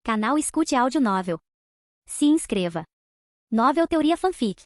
Canal Escute Áudio Novel. Se inscreva. Novel Teoria Fanfic.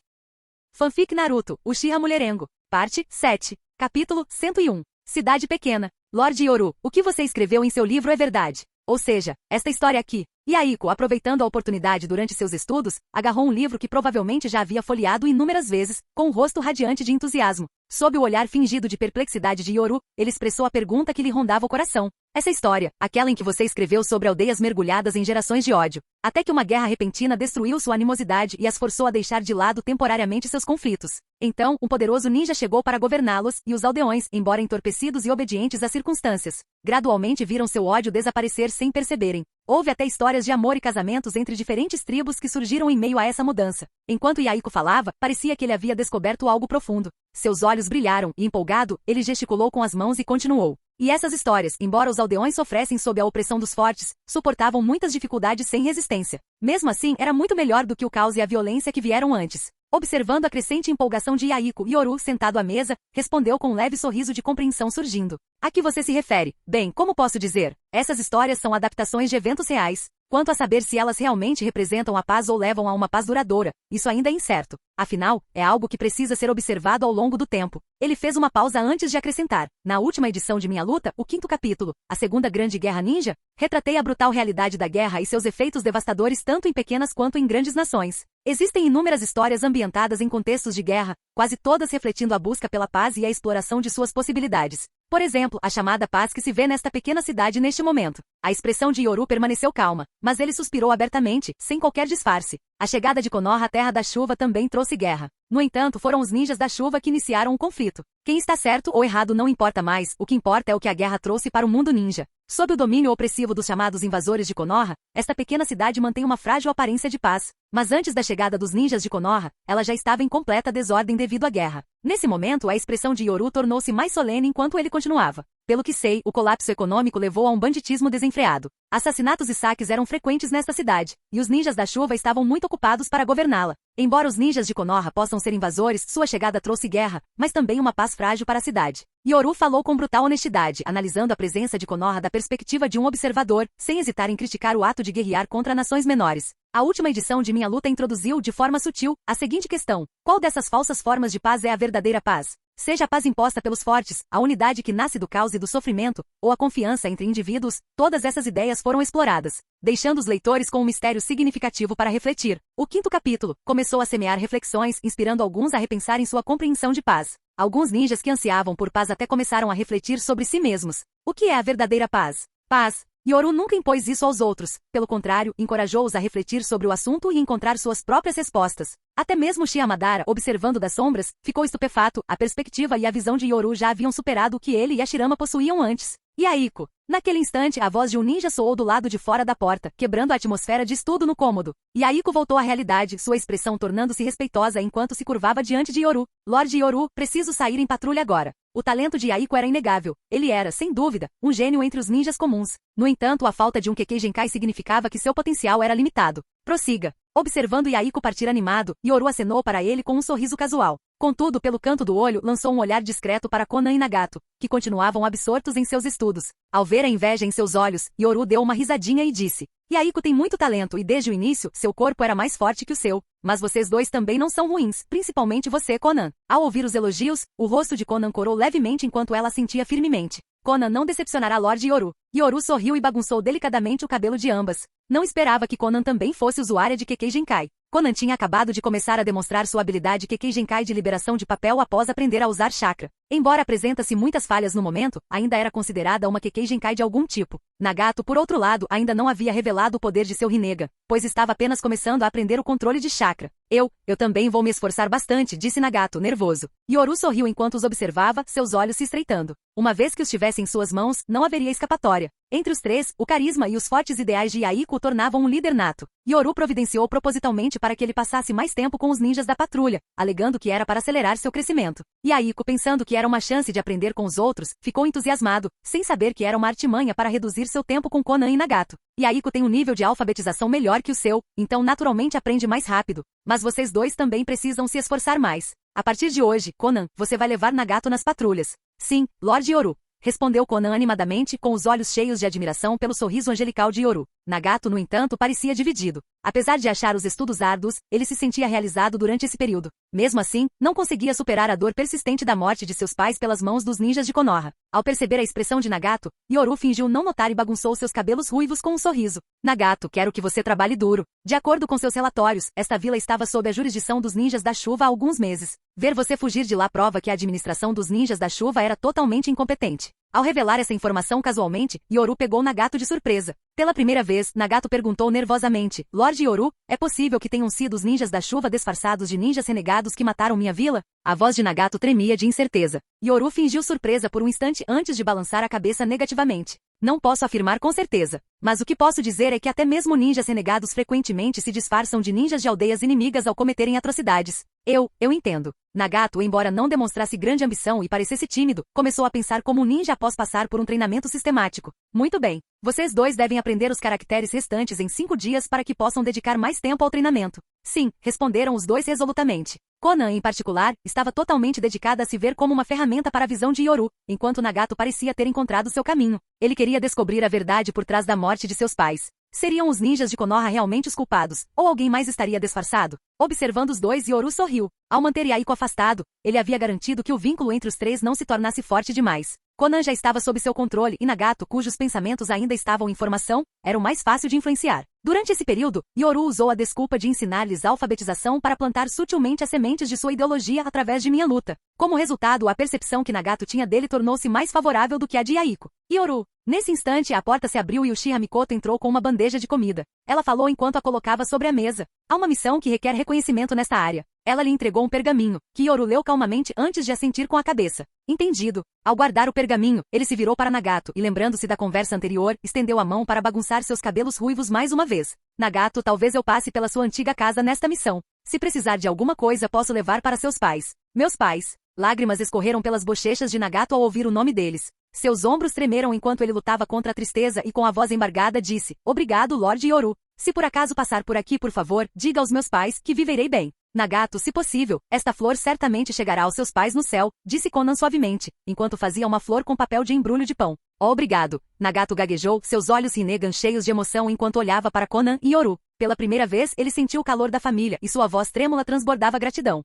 Fanfic Naruto, Uchiha Mulherengo. Parte 7. Capítulo 101. Cidade Pequena. Lorde Yoru, o que você escreveu em seu livro é verdade. Ou seja, esta história aqui. Yaiko, aproveitando a oportunidade durante seus estudos, agarrou um livro que provavelmente já havia folheado inúmeras vezes, com o rosto radiante de entusiasmo. Sob o olhar fingido de perplexidade de Yoru, ele expressou a pergunta que lhe rondava o coração. Essa história, aquela em que você escreveu sobre aldeias mergulhadas em gerações de ódio, até que uma guerra repentina destruiu sua animosidade e as forçou a deixar de lado temporariamente seus conflitos. Então, um poderoso ninja chegou para governá-los, e os aldeões, embora entorpecidos e obedientes às circunstâncias, gradualmente viram seu ódio desaparecer sem perceberem. Houve até histórias de amor e casamentos entre diferentes tribos que surgiram em meio a essa mudança. Enquanto Yaiko falava, parecia que ele havia descoberto algo profundo. Seus olhos brilharam e, empolgado, ele gesticulou com as mãos e continuou. E essas histórias, embora os aldeões sofressem sob a opressão dos fortes, suportavam muitas dificuldades sem resistência. Mesmo assim, era muito melhor do que o caos e a violência que vieram antes. Observando a crescente empolgação de Yaiko, Yoru, sentado à mesa, respondeu com um leve sorriso de compreensão surgindo. A que você se refere? Bem, como posso dizer? Essas histórias são adaptações de eventos reais. Quanto a saber se elas realmente representam a paz ou levam a uma paz duradoura, isso ainda é incerto. Afinal, é algo que precisa ser observado ao longo do tempo. Ele fez uma pausa antes de acrescentar. Na última edição de Minha Luta, o 5º capítulo, a Segunda Grande Guerra Ninja, retratei a brutal realidade da guerra e seus efeitos devastadores tanto em pequenas quanto em grandes nações. Existem inúmeras histórias ambientadas em contextos de guerra, quase todas refletindo a busca pela paz e a exploração de suas possibilidades. Por exemplo, a chamada paz que se vê nesta pequena cidade neste momento. A expressão de Yoru permaneceu calma, mas ele suspirou abertamente, sem qualquer disfarce. A chegada de Konoha à Terra da Chuva também trouxe guerra. No entanto, foram os ninjas da chuva que iniciaram o conflito. Quem está certo ou errado não importa mais, o que importa é o que a guerra trouxe para o mundo ninja. Sob o domínio opressivo dos chamados invasores de Konoha, esta pequena cidade mantém uma frágil aparência de paz. Mas antes da chegada dos ninjas de Konoha, ela já estava em completa desordem devido à guerra. Nesse momento, a expressão de Yoru tornou-se mais solene enquanto ele continuava. Pelo que sei, o colapso econômico levou a um banditismo desenfreado. Assassinatos e saques eram frequentes nesta cidade, e os ninjas da chuva estavam muito ocupados para governá-la. Embora os ninjas de Konoha possam ser invasores, sua chegada trouxe guerra, mas também uma paz frágil para a cidade. Yoru falou com brutal honestidade, analisando a presença de Konoha da perspectiva de um observador, sem hesitar em criticar o ato de guerrear contra nações menores. A última edição de Minha Luta introduziu, de forma sutil, a seguinte questão: qual dessas falsas formas de paz é a verdadeira paz? Seja a paz imposta pelos fortes, a unidade que nasce do caos e do sofrimento, ou a confiança entre indivíduos, todas essas ideias foram exploradas, deixando os leitores com um mistério significativo para refletir. O 5º capítulo começou a semear reflexões, inspirando alguns a repensarem sua compreensão de paz. Alguns ninjas que ansiavam por paz até começaram a refletir sobre si mesmos. O que é a verdadeira paz? Paz. Yoru nunca impôs isso aos outros, pelo contrário, encorajou-os a refletir sobre o assunto e encontrar suas próprias respostas. Até mesmo Uchiha Madara, observando das sombras, ficou estupefato. A perspectiva e a visão de Yoru já haviam superado o que ele e Hashirama possuíam antes. Yaiko. Naquele instante, a voz de um ninja soou do lado de fora da porta, quebrando a atmosfera de estudo no cômodo. Yaiko voltou à realidade, sua expressão tornando-se respeitosa enquanto se curvava diante de Yoru. Lorde Yoru, preciso sair em patrulha agora. O talento de Yaiko era inegável. Ele era, sem dúvida, um gênio entre os ninjas comuns. No entanto, a falta de um Kekkei Genkai significava que seu potencial era limitado. Prossiga. Observando Yaiko partir animado, Yoru acenou para ele com um sorriso casual. Contudo, pelo canto do olho, lançou um olhar discreto para Konan e Nagato, que continuavam absortos em seus estudos. Ao ver a inveja em seus olhos, Yoru deu uma risadinha e disse: Yaiko tem muito talento e desde o início, seu corpo era mais forte que o seu. Mas vocês dois também não são ruins, principalmente você, Konan. Ao ouvir os elogios, o rosto de Konan corou levemente enquanto ela sentia firmemente. Konan não decepcionará Lorde Yoru. Yoru sorriu e bagunçou delicadamente o cabelo de ambas. Não esperava que Konan também fosse usuária de Kekkei Genkai. Konan tinha acabado de começar a demonstrar sua habilidade Kekkei Genkai de liberação de papel após aprender a usar chakra. Embora apresenta-se muitas falhas no momento, ainda era considerada uma Kekkei Genkai de algum tipo. Nagato, por outro lado, ainda não havia revelado o poder de seu Rinnegan, pois estava apenas começando a aprender o controle de chakra. Eu também vou me esforçar bastante, disse Nagato, nervoso. Yoru sorriu enquanto os observava, seus olhos se estreitando. Uma vez que os tivesse em suas mãos, não haveria escapatória. Entre os três, o carisma e os fortes ideais de Yaiko o tornavam um líder nato. Yoru providenciou propositalmente para que ele passasse mais tempo com os ninjas da patrulha, alegando que era para acelerar seu crescimento. Yaiko, pensando que era uma chance de aprender com os outros, ficou entusiasmado, sem saber que era uma artimanha para reduzir seu tempo com Konan e Nagato. Yaiko tem um nível de alfabetização melhor que o seu, então naturalmente aprende mais rápido. Mas vocês dois também precisam se esforçar mais. A partir de hoje, Konan, você vai levar Nagato nas patrulhas. Sim, Lorde Yoru. Respondeu Konan animadamente, com os olhos cheios de admiração pelo sorriso angelical de Yoru. Nagato, no entanto, parecia dividido. Apesar de achar os estudos árduos, ele se sentia realizado durante esse período. Mesmo assim, não conseguia superar a dor persistente da morte de seus pais pelas mãos dos ninjas de Konoha. Ao perceber a expressão de Nagato, Yoru fingiu não notar e bagunçou seus cabelos ruivos com um sorriso. Nagato, quero que você trabalhe duro. De acordo com seus relatórios, esta vila estava sob a jurisdição dos ninjas da chuva há alguns meses. Ver você fugir de lá prova que a administração dos ninjas da chuva era totalmente incompetente. Ao revelar essa informação casualmente, Yoru pegou Nagato de surpresa. Pela primeira vez, Nagato perguntou nervosamente, Lorde Yoru, é possível que tenham sido os ninjas da chuva disfarçados de ninjas renegados que mataram minha vila? A voz de Nagato tremia de incerteza. Yoru fingiu surpresa por um instante antes de balançar a cabeça negativamente. Não posso afirmar com certeza, mas o que posso dizer é que até mesmo ninjas renegados frequentemente se disfarçam de ninjas de aldeias inimigas ao cometerem atrocidades. Eu entendo. Nagato, embora não demonstrasse grande ambição e parecesse tímido, começou a pensar como um ninja após passar por um treinamento sistemático. Muito bem. Vocês dois devem aprender os caracteres restantes em 5 dias para que possam dedicar mais tempo ao treinamento. Sim, responderam os dois resolutamente. Konan, em particular, estava totalmente dedicada a se ver como uma ferramenta para a visão de Yoru, enquanto Nagato parecia ter encontrado seu caminho. Ele queria descobrir a verdade por trás da morte de seus pais. Seriam os ninjas de Konoha realmente os culpados, ou alguém mais estaria disfarçado? Observando os dois, Yoru sorriu. Ao manter Yaiko afastado, ele havia garantido que o vínculo entre os três não se tornasse forte demais. Konan já estava sob seu controle e Nagato, cujos pensamentos ainda estavam em formação, era o mais fácil de influenciar. Durante esse período, Yoru usou a desculpa de ensinar-lhes alfabetização para plantar sutilmente as sementes de sua ideologia através de minha luta. Como resultado, a percepção que Nagato tinha dele tornou-se mais favorável do que a de Yaiko. Yoru. Nesse instante, a porta se abriu e Uchiha Mikoto entrou com uma bandeja de comida. Ela falou enquanto a colocava sobre a mesa. Há uma missão que requer reconhecimento nesta área. Ela lhe entregou um pergaminho, que Yoru leu calmamente antes de assentir com a cabeça. Entendido. Ao guardar o pergaminho, ele se virou para Nagato e, lembrando-se da conversa anterior, estendeu a mão para bagunçar seus cabelos ruivos mais uma vez. Nagato, talvez eu passe pela sua antiga casa nesta missão. Se precisar de alguma coisa, posso levar para seus pais. Meus pais. Lágrimas escorreram pelas bochechas de Nagato ao ouvir o nome deles. Seus ombros tremeram enquanto ele lutava contra a tristeza e com a voz embargada disse, obrigado, Lorde Yoru. Se por acaso passar por aqui, por favor, diga aos meus pais que viverei bem. Nagato, se possível, esta flor certamente chegará aos seus pais no céu, disse Konan suavemente, enquanto fazia uma flor com papel de embrulho de pão. Obrigado. Nagato gaguejou, seus olhos Rinnegan cheios de emoção enquanto olhava para Konan e Yoru. Pela primeira vez, ele sentiu o calor da família e sua voz trêmula transbordava gratidão.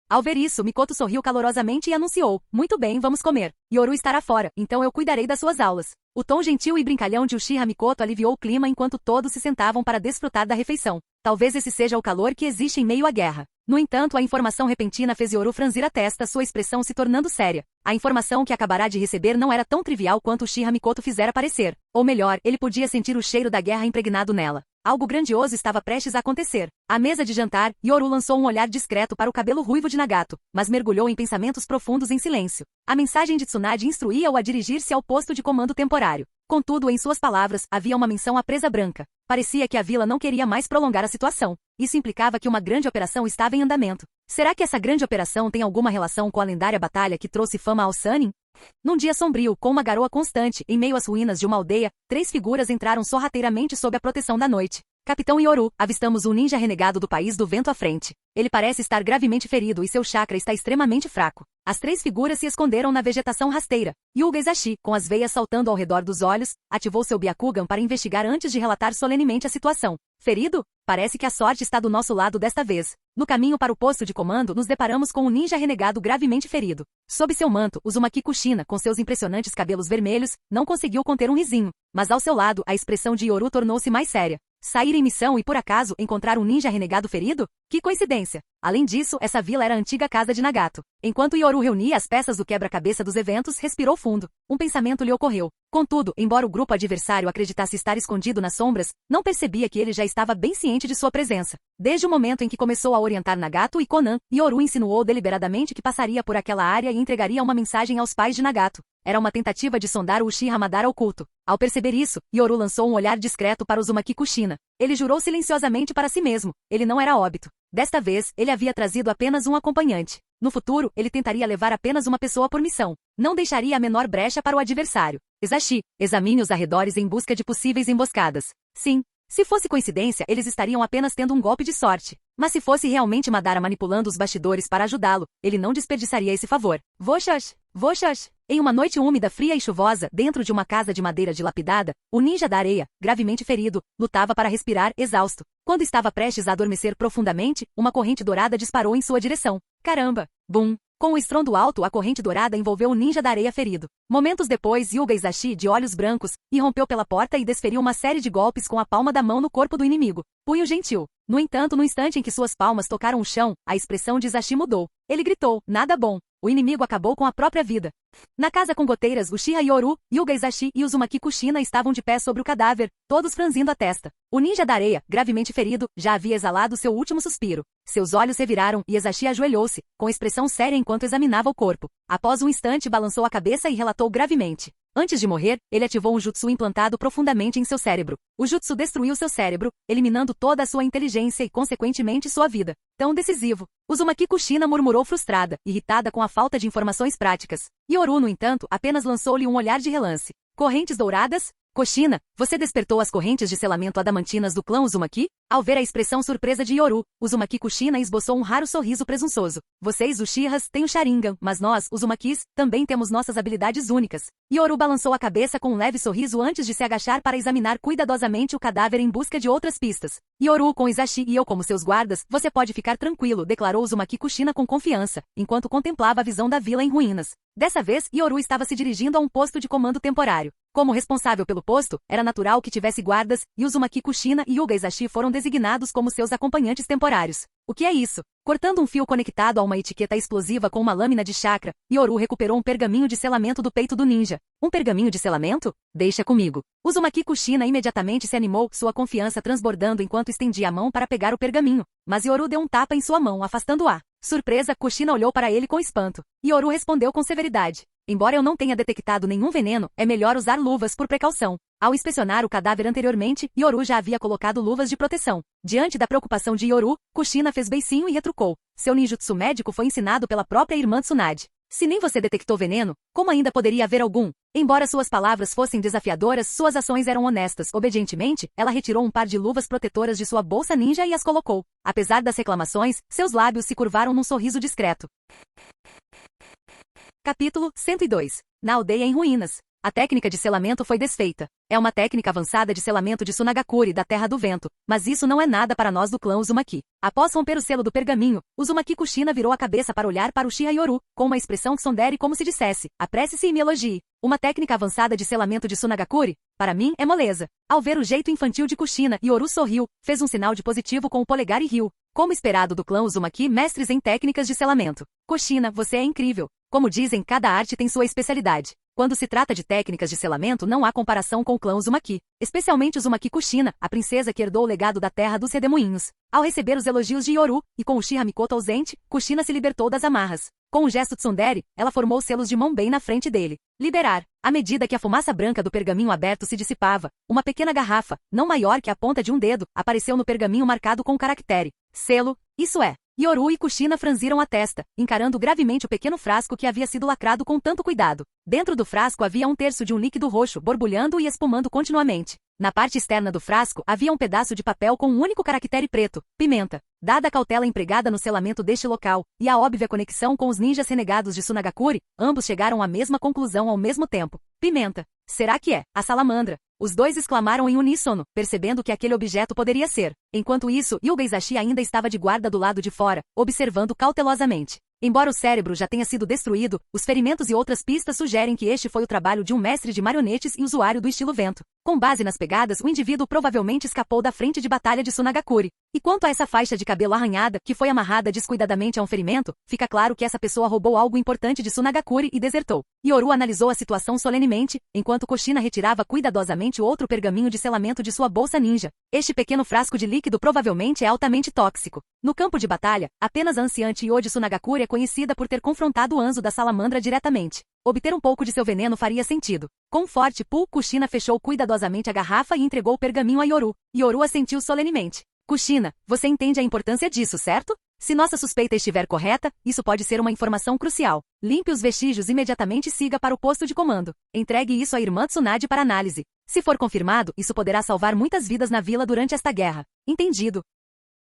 Ao ver isso, Mikoto sorriu calorosamente e anunciou, muito bem, vamos comer. Yoru estará fora, então eu cuidarei das suas aulas. O tom gentil e brincalhão de Uchiha Mikoto aliviou o clima enquanto todos se sentavam para desfrutar da refeição. Talvez esse seja o calor que existe em meio à guerra. No entanto, a informação repentina fez Yoru franzir a testa, sua expressão se tornando séria. A informação que acabará de receber não era tão trivial quanto Uchiha Mikoto fizera parecer. Ou melhor, ele podia sentir o cheiro da guerra impregnado nela. Algo grandioso estava prestes a acontecer. À mesa de jantar, Yoru lançou um olhar discreto para o cabelo ruivo de Nagato, mas mergulhou em pensamentos profundos em silêncio. A mensagem de Tsunade instruía-o a dirigir-se ao posto de comando temporário. Contudo, em suas palavras, havia uma menção à presa branca. Parecia que a vila não queria mais prolongar a situação. Isso implicava que uma grande operação estava em andamento. Será que essa grande operação tem alguma relação com a lendária batalha que trouxe fama ao Sannin? Num dia sombrio, com uma garoa constante, em meio às ruínas de uma aldeia, 3 figuras entraram sorrateiramente sob a proteção da noite. Capitão Yoru, avistamos um ninja renegado do país do vento à frente. Ele parece estar gravemente ferido e seu chakra está extremamente fraco. As 3 figuras se esconderam na vegetação rasteira. Yuga Izashi, com as veias saltando ao redor dos olhos, ativou seu Byakugan para investigar antes de relatar solenemente a situação. Ferido? Parece que a sorte está do nosso lado desta vez. No caminho para o posto de comando, nos deparamos com um ninja renegado gravemente ferido. Sob seu manto, Uzumaki Kushina, com seus impressionantes cabelos vermelhos, não conseguiu conter um risinho. Mas ao seu lado, a expressão de Yoru tornou-se mais séria. Sair em missão e, por acaso, encontrar um ninja renegado ferido? Que coincidência! Além disso, essa vila era a antiga casa de Nagato. Enquanto Yoru reunia as peças do quebra-cabeça dos eventos, respirou fundo. Um pensamento lhe ocorreu. Contudo, embora o grupo adversário acreditasse estar escondido nas sombras, não percebia que ele já estava bem ciente de sua presença. Desde o momento em que começou a orientar Nagato e Konan, Yoru insinuou deliberadamente que passaria por aquela área e entregaria uma mensagem aos pais de Nagato. Era uma tentativa de sondar o Uchiha Madara oculto. Ao perceber isso, Yoru lançou um olhar discreto para Uzumaki Kushina. Ele jurou silenciosamente para si mesmo. Ele não era óbito. Desta vez, ele havia trazido apenas um acompanhante. No futuro, ele tentaria levar apenas uma pessoa por missão. Não deixaria a menor brecha para o adversário. Izashi, examine os arredores em busca de possíveis emboscadas. Sim. Se fosse coincidência, eles estariam apenas tendo um golpe de sorte. Mas se fosse realmente Madara manipulando os bastidores para ajudá-lo, ele não desperdiçaria esse favor. Voxas! Voxas! Em uma noite úmida, fria e chuvosa, dentro de uma casa de madeira dilapidada, o ninja da areia, gravemente ferido, lutava para respirar, exausto. Quando estava prestes a adormecer profundamente, uma corrente dourada disparou em sua direção. Caramba! Bum! Com um estrondo alto, a corrente dourada envolveu o ninja da areia ferido. Momentos depois, Hyuga Izashi, de olhos brancos, irrompeu pela porta e desferiu uma série de golpes com a palma da mão no corpo do inimigo. Punho gentil. No entanto, no instante em que suas palmas tocaram o chão, a expressão de Izashi mudou. Ele gritou, nada bom. O inimigo acabou com a própria vida. Na casa com goteiras, Uchiha Yoru, Hyuga Izashi e Uzumaki Kushina estavam de pé sobre o cadáver, todos franzindo a testa. O ninja da areia, gravemente ferido, já havia exalado seu último suspiro. Seus olhos reviraram e Izashi ajoelhou-se, com expressão séria enquanto examinava o corpo. Após um instante, balançou a cabeça e relatou gravemente. Antes de morrer, ele ativou um jutsu implantado profundamente em seu cérebro. O jutsu destruiu seu cérebro, eliminando toda a sua inteligência e, consequentemente, sua vida. Tão decisivo. Uzumaki Kushina murmurou frustrada, irritada com a falta de informações práticas. Yoru, no entanto, apenas lançou-lhe um olhar de relance. Correntes douradas? Kushina, você despertou as correntes de selamento adamantinas do clã Uzumaki? Ao ver a expressão surpresa de Yoru, Uzumaki Kushina esboçou um raro sorriso presunçoso. Vocês, Uchihas, têm o Sharingan, mas nós, Uzumakis, também temos nossas habilidades únicas. Yoru balançou a cabeça com um leve sorriso antes de se agachar para examinar cuidadosamente o cadáver em busca de outras pistas. Yoru, com Izashi e eu como seus guardas, você pode ficar tranquilo, declarou Uzumaki Kushina com confiança, enquanto contemplava a visão da vila em ruínas. Dessa vez, Yoru estava se dirigindo a um posto de comando temporário. Como responsável pelo posto, era natural que tivesse guardas, e Uzumaki Kushina e Hyuga Izashi foram designados como seus acompanhantes temporários. O que é isso? Cortando um fio conectado a uma etiqueta explosiva com uma lâmina de chakra, Yoru recuperou um pergaminho de selamento do peito do ninja. Um pergaminho de selamento? Deixa comigo. Uzumaki Kushina imediatamente se animou, sua confiança transbordando enquanto estendia a mão para pegar o pergaminho. Mas Yoru deu um tapa em sua mão, afastando-a. Surpresa, Kushina olhou para ele com espanto. Yoru respondeu com severidade. Embora eu não tenha detectado nenhum veneno, é melhor usar luvas por precaução. Ao inspecionar o cadáver anteriormente, Yoru já havia colocado luvas de proteção. Diante da preocupação de Yoru, Kushina fez beicinho e retrucou. Seu ninjutsu médico foi ensinado pela própria irmã Tsunade. Se nem você detectou veneno, como ainda poderia haver algum? Embora suas palavras fossem desafiadoras, suas ações eram honestas. Obedientemente, ela retirou um par de luvas protetoras de sua bolsa ninja e as colocou. Apesar das reclamações, seus lábios se curvaram num sorriso discreto. Capítulo 102. Na aldeia em ruínas. A técnica de selamento foi desfeita. É uma técnica avançada de selamento de Sunagakure da Terra do Vento, mas isso não é nada para nós do clã Uzumaki. Após romper o selo do pergaminho, Uzumaki Kushina virou a cabeça para olhar para Uchiha Yoru, com uma expressão tsundere como se dissesse, apresse-se e me elogie. Uma técnica avançada de selamento de Sunagakure? Para mim, é moleza. Ao ver o jeito infantil de Kushina, Yoru sorriu, fez um sinal de positivo com o polegar e riu. Como esperado do clã Uzumaki, mestres em técnicas de selamento. Kushina, você é incrível. Como dizem, cada arte tem sua especialidade. Quando se trata de técnicas de selamento, não há comparação com o clã Uzumaki, especialmente Uzumaki Kushina, a princesa que herdou o legado da terra dos redemoinhos. Ao receber os elogios de Yoru, e com Uchiha Mikoto ausente, Kushina se libertou das amarras. Com um gesto tsundere, ela formou selos de mão bem na frente dele. Liberar. À medida que a fumaça branca do pergaminho aberto se dissipava, uma pequena garrafa, não maior que a ponta de um dedo, apareceu no pergaminho marcado com o caractere. Selo, isso é. Yoru e Kushina franziram a testa, encarando gravemente o pequeno frasco que havia sido lacrado com tanto cuidado. Dentro do frasco havia um terço de um líquido roxo, borbulhando e espumando continuamente. Na parte externa do frasco havia um pedaço de papel com um único caractere preto, pimenta. Dada a cautela empregada no selamento deste local, e a óbvia conexão com os ninjas renegados de Sunagakure, ambos chegaram à mesma conclusão ao mesmo tempo. Pimenta. Será que é a salamandra? Os dois exclamaram em uníssono, percebendo que aquele objeto poderia ser. Enquanto isso, Hyuga Izashi ainda estava de guarda do lado de fora, observando cautelosamente. Embora o cérebro já tenha sido destruído, os ferimentos e outras pistas sugerem que este foi o trabalho de um mestre de marionetes e usuário do estilo vento. Com base nas pegadas, o indivíduo provavelmente escapou da frente de batalha de Sunagakure. E quanto a essa faixa de cabelo arranhada, que foi amarrada descuidadamente a um ferimento, fica claro que essa pessoa roubou algo importante de Sunagakure e desertou. Yoru analisou a situação solenemente, enquanto Kushina retirava cuidadosamente o outro pergaminho de selamento de sua bolsa ninja. Este pequeno frasco de líquido provavelmente é altamente tóxico. No campo de batalha, apenas a anciã Tio de Sunagakure é conhecida por ter confrontado o Anzo da salamandra diretamente. Obter um pouco de seu veneno faria sentido. Com um forte pull, Kushina fechou cuidadosamente a garrafa e entregou o pergaminho a Yoru. Yoru assentiu solenemente. Kushina, você entende a importância disso, certo? Se nossa suspeita estiver correta, isso pode ser uma informação crucial. Limpe os vestígios e imediatamente siga para o posto de comando. Entregue isso à irmã Tsunade para análise. Se for confirmado, isso poderá salvar muitas vidas na vila durante esta guerra. Entendido.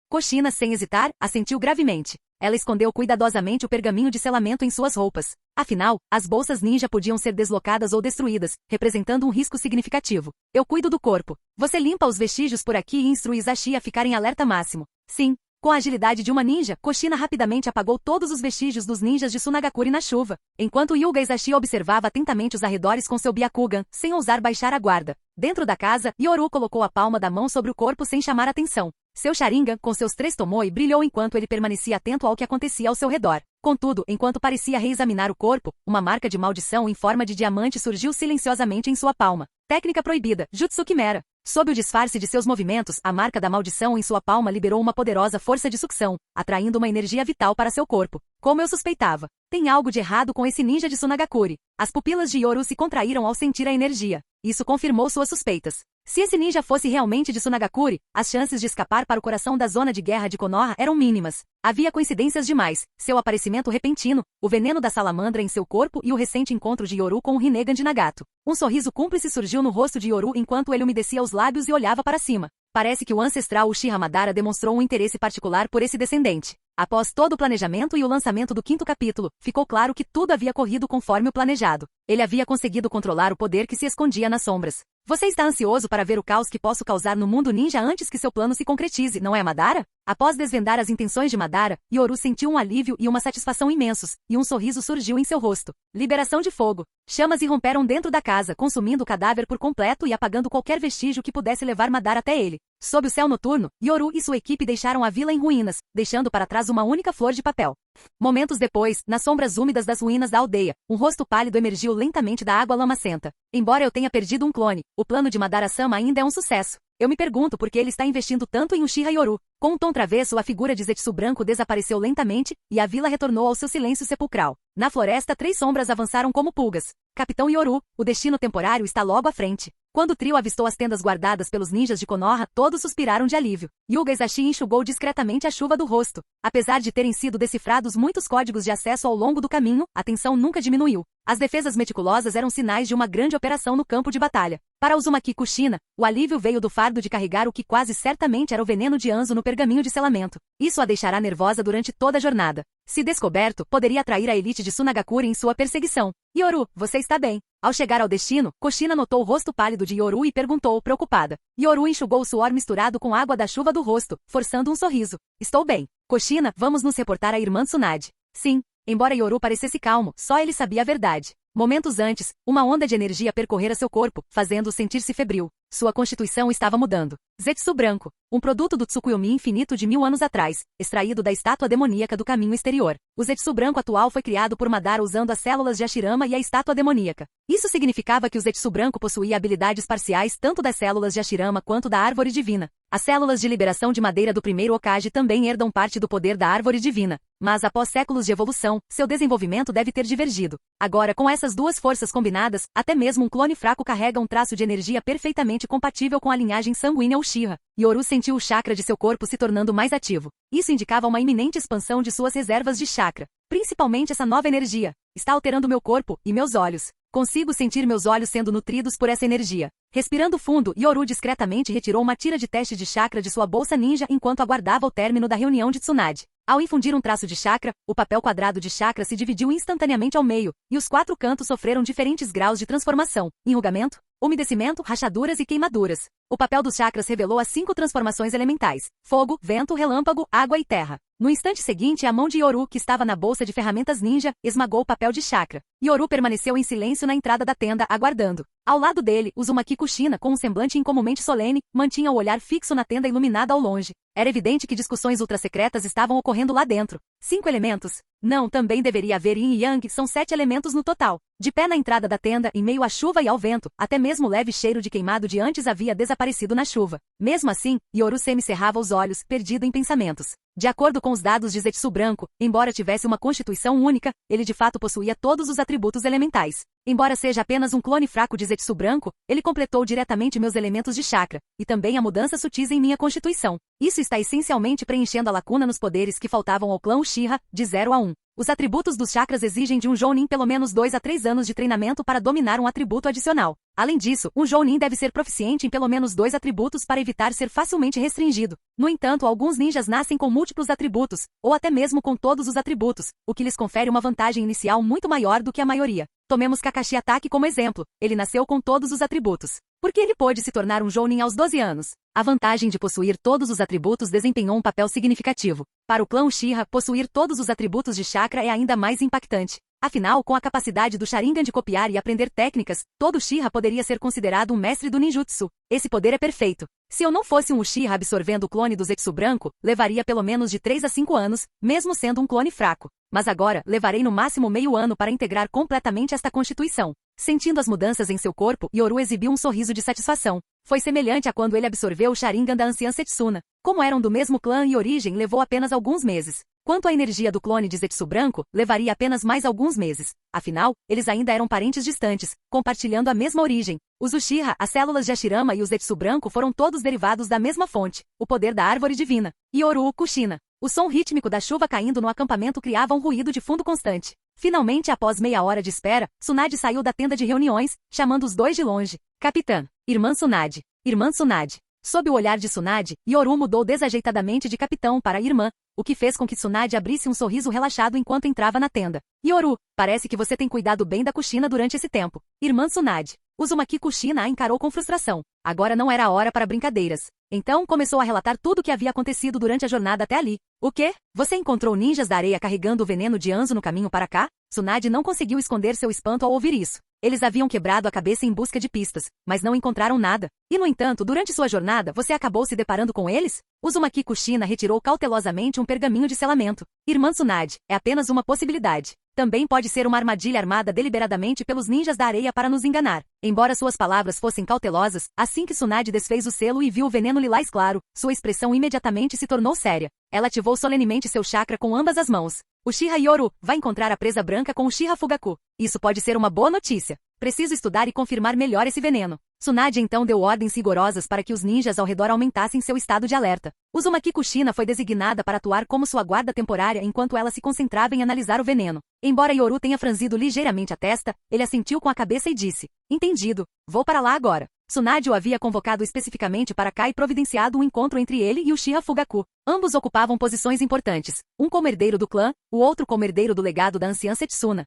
Kushina, sem hesitar, assentiu gravemente. Ela escondeu cuidadosamente o pergaminho de selamento em suas roupas. Afinal, as bolsas ninja podiam ser deslocadas ou destruídas, representando um risco significativo. Eu cuido do corpo. Você limpa os vestígios por aqui e instrui Isashi a ficar em alerta máximo. Sim. Com a agilidade de uma ninja, Kushina rapidamente apagou todos os vestígios dos ninjas de Tsunagakure na chuva, enquanto Hyuga Isashi observava atentamente os arredores com seu Byakugan, sem ousar baixar a guarda. Dentro da casa, Yoru colocou a palma da mão sobre o corpo sem chamar atenção. Seu Sharingan, com seus 3 Tomoe, brilhou enquanto ele permanecia atento ao que acontecia ao seu redor. Contudo, enquanto parecia reexaminar o corpo, uma marca de maldição em forma de diamante surgiu silenciosamente em sua palma. Técnica proibida, Jutsu Quimera. Sob o disfarce de seus movimentos, a marca da maldição em sua palma liberou uma poderosa força de sucção, atraindo uma energia vital para seu corpo. Como eu suspeitava. Tem algo de errado com esse ninja de Tsunagakure. As pupilas de Yoru se contraíram ao sentir a energia. Isso confirmou suas suspeitas. Se esse ninja fosse realmente de Tsunagakure, as chances de escapar para o coração da zona de guerra de Konoha eram mínimas. Havia coincidências demais, seu aparecimento repentino, o veneno da salamandra em seu corpo e o recente encontro de Yoru com o Rinnegan de Nagato. Um sorriso cúmplice surgiu no rosto de Yoru enquanto ele umedecia os lábios e olhava para cima. Parece que o ancestral Uchiha Madara demonstrou um interesse particular por esse descendente. Após todo o planejamento e o lançamento do 5º capítulo, ficou claro que tudo havia corrido conforme o planejado. Ele havia conseguido controlar o poder que se escondia nas sombras. Você está ansioso para ver o caos que posso causar no mundo ninja antes que seu plano se concretize, não é, Madara? Após desvendar as intenções de Madara, Yoru sentiu um alívio e uma satisfação imensos, e um sorriso surgiu em seu rosto. Liberação de fogo. Chamas irromperam dentro da casa, consumindo o cadáver por completo e apagando qualquer vestígio que pudesse levar Madara até ele. Sob o céu noturno, Yoru e sua equipe deixaram a vila em ruínas, deixando para trás uma única flor de papel. Momentos depois, nas sombras úmidas das ruínas da aldeia, um rosto pálido emergiu lentamente da água lamacenta. Embora eu tenha perdido um clone, o plano de Madara-sama ainda é um sucesso. Eu me pergunto por que ele está investindo tanto em Uchiha Yoru. Com um tom travesso, a figura de Zetsu branco desapareceu lentamente, e a vila retornou ao seu silêncio sepulcral. Na floresta, 3 sombras avançaram como pulgas. Capitão Yoru, o destino temporário está logo à frente. Quando o trio avistou as tendas guardadas pelos ninjas de Konoha, todos suspiraram de alívio. Hyuga Isashi enxugou discretamente a chuva do rosto. Apesar de terem sido decifrados muitos códigos de acesso ao longo do caminho, a tensão nunca diminuiu. As defesas meticulosas eram sinais de uma grande operação no campo de batalha. Para Uzumaki Kushina, o alívio veio do fardo de carregar o que quase certamente era o veneno de Anzo no pergaminho de selamento. Isso a deixará nervosa durante toda a jornada. Se descoberto, poderia atrair a elite de Tsunagakure em sua perseguição. Yoru, você está bem? Ao chegar ao destino, Kushina notou o rosto pálido de Yoru e perguntou, preocupada. Yoru enxugou o suor misturado com água da chuva do rosto, forçando um sorriso. Estou bem. Kushina, vamos nos reportar à irmã Tsunade. Sim. Embora Yoru parecesse calmo, só ele sabia a verdade. Momentos antes, uma onda de energia percorrera seu corpo, fazendo-o sentir-se febril. Sua constituição estava mudando. Zetsu branco, um produto do Tsukuyomi infinito de 1000 anos atrás, extraído da estátua demoníaca do caminho exterior. O Zetsu branco atual foi criado por Madara usando as células de Hashirama e a estátua demoníaca. Isso significava que o Zetsu branco possuía habilidades parciais tanto das células de Hashirama quanto da árvore divina. As células de liberação de madeira do primeiro Hokage também herdam parte do poder da árvore divina. Mas após séculos de evolução, seu desenvolvimento deve ter divergido. Agora, com essas duas forças combinadas, até mesmo um clone fraco carrega um traço de energia perfeitamente compatível com a linhagem sanguínea Uchiha. Yoru sentiu o chakra de seu corpo se tornando mais ativo. Isso indicava uma iminente expansão de suas reservas de chakra. Principalmente essa nova energia. Está alterando meu corpo e meus olhos. Consigo sentir meus olhos sendo nutridos por essa energia. Respirando fundo, Yoru discretamente retirou uma tira de teste de chakra de sua bolsa ninja enquanto aguardava o término da reunião de Tsunade. Ao infundir um traço de chakra, o papel quadrado de chakra se dividiu instantaneamente ao meio, e os 4 cantos sofreram diferentes graus de transformação: enrugamento, umedecimento, rachaduras e queimaduras. O papel dos chakras revelou as 5 transformações elementais: fogo, vento, relâmpago, água e terra. No instante seguinte, a mão de Yoru, que estava na bolsa de ferramentas ninja, esmagou o papel de chakra. Yoru permaneceu em silêncio na entrada da tenda, aguardando. Ao lado dele, Uzumaki Kushina, com um semblante incomumente solene, mantinha o olhar fixo na tenda iluminada ao longe. Era evidente que discussões ultrasecretas estavam ocorrendo lá dentro. 5 elementos? Não, também deveria haver Yin e Yang, são 7 elementos no total. De pé na entrada da tenda, em meio à chuva e ao vento, até mesmo o leve cheiro de queimado de antes havia desaparecido na chuva. Mesmo assim, Yoru semicerrava os olhos, perdido em pensamentos. De acordo com os dados de Zetsu branco, embora tivesse uma constituição única, ele de fato possuía todos os atributos elementais. Embora seja apenas um clone fraco de Zetsu branco, ele completou diretamente meus elementos de chakra, e também a mudança sutis em minha constituição. Isso está essencialmente preenchendo a lacuna nos poderes que faltavam ao clã Uchiha, de 0 a 1. Os atributos dos chakras exigem de um Jounin pelo menos 2 a 3 anos de treinamento para dominar um atributo adicional. Além disso, um Jounin deve ser proficiente em pelo menos 2 atributos para evitar ser facilmente restringido. No entanto, alguns ninjas nascem com múltiplos atributos, ou até mesmo com todos os atributos, o que lhes confere uma vantagem inicial muito maior do que a maioria. Tomemos Kakashi Atake como exemplo. Ele nasceu com todos os atributos. Por que ele pôde se tornar um Jounin aos 12 anos? A vantagem de possuir todos os atributos desempenhou um papel significativo. Para o clã Uchiha, possuir todos os atributos de chakra é ainda mais impactante. Afinal, com a capacidade do Sharingan de copiar e aprender técnicas, todo Uchiha poderia ser considerado um mestre do ninjutsu. Esse poder é perfeito. Se eu não fosse um Uchiha absorvendo o clone do Zetsu branco, levaria pelo menos de 3 a 5 anos, mesmo sendo um clone fraco. Mas agora, levarei no máximo meio ano para integrar completamente esta constituição. Sentindo as mudanças em seu corpo, Yoru exibiu um sorriso de satisfação. Foi semelhante a quando ele absorveu o Sharingan da anciã Setsuna. Como eram do mesmo clã e origem, levou apenas alguns meses. Quanto à energia do clone de Zetsu branco, levaria apenas mais alguns meses. Afinal, eles ainda eram parentes distantes, compartilhando a mesma origem. Os Uchiha, as células de Hashirama e o Zetsu branco foram todos derivados da mesma fonte, o poder da árvore divina. Yoru Kushina. O som rítmico da chuva caindo no acampamento criava um ruído de fundo constante. Finalmente, após meia hora de espera, Tsunade saiu da tenda de reuniões, chamando os dois de longe. Capitã. Irmã Tsunade. Irmã Tsunade. Sob o olhar de Tsunade, Yoru mudou desajeitadamente de capitão para irmã, o que fez com que Tsunade abrisse um sorriso relaxado enquanto entrava na tenda. Yoru, parece que você tem cuidado bem da Kushina durante esse tempo. Irmã Tsunade. Uzumaki Kushina a encarou com frustração. Agora não era a hora para brincadeiras. Então começou a relatar tudo o que havia acontecido durante a jornada até ali. O quê? Você encontrou ninjas da areia carregando o veneno de Anzo no caminho para cá? Tsunade não conseguiu esconder seu espanto ao ouvir isso. Eles haviam quebrado a cabeça em busca de pistas, mas não encontraram nada. E no entanto, durante sua jornada, você acabou se deparando com eles? Uzumaki Kushina retirou cautelosamente um pergaminho de selamento. Irmã Tsunade, é apenas uma possibilidade. Também pode ser uma armadilha armada deliberadamente pelos ninjas da areia para nos enganar. Embora suas palavras fossem cautelosas, assim que Tsunade desfez o selo e viu o veneno lilás claro, sua expressão imediatamente se tornou séria. Ela ativou solenemente seu chakra com ambas as mãos. Uchiha Yoru vai encontrar a presa branca com Uchiha Fugaku. Isso pode ser uma boa notícia. Preciso estudar e confirmar melhor esse veneno. Tsunade então deu ordens rigorosas para que os ninjas ao redor aumentassem seu estado de alerta. Uzumaki Kushina foi designada para atuar como sua guarda temporária enquanto ela se concentrava em analisar o veneno. Embora Yoru tenha franzido ligeiramente a testa, ele assentiu com a cabeça e disse: entendido, vou para lá agora. Tsunade o havia convocado especificamente para cá e providenciado um encontro entre ele e Uchiha Fugaku. Ambos ocupavam posições importantes, um como herdeiro do clã, o outro como herdeiro do legado da anciã Setsuna.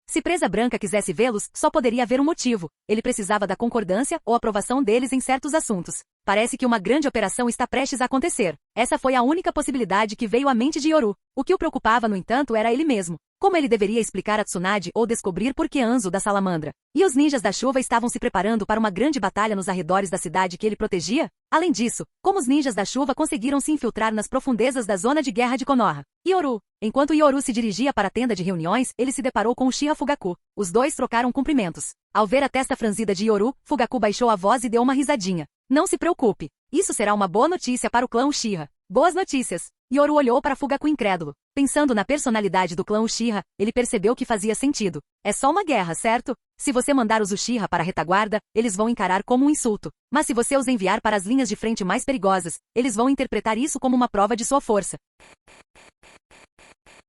Se Presa Branca quisesse vê-los, só poderia haver um motivo. Ele precisava da concordância ou aprovação deles em certos assuntos. Parece que uma grande operação está prestes a acontecer. Essa foi a única possibilidade que veio à mente de Yoru. O que o preocupava, no entanto, era ele mesmo. Como ele deveria explicar a Tsunade ou descobrir por que Anzo da Salamandra? E os ninjas da chuva estavam se preparando para uma grande batalha nos arredores da cidade que ele protegia? Além disso, como os ninjas da chuva conseguiram se infiltrar nas profundezas da zona de guerra de Konoha? Yoru. Enquanto Yoru se dirigia para a tenda de reuniões, ele se deparou com Uchiha Fugaku. Os dois trocaram cumprimentos. Ao ver a testa franzida de Yoru, Fugaku baixou a voz e deu uma risadinha. Não se preocupe. Isso será uma boa notícia para o clã Uchiha. Boas notícias. Yoru olhou para Fugaku incrédulo. Pensando na personalidade do clã Uchiha, ele percebeu que fazia sentido. É só uma guerra, certo? Se você mandar os Uchiha para a retaguarda, eles vão encarar como um insulto. Mas se você os enviar para as linhas de frente mais perigosas, eles vão interpretar isso como uma prova de sua força.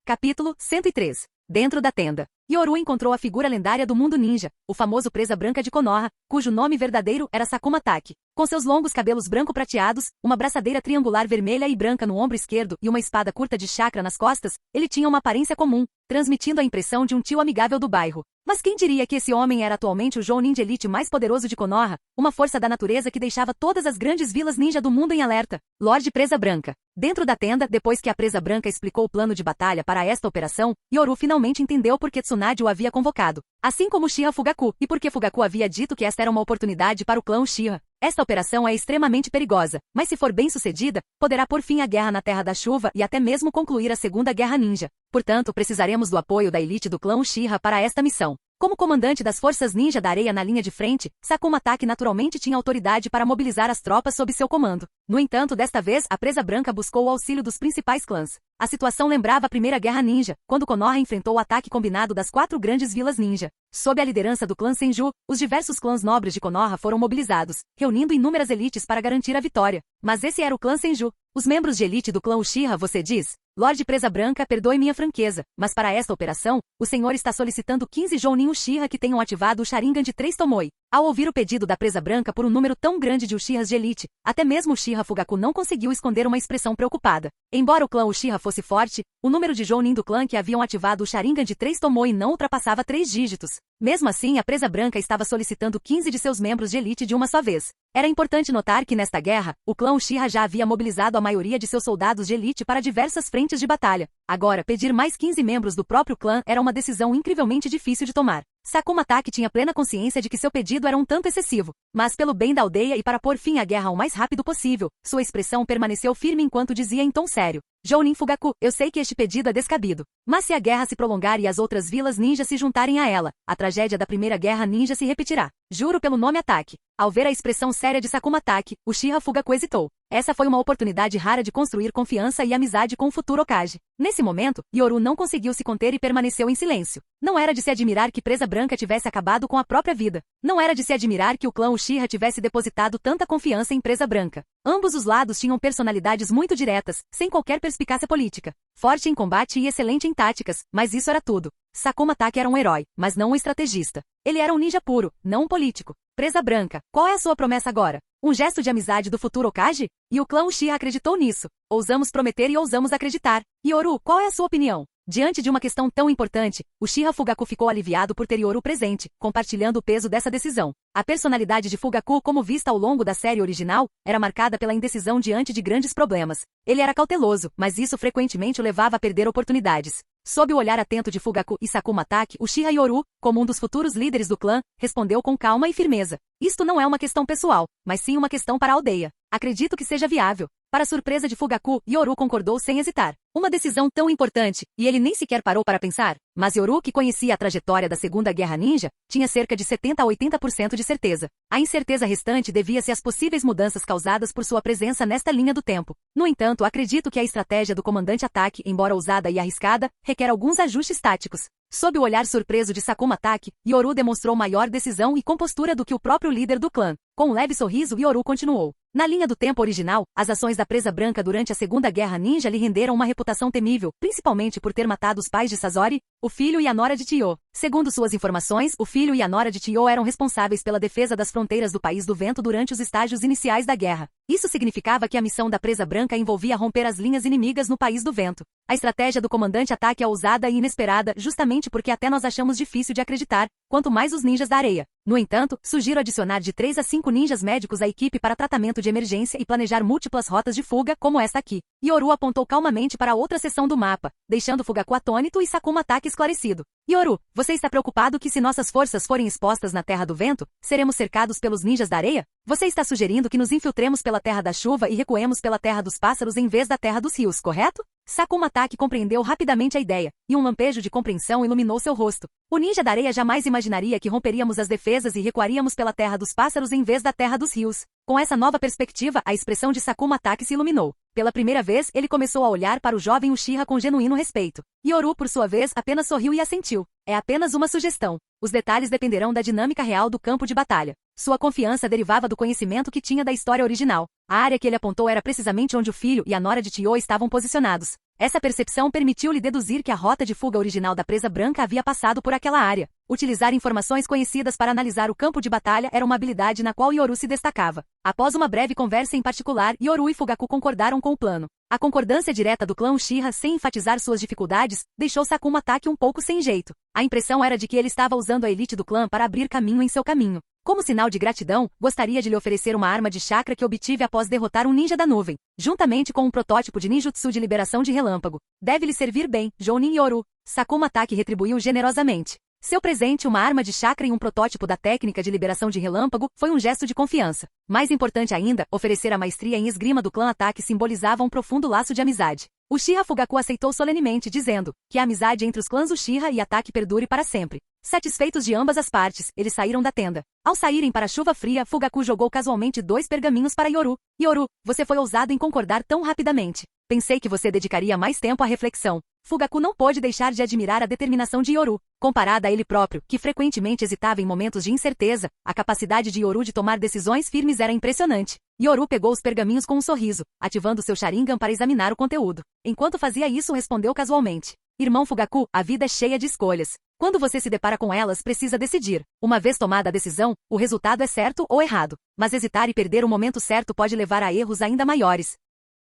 Capítulo 103. Dentro da tenda. Yoru encontrou a figura lendária do mundo ninja, o famoso Presa Branca de Konoha, cujo nome verdadeiro era Sakuma Taki. Com seus longos cabelos branco-prateados, uma braçadeira triangular vermelha e branca no ombro esquerdo e uma espada curta de chakra nas costas, ele tinha uma aparência comum, transmitindo a impressão de um tio amigável do bairro. Mas quem diria que esse homem era atualmente o Jounin de elite mais poderoso de Konoha, uma força da natureza que deixava todas as grandes vilas ninja do mundo em alerta? Lorde Presa Branca. Dentro da tenda, depois que a Presa Branca explicou o plano de batalha para esta operação, Yoru finalmente entendeu por que Tsunade o havia convocado. Assim como Uchiha Fugaku, e porque Fugaku havia dito que esta era uma oportunidade para o clã Uchiha. Esta operação é extremamente perigosa, mas se for bem sucedida, poderá pôr fim à guerra na Terra da Chuva e até mesmo concluir a Segunda Guerra Ninja. Portanto, precisaremos do apoio da elite do clã Uchiha para esta missão. Como comandante das forças ninja da areia na linha de frente, Sakuma Taki naturalmente tinha autoridade para mobilizar as tropas sob seu comando. No entanto, desta vez, a Presa Branca buscou o auxílio dos principais clãs. A situação lembrava a Primeira Guerra Ninja, quando Konoha enfrentou o ataque combinado das 4 grandes vilas ninja. Sob a liderança do clã Senju, os diversos clãs nobres de Konoha foram mobilizados, reunindo inúmeras elites para garantir a vitória. Mas esse era o clã Senju. Os membros de elite do clã Uchiha, você diz? Lorde Presa Branca, perdoe minha franqueza, mas para esta operação, o senhor está solicitando 15 Jounin Uchiha que tenham ativado o Sharingan de 3 Tomoe. Ao ouvir o pedido da Presa Branca por um número tão grande de Uchihas de elite, até mesmo Uchiha Fugaku não conseguiu esconder uma expressão preocupada. Embora o clã Uchiha fosse forte, o número de Jounin do clã que haviam ativado o Sharingan de 3 Tomoe não ultrapassava 3 dígitos. Mesmo assim, a Presa Branca estava solicitando 15 de seus membros de elite de uma só vez. Era importante notar que nesta guerra, o clã Uchiha já havia mobilizado a maioria de seus soldados de elite para diversas frentes de batalha. Agora, pedir mais 15 membros do próprio clã era uma decisão incrivelmente difícil de tomar. Sakuma Taki tinha plena consciência de que seu pedido era um tanto excessivo, mas pelo bem da aldeia e para pôr fim à guerra o mais rápido possível, sua expressão permaneceu firme enquanto dizia em tom sério: Jounin Fugaku, eu sei que este pedido é descabido, mas se a guerra se prolongar e as outras vilas ninja se juntarem a ela, a tragédia da primeira guerra ninja se repetirá. Juro pelo nome Ataki. Ao ver a expressão séria de Sakuma Taki, Uchiha Fugaku hesitou. Essa foi uma oportunidade rara de construir confiança e amizade com o futuro Hokage. Nesse momento, Yoru não conseguiu se conter e permaneceu em silêncio. Não era de se admirar que Presa Branca tivesse acabado com a própria vida. Não era de se admirar que o clã Uchiha tivesse depositado tanta confiança em Presa Branca. Ambos os lados tinham personalidades muito diretas, sem qualquer perspicácia política. Forte em combate e excelente em táticas, mas isso era tudo. Sakuma Taki era um herói, mas não um estrategista. Ele era um ninja puro, não um político. Presa Branca, qual é a sua promessa agora? Um gesto de amizade do futuro Hokage? E o clã Uchiha acreditou nisso. Ousamos prometer e ousamos acreditar. Yoru, qual é a sua opinião? Diante de uma questão tão importante, Uchiha Fugaku ficou aliviado por ter Yoru presente, compartilhando o peso dessa decisão. A personalidade de Fugaku, como vista ao longo da série original, era marcada pela indecisão diante de grandes problemas. Ele era cauteloso, mas isso frequentemente o levava a perder oportunidades. Sob o olhar atento de Fugaku e Sakuma Taki, Uchiha Yoru, como um dos futuros líderes do clã, respondeu com calma e firmeza. Isto não é uma questão pessoal, mas sim uma questão para a aldeia. Acredito que seja viável. Para surpresa de Fugaku, Yoru concordou sem hesitar. Uma decisão tão importante, e ele nem sequer parou para pensar. Mas Yoru, que conhecia a trajetória da Segunda Guerra Ninja, tinha cerca de 70 a 80% de certeza. A incerteza restante devia-se às possíveis mudanças causadas por sua presença nesta linha do tempo. No entanto, acredito que a estratégia do comandante Ataki, embora ousada e arriscada, requer alguns ajustes táticos. Sob o olhar surpreso de Sakuma Taki, Yoru demonstrou maior decisão e compostura do que o próprio líder do clã. Com um leve sorriso, Yoru continuou. Na linha do tempo original, as ações da Presa Branca durante a Segunda Guerra Ninja lhe renderam uma reputação temível, principalmente por ter matado os pais de Sasori, o filho e a nora de Chiyo. Segundo suas informações, o filho e a nora de Chiyo eram responsáveis pela defesa das fronteiras do País do Vento durante os estágios iniciais da guerra. Isso significava que a missão da Presa Branca envolvia romper as linhas inimigas no País do Vento. A estratégia do comandante Ataki é ousada e inesperada, justamente porque até nós achamos difícil de acreditar, quanto mais os ninjas da areia. No entanto, sugiro adicionar de 3 a 5 ninjas médicos à equipe para tratamento de emergência e planejar múltiplas rotas de fuga, como esta aqui. Yoru apontou calmamente para outra seção do mapa, deixando Fugaku atônito e Sakuma Taki esclarecido. Yoru, você está preocupado que se nossas forças forem expostas na Terra do Vento, seremos cercados pelos ninjas da areia? Você está sugerindo que nos infiltremos pela Terra da Chuva e recuemos pela Terra dos Pássaros em vez da Terra dos Rios, correto? Sakuma Taki compreendeu rapidamente a ideia, e um lampejo de compreensão iluminou seu rosto. O ninja da areia jamais imaginaria que romperíamos as defesas e recuaríamos pela Terra dos Pássaros em vez da Terra dos Rios. Com essa nova perspectiva, a expressão de Sakuma Taki se iluminou. Pela primeira vez, ele começou a olhar para o jovem Uchiha com genuíno respeito. Yoru, por sua vez, apenas sorriu e assentiu. É apenas uma sugestão. Os detalhes dependerão da dinâmica real do campo de batalha. Sua confiança derivava do conhecimento que tinha da história original. A área que ele apontou era precisamente onde o filho e a nora de Chiyo estavam posicionados. Essa percepção permitiu-lhe deduzir que a rota de fuga original da Presa Branca havia passado por aquela área. Utilizar informações conhecidas para analisar o campo de batalha era uma habilidade na qual Yoru se destacava. Após uma breve conversa em particular, Yoru e Fugaku concordaram com o plano. A concordância direta do clã Uchiha, sem enfatizar suas dificuldades, deixou Sakuma Taki um pouco sem jeito. A impressão era de que ele estava usando a elite do clã para abrir caminho em seu caminho. Como sinal de gratidão, gostaria de lhe oferecer uma arma de chakra que obtive após derrotar um ninja da nuvem, juntamente com um protótipo de ninjutsu de liberação de relâmpago. Deve lhe servir bem, Jounin Yoru. Sakuma Taki retribuiu generosamente. Seu presente, uma arma de chakra e um protótipo da técnica de liberação de relâmpago, foi um gesto de confiança. Mais importante ainda, oferecer a maestria em esgrima do clã Ataki simbolizava um profundo laço de amizade. Uchiha Fugaku aceitou solenemente, dizendo que a amizade entre os clãs Uchiha e Ataki perdure para sempre. Satisfeitos de ambas as partes, eles saíram da tenda. Ao saírem para a chuva fria, Fugaku jogou casualmente 2 pergaminhos para Yoru. Yoru, você foi ousado em concordar tão rapidamente. Pensei que você dedicaria mais tempo à reflexão. Fugaku não pôde deixar de admirar a determinação de Yoru. Comparada a ele próprio, que frequentemente hesitava em momentos de incerteza, a capacidade de Yoru de tomar decisões firmes era impressionante. Yoru pegou os pergaminhos com um sorriso, ativando seu Sharingan para examinar o conteúdo. Enquanto fazia isso, respondeu casualmente: Irmão Fugaku, a vida é cheia de escolhas. Quando você se depara com elas, precisa decidir. Uma vez tomada a decisão, o resultado é certo ou errado. Mas hesitar e perder o momento certo pode levar a erros ainda maiores.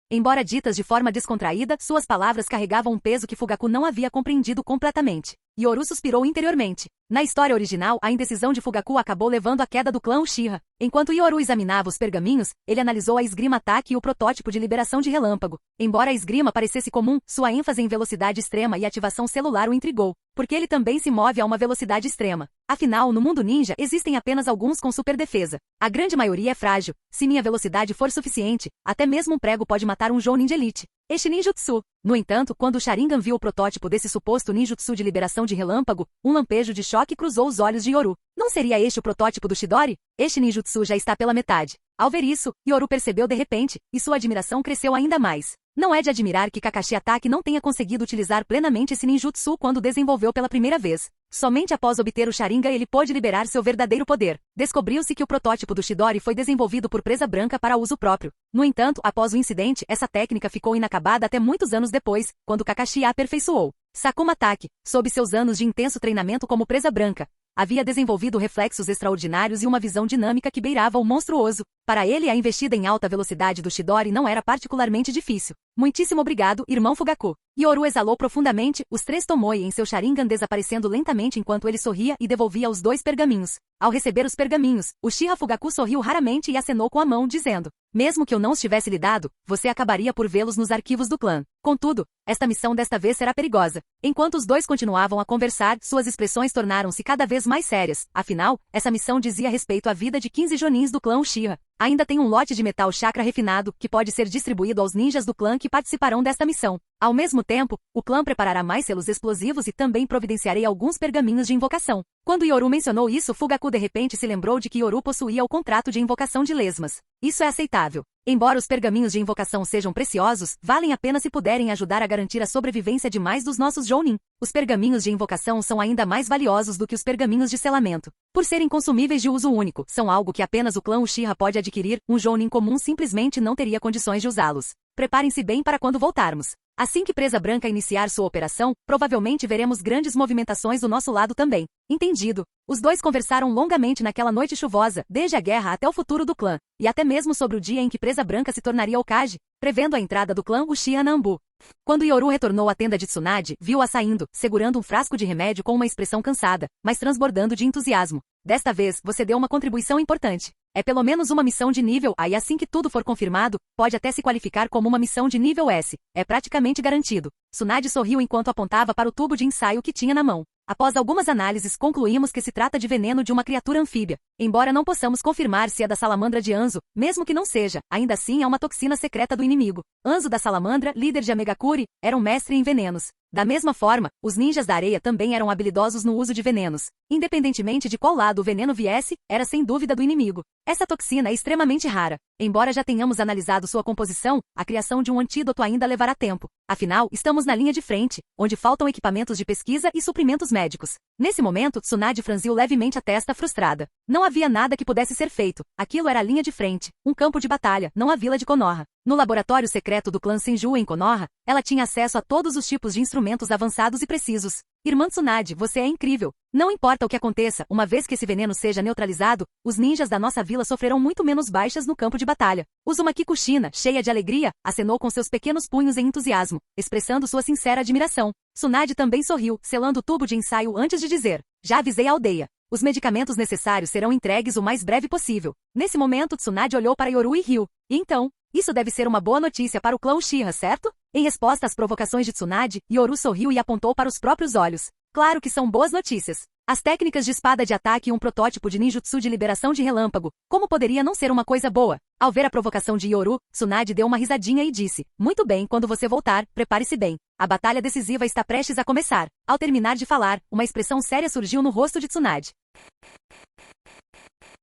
Embora ditas de forma descontraída, suas palavras carregavam um peso que Fugaku não havia compreendido completamente. Yoru suspirou interiormente. Na história original, a indecisão de Fugaku acabou levando à queda do clã Uchiha. Enquanto Yoru examinava os pergaminhos, ele analisou a esgrima ataque e o protótipo de liberação de relâmpago. Embora a esgrima parecesse comum, sua ênfase em velocidade extrema e ativação celular o intrigou, porque ele também se move a uma velocidade extrema. Afinal, no mundo ninja, existem apenas alguns com super defesa. A grande maioria é frágil. Se minha velocidade for suficiente, até mesmo um prego pode matar um Jounin de elite. Este ninjutsu. No entanto, quando o Sharingan viu o protótipo desse suposto ninjutsu de liberação de relâmpago, um lampejo de choque cruzou os olhos de Yoru. Não seria este o protótipo do Chidori? Este ninjutsu já está pela metade. Ao ver isso, Yoru percebeu de repente, e sua admiração cresceu ainda mais. Não é de admirar que Kakashi Atake não tenha conseguido utilizar plenamente esse ninjutsu quando desenvolveu pela primeira vez. Somente após obter o Sharingan ele pôde liberar seu verdadeiro poder. Descobriu-se que o protótipo do Chidori foi desenvolvido por Presa Branca para uso próprio. No entanto, após o incidente, essa técnica ficou inacabada até muitos anos depois, quando Kakashi a aperfeiçoou. Sakuma Atake, sob seus anos de intenso treinamento como Presa Branca, havia desenvolvido reflexos extraordinários e uma visão dinâmica que beirava o monstruoso. Para ele, a investida em alta velocidade do Chidori não era particularmente difícil. Muitíssimo obrigado, irmão Fugaku. Yoru exalou profundamente, os 3 Tomoe em seu Sharingan desaparecendo lentamente enquanto ele sorria e devolvia os 2 pergaminhos. Ao receber os pergaminhos, Uchiha Fugaku sorriu raramente e acenou com a mão, dizendo: mesmo que eu não os tivesse lhe dado, você acabaria por vê-los nos arquivos do clã. Contudo, esta missão desta vez será perigosa. Enquanto os 2 continuavam a conversar, suas expressões tornaram-se cada vez mais sérias. Afinal, essa missão dizia respeito à vida de 15 Jonins do clã Uchiha. Ainda tem um lote de metal chakra refinado, que pode ser distribuído aos ninjas do clã que participarão desta missão. Ao mesmo tempo, o clã preparará mais selos explosivos e também providenciarei alguns pergaminhos de invocação. Quando Yoru mencionou isso, Fugaku de repente se lembrou de que Yoru possuía o contrato de invocação de lesmas. Isso é aceitável. Embora os pergaminhos de invocação sejam preciosos, valem a pena se puderem ajudar a garantir a sobrevivência de mais dos nossos Jounin. Os pergaminhos de invocação são ainda mais valiosos do que os pergaminhos de selamento. Por serem consumíveis de uso único, são algo que apenas o clã Uchiha pode adquirir, um Jounin comum simplesmente não teria condições de usá-los. Preparem-se bem para quando voltarmos. Assim que Presa Branca iniciar sua operação, provavelmente veremos grandes movimentações do nosso lado também. Entendido. Os 2 conversaram longamente naquela noite chuvosa, desde a guerra até o futuro do clã, e até mesmo sobre o dia em que Presa Branca se tornaria Hokage, prevendo a entrada do clã Uchiha na Anbu. Quando Yoru retornou à tenda de Tsunade, viu-a saindo, segurando um frasco de remédio com uma expressão cansada, mas transbordando de entusiasmo. Desta vez, você deu uma contribuição importante. É pelo menos uma missão de nível A e assim que tudo for confirmado, pode até se qualificar como uma missão de nível S. É praticamente garantido. Tsunade sorriu enquanto apontava para o tubo de ensaio que tinha na mão. Após algumas análises, concluímos que se trata de veneno de uma criatura anfíbia. Embora não possamos confirmar se é da salamandra de Anzo, mesmo que não seja, ainda assim é uma toxina secreta do inimigo. Anzo da salamandra, líder de Amegakuri, era um mestre em venenos. Da mesma forma, os ninjas da areia também eram habilidosos no uso de venenos. Independentemente de qual lado o veneno viesse, era sem dúvida do inimigo. Essa toxina é extremamente rara. Embora já tenhamos analisado sua composição, a criação de um antídoto ainda levará tempo. Afinal, estamos na linha de frente, onde faltam equipamentos de pesquisa e suprimentos médicos. Nesse momento, Tsunade franziu levemente a testa frustrada. Não havia nada que pudesse ser feito. Aquilo era a linha de frente, um campo de batalha, não a vila de Konoha. No laboratório secreto do clã Senju em Konoha, ela tinha acesso a todos os tipos de instrumentos avançados e precisos. Irmã Tsunade, você é incrível. Não importa o que aconteça, uma vez que esse veneno seja neutralizado, os ninjas da nossa vila sofrerão muito menos baixas no campo de batalha. Uzumaki Kushina, cheia de alegria, acenou com seus pequenos punhos em entusiasmo, expressando sua sincera admiração. Tsunade também sorriu, selando o tubo de ensaio antes de dizer: já avisei a aldeia. Os medicamentos necessários serão entregues o mais breve possível. Nesse momento, Tsunade olhou para Yoru e riu. E então? Isso deve ser uma boa notícia para o clã Uchiha, certo? Em resposta às provocações de Tsunade, Yoru sorriu e apontou para os próprios olhos. Claro que são boas notícias. As técnicas de espada de ataque e um protótipo de ninjutsu de liberação de relâmpago. Como poderia não ser uma coisa boa? Ao ver a provocação de Yoru, Tsunade deu uma risadinha e disse: muito bem, quando você voltar, prepare-se bem. A batalha decisiva está prestes a começar. Ao terminar de falar, uma expressão séria surgiu no rosto de Tsunade.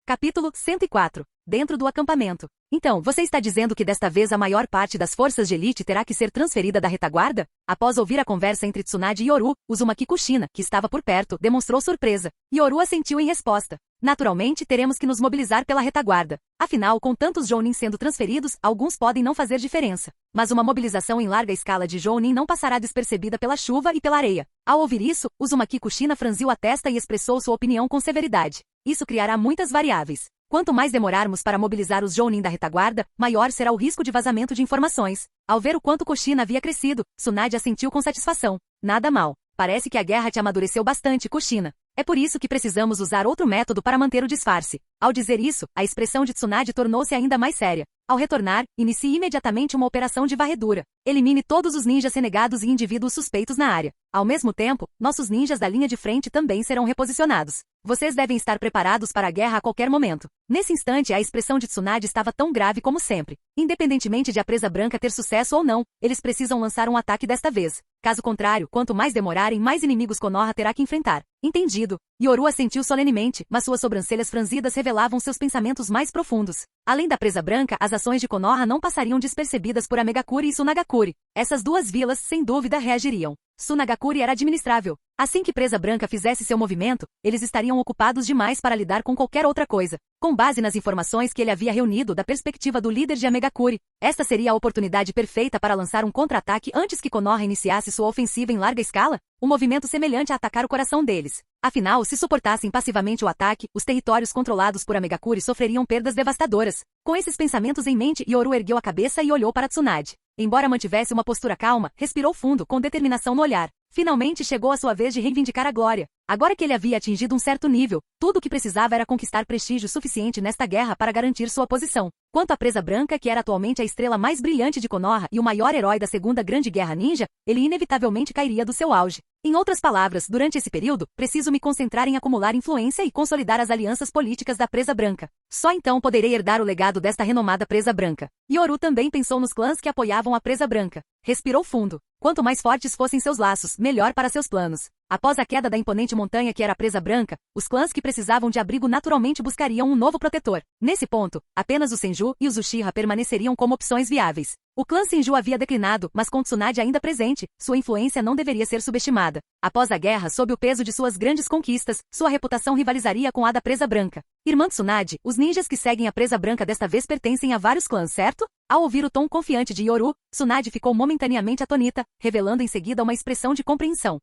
Capítulo 104. Dentro do acampamento. Então, você está dizendo que desta vez a maior parte das forças de elite terá que ser transferida da retaguarda? Após ouvir a conversa entre Tsunade e Yoru, Uzumaki Kushina, que estava por perto, demonstrou surpresa. Yoru assentiu em resposta. Naturalmente, teremos que nos mobilizar pela retaguarda. Afinal, com tantos Jounin sendo transferidos, alguns podem não fazer diferença. Mas uma mobilização em larga escala de Jounin não passará despercebida pela chuva e pela areia. Ao ouvir isso, Uzumaki Kushina franziu a testa e expressou sua opinião com severidade. Isso criará muitas variáveis. Quanto mais demorarmos para mobilizar os Jounin da retaguarda, maior será o risco de vazamento de informações. Ao ver o quanto Kushina havia crescido, Tsunade assentiu com satisfação. Nada mal. Parece que a guerra te amadureceu bastante, Kushina. É por isso que precisamos usar outro método para manter o disfarce. Ao dizer isso, a expressão de Tsunade tornou-se ainda mais séria. Ao retornar, inicie imediatamente uma operação de varredura. Elimine todos os ninjas renegados e indivíduos suspeitos na área. Ao mesmo tempo, nossos ninjas da linha de frente também serão reposicionados. Vocês devem estar preparados para a guerra a qualquer momento. Nesse instante, a expressão de Tsunade estava tão grave como sempre. Independentemente de a presa branca ter sucesso ou não, eles precisam lançar um ataque desta vez. Caso contrário, quanto mais demorarem, mais inimigos Konoha terá que enfrentar. Entendido. Yoru assentiu solenemente, mas suas sobrancelhas franzidas revelavam seus pensamentos mais profundos. Além da presa branca, as ações de Konoha não passariam despercebidas por Amegakuri e Sunagakuri. Essas duas vilas, sem dúvida, reagiriam. Sunagakuri era administrável. Assim que Presa Branca fizesse seu movimento, eles estariam ocupados demais para lidar com qualquer outra coisa. Com base nas informações que ele havia reunido da perspectiva do líder de Amegakuri, esta seria a oportunidade perfeita para lançar um contra-ataque antes que Konoha iniciasse sua ofensiva em larga escala, um movimento semelhante a atacar o coração deles. Afinal, se suportassem passivamente o ataque, os territórios controlados por Amegakuri sofreriam perdas devastadoras. Com esses pensamentos em mente, Yoru ergueu a cabeça e olhou para Tsunade. Embora mantivesse uma postura calma, respirou fundo, com determinação no olhar. Finalmente chegou a sua vez de reivindicar a glória. Agora que ele havia atingido um certo nível, tudo o que precisava era conquistar prestígio suficiente nesta guerra para garantir sua posição. Quanto à Presa Branca, que era atualmente a estrela mais brilhante de Konoha e o maior herói da Segunda Grande Guerra Ninja, ele inevitavelmente cairia do seu auge. Em outras palavras, durante esse período, preciso me concentrar em acumular influência e consolidar as alianças políticas da Presa Branca. Só então poderei herdar o legado desta renomada Presa Branca. Yoru também pensou nos clãs que apoiavam a Presa Branca. Respirou fundo. Quanto mais fortes fossem seus laços, melhor para seus planos. Após a queda da imponente montanha que era a Presa Branca, os clãs que precisavam de abrigo naturalmente buscariam um novo protetor. Nesse ponto, apenas o Senju e os Uchiha permaneceriam como opções viáveis. O clã Senju havia declinado, mas com Tsunade ainda presente, sua influência não deveria ser subestimada. Após a guerra, sob o peso de suas grandes conquistas, sua reputação rivalizaria com a da Presa Branca. Irmã Tsunade, os ninjas que seguem a Presa Branca desta vez pertencem a vários clãs, certo? Ao ouvir o tom confiante de Yoru, Tsunade ficou momentaneamente atonita, revelando em seguida uma expressão de compreensão.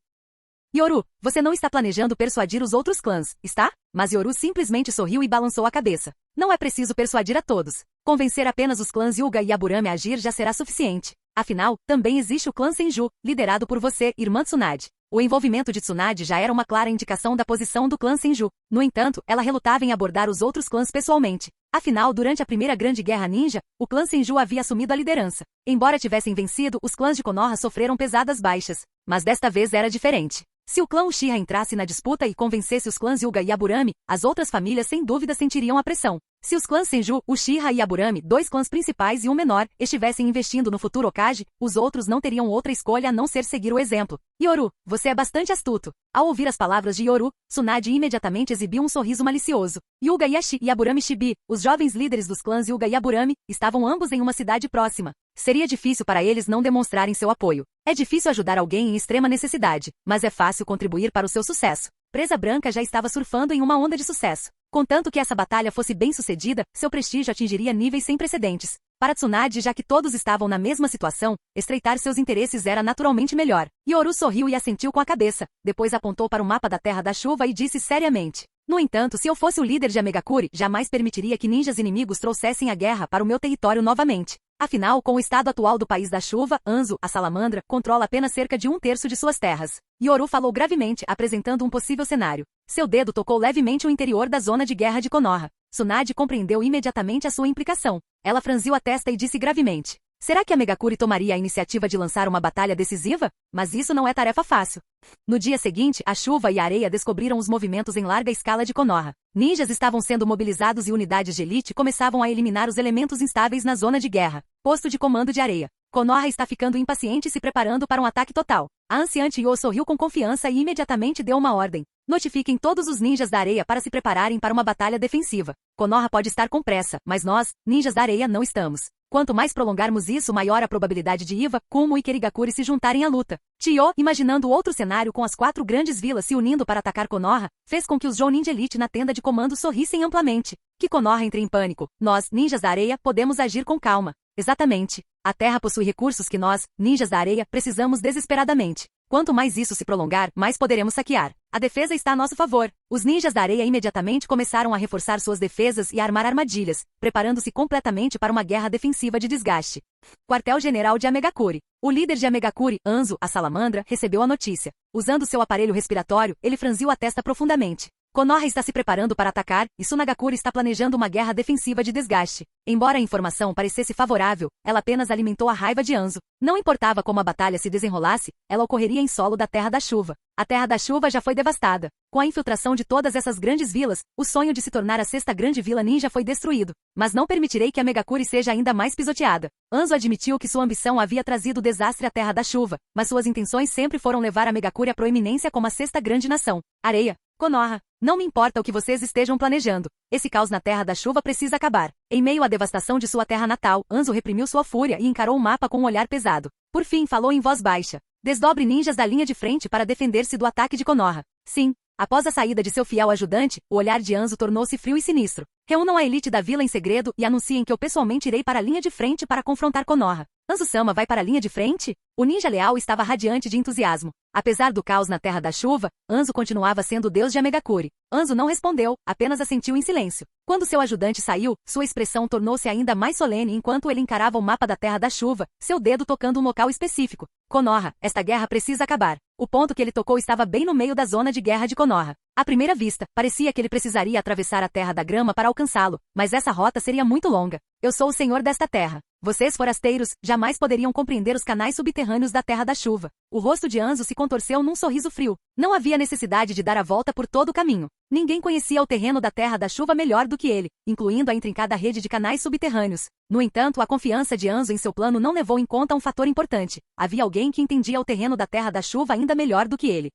Yoru, você não está planejando persuadir os outros clãs, está? Mas Yoru simplesmente sorriu e balançou a cabeça. Não é preciso persuadir a todos. Convencer apenas os clãs Hyuga e Aburame a agir já será suficiente. Afinal, também existe o clã Senju, liderado por você, irmã Tsunade. O envolvimento de Tsunade já era uma clara indicação da posição do clã Senju. No entanto, ela relutava em abordar os outros clãs pessoalmente. Afinal, durante a Primeira Grande Guerra Ninja, o clã Senju havia assumido a liderança. Embora tivessem vencido, os clãs de Konoha sofreram pesadas baixas. Mas desta vez era diferente. Se o clã Uchiha entrasse na disputa e convencesse os clãs Hyuga e Aburame, as outras famílias sem dúvida sentiriam a pressão. Se os clãs Senju, Uchiha e Aburame, dois clãs principais e um menor, estivessem investindo no futuro Hokage, os outros não teriam outra escolha a não ser seguir o exemplo. Yoru, você é bastante astuto. Ao ouvir as palavras de Yoru, Tsunade imediatamente exibiu um sorriso malicioso. Hyuga Yashi e Aburame Shibi, os jovens líderes dos clãs Hyuga e Aburame, estavam ambos em uma cidade próxima. Seria difícil para eles não demonstrarem seu apoio. É difícil ajudar alguém em extrema necessidade, mas é fácil contribuir para o seu sucesso. Presa Branca já estava surfando em uma onda de sucesso. Contanto que essa batalha fosse bem sucedida, seu prestígio atingiria níveis sem precedentes. Para Tsunade, já que todos estavam na mesma situação, estreitar seus interesses era naturalmente melhor. Yoru sorriu e assentiu com a cabeça. Depois apontou para o mapa da Terra da Chuva e disse seriamente. No entanto, se eu fosse o líder de Amegakuri, jamais permitiria que ninjas inimigos trouxessem a guerra para o meu território novamente. Afinal, com o estado atual do País da Chuva, Anzo, a salamandra, controla apenas cerca de 1/3 de suas terras. Yoru falou gravemente, apresentando um possível cenário. Seu dedo tocou levemente o interior da zona de guerra de Konoha. Tsunade compreendeu imediatamente a sua implicação. Ela franziu a testa e disse gravemente. Será que Amegakuri tomaria a iniciativa de lançar uma batalha decisiva? Mas isso não é tarefa fácil. No dia seguinte, a chuva e a areia descobriram os movimentos em larga escala de Konoha. Ninjas estavam sendo mobilizados e unidades de elite começavam a eliminar os elementos instáveis na zona de guerra. Posto de comando de areia. Konoha está ficando impaciente e se preparando para um ataque total. A anciã Tio sorriu com confiança e imediatamente deu uma ordem. Notifiquem todos os ninjas da areia para se prepararem para uma batalha defensiva. Konoha pode estar com pressa, mas nós, ninjas da areia, não estamos. Quanto mais prolongarmos isso, maior a probabilidade de Iva, Kumo e Kirigakuri se juntarem à luta. Chiyo, imaginando outro cenário com as 4 grandes vilas se unindo para atacar Konoha, fez com que os Jounin de elite na tenda de comando sorrissem amplamente. Que Konoha entre em pânico. Nós, ninjas da areia, podemos agir com calma. Exatamente. A Terra possui recursos que nós, ninjas da areia, precisamos desesperadamente. Quanto mais isso se prolongar, mais poderemos saquear. A defesa está a nosso favor. Os ninjas da areia imediatamente começaram a reforçar suas defesas e a armar armadilhas, preparando-se completamente para uma guerra defensiva de desgaste. Quartel-General de Amegakuri. O líder de Amegakuri, Anzo, a salamandra, recebeu a notícia. Usando seu aparelho respiratório, ele franziu a testa profundamente. Konoha está se preparando para atacar, e Tsunagakure está planejando uma guerra defensiva de desgaste. Embora a informação parecesse favorável, ela apenas alimentou a raiva de Anzo. Não importava como a batalha se desenrolasse, ela ocorreria em solo da Terra da Chuva. A Terra da Chuva já foi devastada. Com a infiltração de todas essas grandes vilas, o sonho de se tornar a 6ª grande vila ninja foi destruído. Mas não permitirei que a Megakuri seja ainda mais pisoteada. Anzo admitiu que sua ambição havia trazido desastre à Terra da Chuva, mas suas intenções sempre foram levar a Megakuri à proeminência como a 6ª grande nação. Areia. Konoha. Não me importa o que vocês estejam planejando. Esse caos na Terra da Chuva precisa acabar. Em meio à devastação de sua terra natal, Anzo reprimiu sua fúria e encarou o mapa com um olhar pesado. Por fim, falou em voz baixa. Desdobre ninjas da linha de frente para defender-se do ataque de Konoha. Sim. Após a saída de seu fiel ajudante, o olhar de Anzo tornou-se frio e sinistro. Reúnam a elite da vila em segredo e anunciem que eu pessoalmente irei para a linha de frente para confrontar Konoha. Anzo-sama vai para a linha de frente? O ninja leal estava radiante de entusiasmo. Apesar do caos na Terra da Chuva, Anzo continuava sendo o deus de Amegakuri. Anzo não respondeu, apenas assentiu em silêncio. Quando seu ajudante saiu, sua expressão tornou-se ainda mais solene enquanto ele encarava o mapa da Terra da Chuva, seu dedo tocando um local específico. Konoha, esta guerra precisa acabar. O ponto que ele tocou estava bem no meio da zona de guerra de Konoha. À primeira vista, parecia que ele precisaria atravessar a Terra da Grama para alcançá-lo, mas essa rota seria muito longa. Eu sou o senhor desta terra. Vocês, forasteiros, jamais poderiam compreender os canais subterrâneos da Terra da Chuva. O rosto de Anzo se contorceu num sorriso frio. Não havia necessidade de dar a volta por todo o caminho. Ninguém conhecia o terreno da Terra da Chuva melhor do que ele, incluindo a intrincada rede de canais subterrâneos. No entanto, a confiança de Anzo em seu plano não levou em conta um fator importante. Havia alguém que entendia o terreno da Terra da Chuva ainda melhor do que ele.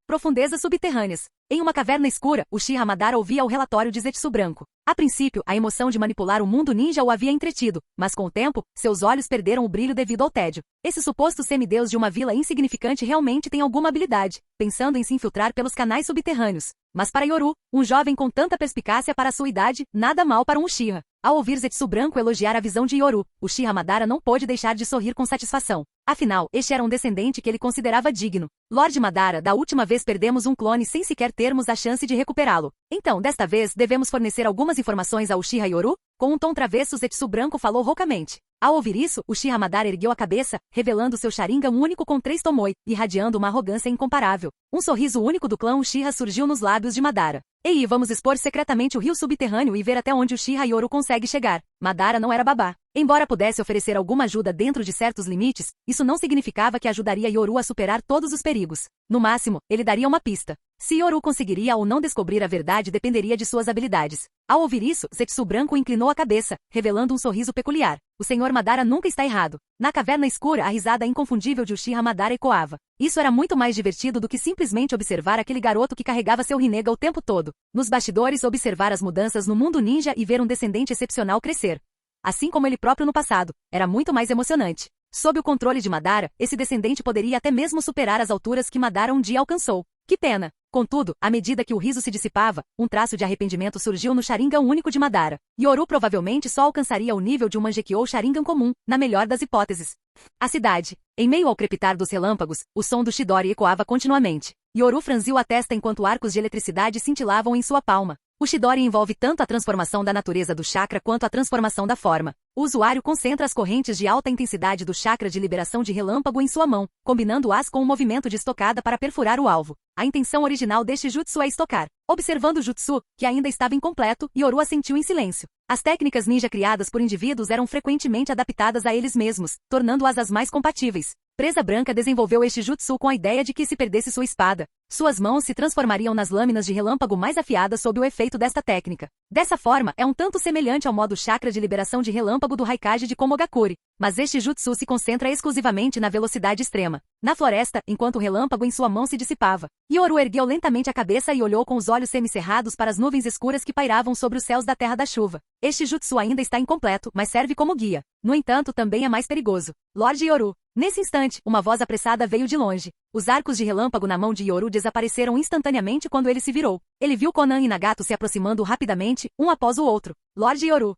Profundezas subterrâneas. Em uma caverna escura, Uchiha Madara ouvia o relatório de Zetsu Branco. A princípio, a emoção de manipular o mundo ninja o havia entretido, mas com o tempo, seus olhos perderam o brilho devido ao tédio. Esse suposto semideus de uma vila insignificante realmente tem alguma habilidade, pensando em se infiltrar pelos canais subterrâneos. Mas para Yoru, um jovem com tanta perspicácia para sua idade, nada mal para um Uchiha. Ao ouvir Zetsu Branco elogiar a visão de Yoru, Uchiha Madara não pôde deixar de sorrir com satisfação. Afinal, este era um descendente que ele considerava digno. Lord Madara, da última vez perdemos um clone sem sequer termos a chance de recuperá-lo. Então, desta vez, devemos fornecer algumas informações a Uchiha Yoru? Com um tom travesso, Zetsu Branco falou roucamente. Ao ouvir isso, Uchiha Madara ergueu a cabeça, revelando seu Sharingan único com 3 Tomoe, irradiando uma arrogância incomparável. Um sorriso único do clã Uchiha surgiu nos lábios de Madara. Ei, vamos expor secretamente o rio subterrâneo e ver até onde Uchiha Yoru consegue chegar. Madara não era babá. Embora pudesse oferecer alguma ajuda dentro de certos limites, isso não significava que ajudaria Yoru a superar todos os perigos. No máximo, ele daria uma pista. Se Yoru conseguiria ou não descobrir a verdade dependeria de suas habilidades. Ao ouvir isso, Zetsu Branco inclinou a cabeça, revelando um sorriso peculiar. O senhor Madara nunca está errado. Na caverna escura, a risada inconfundível de Uchiha Madara ecoava. Isso era muito mais divertido do que simplesmente observar aquele garoto que carregava seu Rinnegan o tempo todo. Nos bastidores, observar as mudanças no mundo ninja e ver um descendente excepcional crescer. Assim como ele próprio no passado, era muito mais emocionante. Sob o controle de Madara, esse descendente poderia até mesmo superar as alturas que Madara um dia alcançou. Que pena! Contudo, à medida que o riso se dissipava, um traço de arrependimento surgiu no Sharingan único de Madara. Yoru provavelmente só alcançaria o nível de um Mangekyou Sharingan comum, na melhor das hipóteses. A cidade. Em meio ao crepitar dos relâmpagos, o som do Chidori ecoava continuamente. Yoru franziu a testa enquanto arcos de eletricidade cintilavam em sua palma. O Chidori envolve tanto a transformação da natureza do chakra quanto a transformação da forma. O usuário concentra as correntes de alta intensidade do chakra de liberação de relâmpago em sua mão, combinando-as com um movimento de estocada para perfurar o alvo. A intenção original deste jutsu é estocar. Observando o jutsu, que ainda estava incompleto, Yoru assentiu em silêncio. As técnicas ninja criadas por indivíduos eram frequentemente adaptadas a eles mesmos, tornando-as as mais compatíveis. Presa Branca desenvolveu este jutsu com a ideia de que se perdesse sua espada, Suas mãos se transformariam nas lâminas de relâmpago mais afiadas sob o efeito desta técnica. Dessa forma, é um tanto semelhante ao modo chakra de liberação de relâmpago do Haikage de Komogakure, mas este jutsu se concentra exclusivamente na velocidade extrema. Na floresta, enquanto o relâmpago em sua mão se dissipava, Yoru ergueu lentamente a cabeça e olhou com os olhos semicerrados para as nuvens escuras que pairavam sobre os céus da Terra da Chuva. Este jutsu ainda está incompleto, mas serve como guia. No entanto, também é mais perigoso. Lorde Yoru. Nesse instante, uma voz apressada veio de longe. Os arcos de relâmpago na mão de Yoru desapareceram instantaneamente quando ele se virou. Ele viu Konan e Nagato se aproximando rapidamente, um após o outro. Lorde Yoru.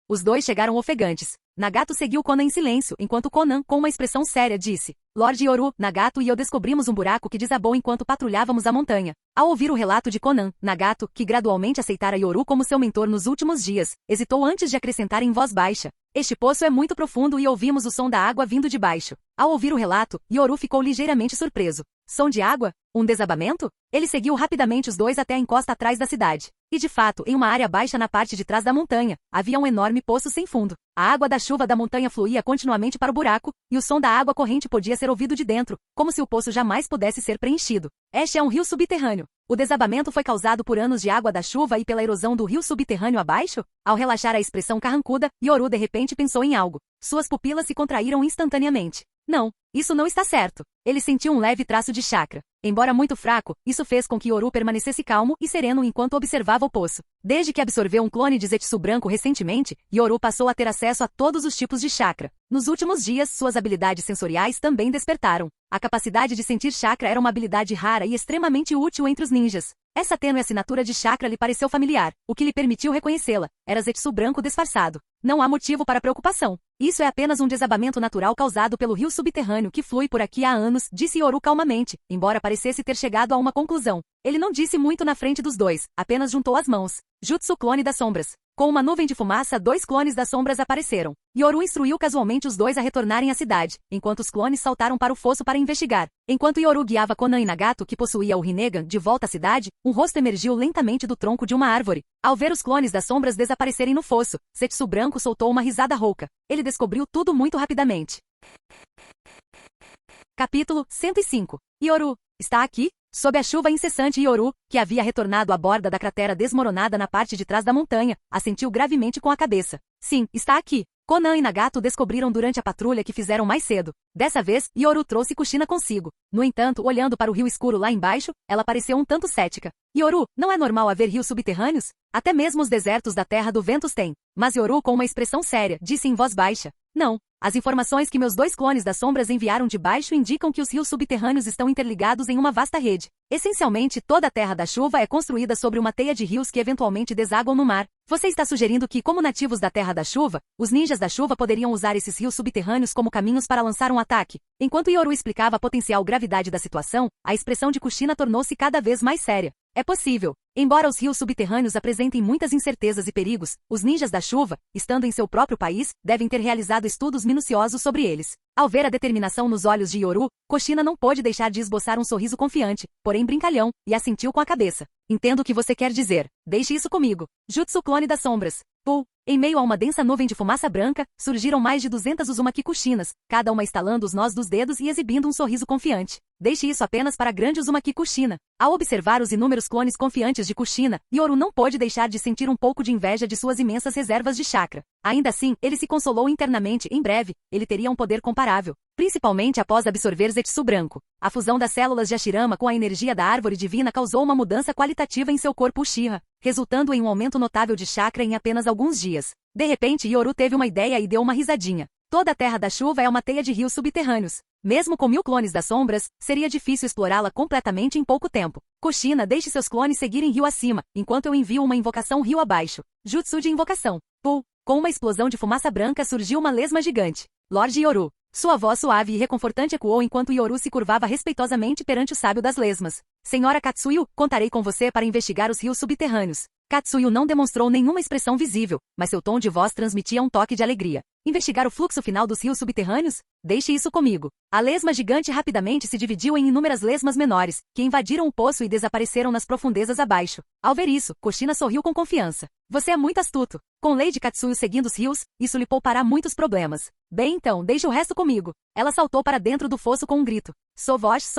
Os dois chegaram ofegantes. Nagato seguiu Konan em silêncio, enquanto Konan, com uma expressão séria, disse: Lorde Yoru, Nagato e eu descobrimos um buraco que desabou enquanto patrulhávamos a montanha. Ao ouvir o relato de Konan, Nagato, que gradualmente aceitara Yoru como seu mentor nos últimos dias, hesitou antes de acrescentar em voz baixa: Este poço é muito profundo e ouvimos o som da água vindo de baixo. Ao ouvir o relato, Yoru ficou ligeiramente surpreso. Som de água? Um desabamento? Ele seguiu rapidamente os dois até a encosta atrás da cidade. E de fato, em uma área baixa na parte de trás da montanha, havia um enorme poço sem fundo. A água da chuva da montanha fluía continuamente para o buraco, e o som da água corrente podia ser ouvido de dentro, como se o poço jamais pudesse ser preenchido. Este é um rio subterrâneo. O desabamento foi causado por anos de água da chuva e pela erosão do rio subterrâneo abaixo? Ao relaxar a expressão carrancuda, Yoru de repente pensou em algo. Suas pupilas se contraíram instantaneamente. Não, isso não está certo. Ele sentiu um leve traço de chakra. Embora muito fraco, isso fez com que Yoru permanecesse calmo e sereno enquanto observava o poço. Desde que absorveu um clone de Zetsu branco recentemente, Yoru passou a ter acesso a todos os tipos de chakra. Nos últimos dias, suas habilidades sensoriais também despertaram. A capacidade de sentir chakra era uma habilidade rara e extremamente útil entre os ninjas. Essa tênue assinatura de chakra lhe pareceu familiar, o que lhe permitiu reconhecê-la. Era Zetsu branco disfarçado. Não há motivo para preocupação. Isso é apenas um desabamento natural causado pelo rio subterrâneo que flui por aqui há anos, disse Yoru calmamente, embora parecesse ter chegado a uma conclusão. Ele não disse muito na frente dos dois, apenas juntou as mãos. Jutsu Clone das Sombras. Com uma nuvem de fumaça, 2 clones das sombras apareceram. Yoru instruiu casualmente os dois a retornarem à cidade, enquanto os clones saltaram para o fosso para investigar. Enquanto Yoru guiava Konan e Nagato, que possuía o Rinnegan, de volta à cidade, um rosto emergiu lentamente do tronco de uma árvore. Ao ver os clones das sombras desaparecerem no fosso, Zetsu branco soltou uma risada rouca. Ele descobriu tudo muito rapidamente. Capítulo 105. Yoru. Está aqui? Sob a chuva incessante, Yoru, que havia retornado à borda da cratera desmoronada na parte de trás da montanha, assentiu gravemente com a cabeça. Sim, está aqui. Konan e Nagato descobriram durante a patrulha que fizeram mais cedo. Dessa vez, Yoru trouxe Kushina consigo. No entanto, olhando para o rio escuro lá embaixo, ela pareceu um tanto cética. Yoru, não é normal haver rios subterrâneos? Até mesmo os desertos da Terra do Ventos têm. Mas Yoru, com uma expressão séria, disse em voz baixa. Não. As informações que meus 2 clones das sombras enviaram de baixo indicam que os rios subterrâneos estão interligados em uma vasta rede. Essencialmente, toda a Terra da Chuva é construída sobre uma teia de rios que eventualmente desaguam no mar. Você está sugerindo que, como nativos da Terra da Chuva, os ninjas da chuva poderiam usar esses rios subterrâneos como caminhos para lançar um ataque? Enquanto Yoru explicava a potencial gravidade da situação, a expressão de Kushina tornou-se cada vez mais séria. É possível. Embora os rios subterrâneos apresentem muitas incertezas e perigos, os ninjas da chuva, estando em seu próprio país, devem ter realizado estudos minuciosos sobre eles. Ao ver a determinação nos olhos de Yoru, Kushina não pôde deixar de esboçar um sorriso confiante, porém brincalhão, e assentiu com a cabeça. Entendo o que você quer dizer. Deixe isso comigo. Jutsu Clone das Sombras. Em meio a uma densa nuvem de fumaça branca, surgiram mais de 200 Uzumaki Kushinas, cada uma estalando os nós dos dedos e exibindo um sorriso confiante. Deixe isso apenas para a grande Uzumaki Kushina. Ao observar os inúmeros clones confiantes de Kushina, Yoru não pôde deixar de sentir um pouco de inveja de suas imensas reservas de chakra. Ainda assim, ele se consolou internamente, em breve, ele teria um poder comparável. Principalmente após absorver Zetsu branco. A fusão das células de Hashirama com a energia da árvore divina causou uma mudança qualitativa em seu corpo Uchiha, resultando em um aumento notável de chakra em apenas alguns dias. De repente, Yoru teve uma ideia e deu uma risadinha. Toda a Terra da Chuva é uma teia de rios subterrâneos. Mesmo com 1000 clones das sombras, seria difícil explorá-la completamente em pouco tempo. Kushina, deixe seus clones seguirem rio acima, enquanto eu envio uma invocação rio abaixo. Jutsu de invocação. Com uma explosão de fumaça branca surgiu uma lesma gigante. Lorde Yoru. Sua voz suave e reconfortante ecoou enquanto Yoru se curvava respeitosamente perante o sábio das lesmas. Senhora Katsuyu, contarei com você para investigar os rios subterrâneos. Katsuyu não demonstrou nenhuma expressão visível, mas seu tom de voz transmitia um toque de alegria. Investigar o fluxo final dos rios subterrâneos? Deixe isso comigo. A lesma gigante rapidamente se dividiu em inúmeras lesmas menores, que invadiram o poço e desapareceram nas profundezas abaixo. Ao ver isso, Kushina sorriu com confiança. Você é muito astuto. Com Lady Katsuyu seguindo os rios, isso lhe poupará muitos problemas. Bem então, deixe o resto comigo. Ela saltou para dentro do fosso com um grito. Sou voz,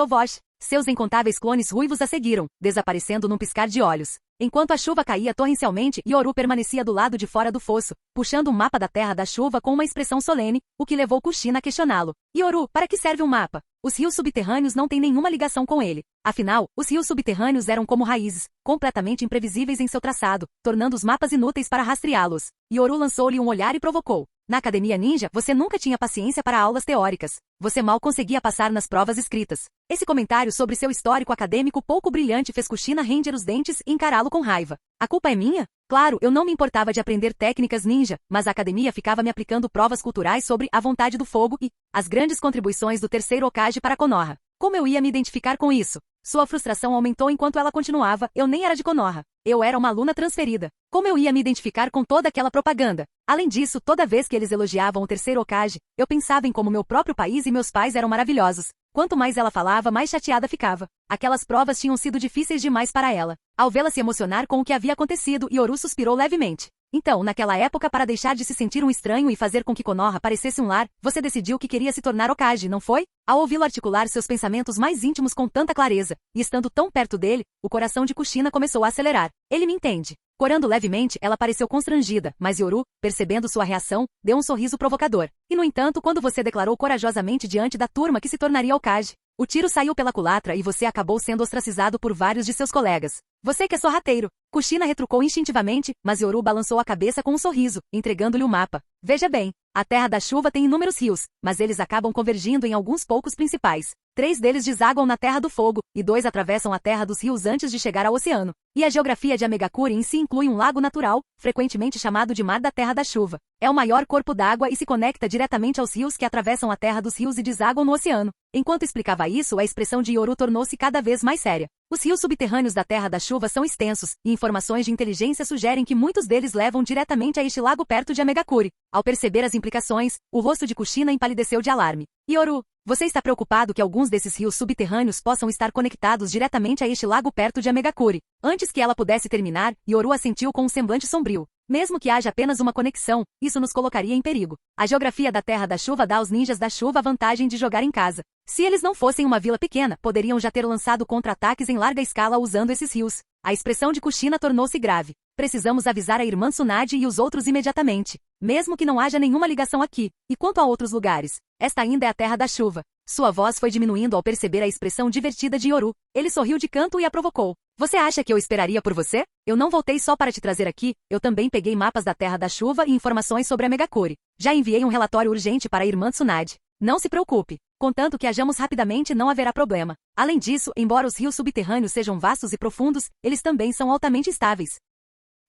Seus incontáveis clones ruivos a seguiram, desaparecendo num piscar de olhos. Enquanto a chuva caía torrencialmente, Yoru permanecia do lado de fora do fosso, puxando um mapa da terra da chuva com uma expressão solene, o que levou Kushina a questioná-lo. Yoru, para que serve um mapa? Os rios subterrâneos não têm nenhuma ligação com ele. Afinal, os rios subterrâneos eram como raízes, completamente imprevisíveis em seu traçado, tornando os mapas inúteis para rastreá-los. Yoru lançou-lhe um olhar e provocou. Na academia ninja, você nunca tinha paciência para aulas teóricas. Você mal conseguia passar nas provas escritas. Esse comentário sobre seu histórico acadêmico pouco brilhante fez Kushina ranger os dentes e encará-lo com raiva. A culpa é minha? Claro, eu não me importava de aprender técnicas ninja, mas a academia ficava me aplicando provas culturais sobre a vontade do fogo e as grandes contribuições do terceiro Hokage para Konoha. Como eu ia me identificar com isso? Sua frustração aumentou enquanto ela continuava. Eu nem era de Konoha. Eu era uma aluna transferida. Como eu ia me identificar com toda aquela propaganda? Além disso, toda vez que eles elogiavam o terceiro Hokage, eu pensava em como meu próprio país e meus pais eram maravilhosos. Quanto mais ela falava, mais chateada ficava. Aquelas provas tinham sido difíceis demais para ela. Ao vê-la se emocionar com o que havia acontecido, Yoru suspirou levemente. Então, naquela época, para deixar de se sentir um estranho e fazer com que Konoha parecesse um lar, você decidiu que queria se tornar Hokage, não foi? Ao ouvi-lo articular seus pensamentos mais íntimos com tanta clareza, e estando tão perto dele, o coração de Kushina começou a acelerar. Ele me entende. Corando levemente, ela pareceu constrangida, mas Yoru, percebendo sua reação, deu um sorriso provocador. E no entanto, quando você declarou corajosamente diante da turma que se tornaria Hokage, o tiro saiu pela culatra e você acabou sendo ostracizado por vários de seus colegas. Você que é sorrateiro. Kushina retrucou instintivamente, mas Yoru balançou a cabeça com um sorriso, entregando-lhe o mapa. Veja bem, a Terra da Chuva tem inúmeros rios, mas eles acabam convergindo em alguns poucos principais. 3 deles desaguam na Terra do Fogo, e 2 atravessam a Terra dos Rios antes de chegar ao oceano. E a geografia de Amegakure em si inclui um lago natural, frequentemente chamado de Mar da Terra da Chuva. É o maior corpo d'água e se conecta diretamente aos rios que atravessam a Terra dos Rios e desaguam no oceano. Enquanto explicava isso, a expressão de Yoru tornou-se cada vez mais séria. Os rios subterrâneos da Terra da Chuva são extensos, e informações de inteligência sugerem que muitos deles levam diretamente a este lago perto de Amegakure. Ao perceber as implicações, o rosto de Kushina empalideceu de alarme. Yoru, você está preocupado que alguns desses rios subterrâneos possam estar conectados diretamente a este lago perto de Amegakure? Antes que ela pudesse terminar, Yoru assentiu com um semblante sombrio. Mesmo que haja apenas uma conexão, isso nos colocaria em perigo. A geografia da Terra da Chuva dá aos ninjas da chuva a vantagem de jogar em casa. Se eles não fossem uma vila pequena, poderiam já ter lançado contra-ataques em larga escala usando esses rios. A expressão de Kushina tornou-se grave. Precisamos avisar a irmã Tsunade e os outros imediatamente. Mesmo que não haja nenhuma ligação aqui. E quanto a outros lugares? Esta ainda é a Terra da Chuva. Sua voz foi diminuindo ao perceber a expressão divertida de Yoru. Ele sorriu de canto e a provocou. Você acha que eu esperaria por você? Eu não voltei só para te trazer aqui, eu também peguei mapas da Terra da Chuva e informações sobre a Megakure. Já enviei um relatório urgente para a irmã Tsunade. Não se preocupe. Contanto que hajamos rapidamente não haverá problema. Além disso, embora os rios subterrâneos sejam vastos e profundos, eles também são altamente estáveis.